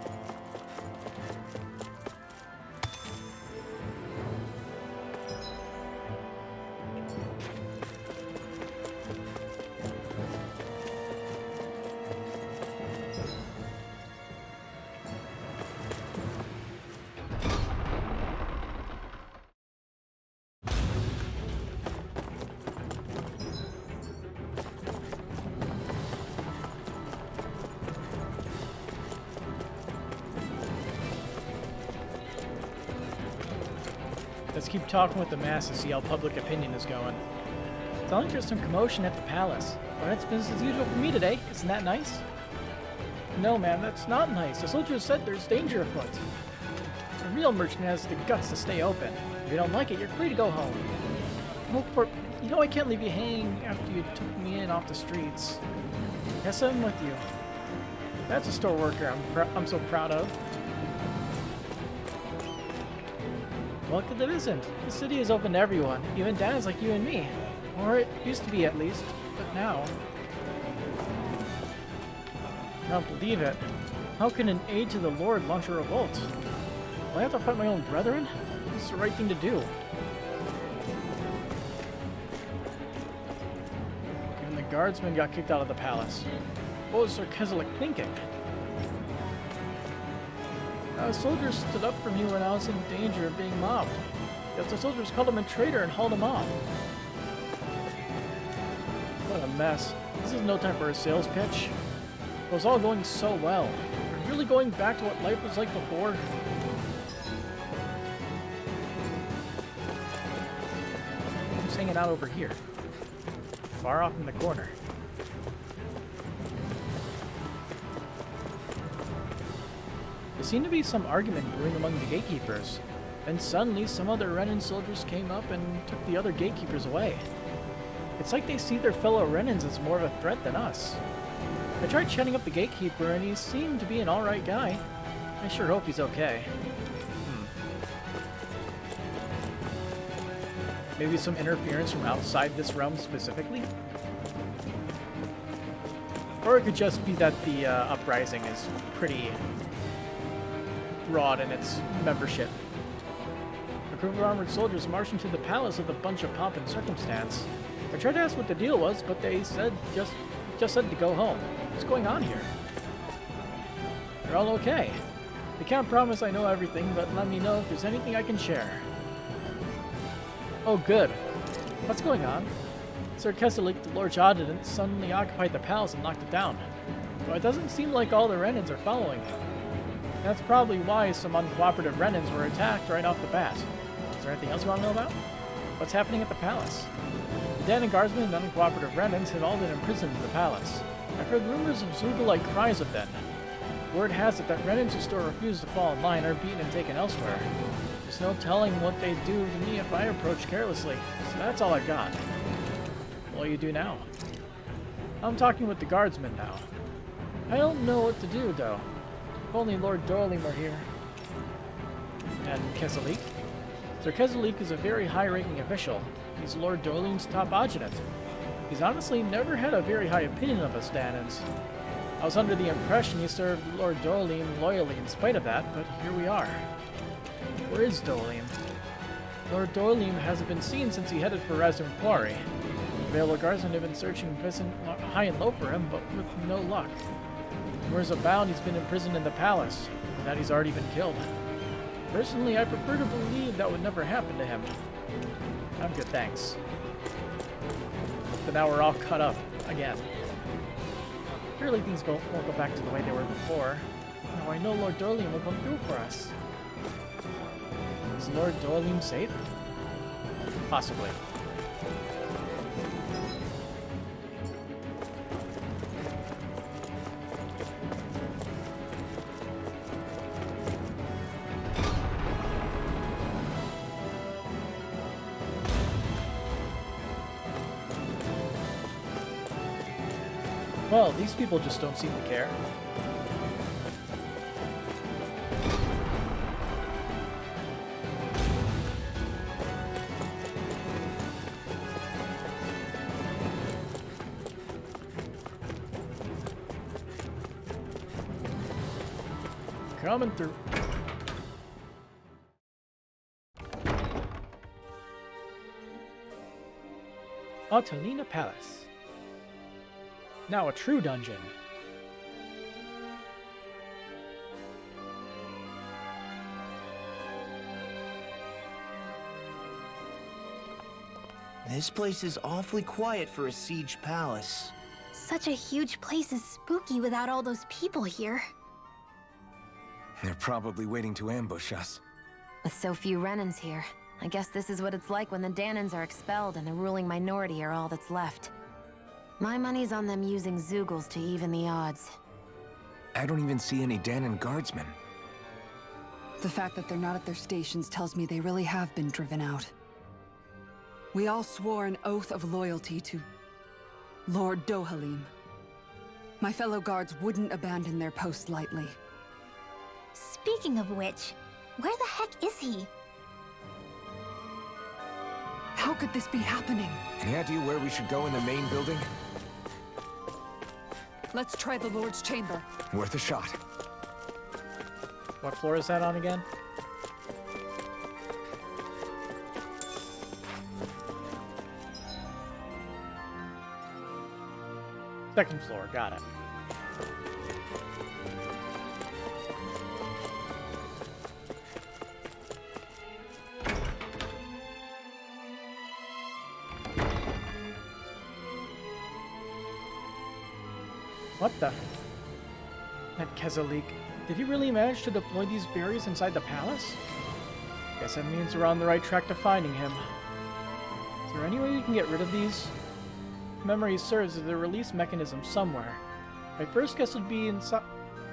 Let's keep talking with the masses, see how public opinion is going. Sounds like there's some commotion at the palace. Well, it's business as usual for me today. Isn't that nice? No, man, that's not nice. The soldiers said there's danger afoot. A real merchant has the guts to stay open. If you don't like it, you're free to go home. You know I can't leave you hanging after you took me in off the streets. Guess I'm with you. That's a store worker I'm so proud of. What could that isn't? The city is open to everyone, even dads like you and me. Or it used to be at least, but now... I don't believe it. How can an aide to the Lord launch a revolt? Will I have to fight my own brethren? It's the right thing to do. Even the guardsmen got kicked out of the palace. What was Sir Keswick thinking? Soldiers stood up for me when I was in danger of being mobbed. Yet the soldiers called him a traitor and hauled him off. What a mess. This is no time for a sales pitch. It was all going so well. Are we really going back to what life was like before? Who's hanging out over here? Far off in the corner. There seemed to be some argument brewing among the gatekeepers. Then suddenly some other Renin soldiers came up and took the other gatekeepers away. It's like they see their fellow Renins as more of a threat than us. I tried chatting up the gatekeeper and he seemed to be an alright guy. I sure hope he's okay. Maybe some interference from outside this realm specifically? Or it could just be that the uprising is pretty broad in its membership. A group of armored soldiers marched into the palace with a bunch of pomp and circumstance. I tried to ask what the deal was, but they said just said to go home. What's going on here? They're all okay. I can't promise I know everything, but let me know if there's anything I can share. Oh, good. What's going on? Sir Keswick, the Lord Adjutant, suddenly occupied the palace and knocked it down. Though it doesn't seem like all the Renins are following him. That's probably why some uncooperative Renins were attacked right off the bat. Is there anything else you want to know about? What's happening at the palace? The Den and Guardsmen and uncooperative Renins have all been imprisoned in the palace. I've heard rumors of Zoogle-like cries of them. Word has it that Renins who still refuse to fall in line are beaten and taken elsewhere. There's no telling what they'd do to me if I approach carelessly, so that's all I got. What will you do now? I'm talking with the guardsmen now. I don't know what to do, though. If only Lord Dorling were here. And Keswick? Sir Keswick is a very high-ranking official. He's Lord Dorling's top adjutant. He's honestly never had a very high opinion of us Danans. I was under the impression he served Lord Dorling loyally in spite of that, but here we are. Where is Dorling? Lord Dorling hasn't been seen since he headed for Razum Quarry. The Vale Guardsmen have been searching high and low for him, but with no luck. Rumors abound he's been imprisoned in the palace, and that he's already been killed. Personally, I prefer to believe that would never happen to him. I'm good, thanks. But now we're all cut up, again. Surely things won't go back to the way they were before. Now I know Lord Dorling will come through for us. Is Lord Dorling safe? Possibly. Well, these people just don't seem to care. Coming through. Atalina Palace. Now a true dungeon. This place is awfully quiet for a siege palace. Such a huge place is spooky without all those people here. They're probably waiting to ambush us. With so few Renins here, I guess this is what it's like when the Danans are expelled and the ruling minority are all that's left. My money's on them using Zeugles to even the odds. I don't even see any Danan guardsmen. The fact that they're not at their stations tells me they really have been driven out. We all swore an oath of loyalty to Lord Dohalim. My fellow guards wouldn't abandon their post lightly. Speaking of which, where the heck is he? How could this be happening? Any idea where we should go in the main building? Let's try the Lord's chamber. Worth a shot. What floor is that on again? Second floor, got it. What the? That Kezalik. Did he really manage to deploy these berries inside the palace? Guess that means we're on the right track to finding him. Is there any way you can get rid of these? Memory serves as a release mechanism somewhere. My first guess would be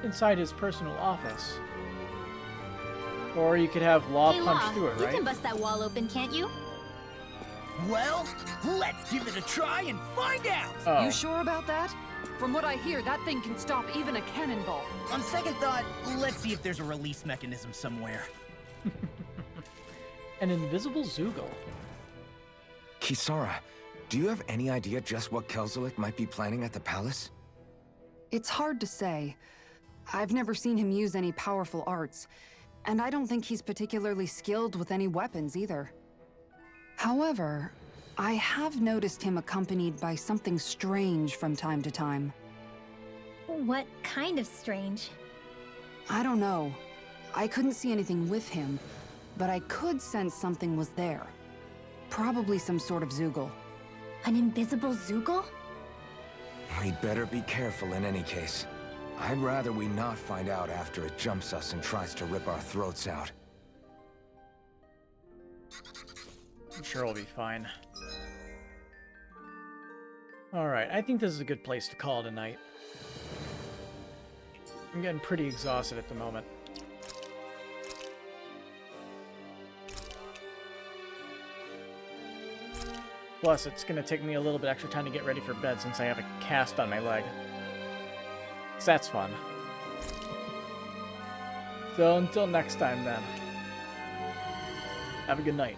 inside his personal office. Or you could have Law Hey, punch Law, through it, you right? can bust that wall open, can't you? Well, let's give it a try and find out! Oh. You sure about that? From what I hear, that thing can stop even a cannonball. On second thought, let's see if there's a release mechanism somewhere. An invisible Zeugle. Kisara, do you have any idea just what Kelzelik might be planning at the palace? It's hard to say. I've never seen him use any powerful arts, and I don't think he's particularly skilled with any weapons either. However, I have noticed him accompanied by something strange from time to time. What kind of strange? I don't know. I couldn't see anything with him, but I could sense something was there. Probably some sort of Zeugle. An invisible Zeugle? We'd better be careful in any case. I'd rather we not find out after it jumps us and tries to rip our throats out. I'm sure we'll be fine. Alright, I think this is a good place to call it a night. I'm getting pretty exhausted at the moment. Plus, it's going to take me a little bit extra time to get ready for bed since I have a cast on my leg. So that's fun. So until next time then. Have a good night.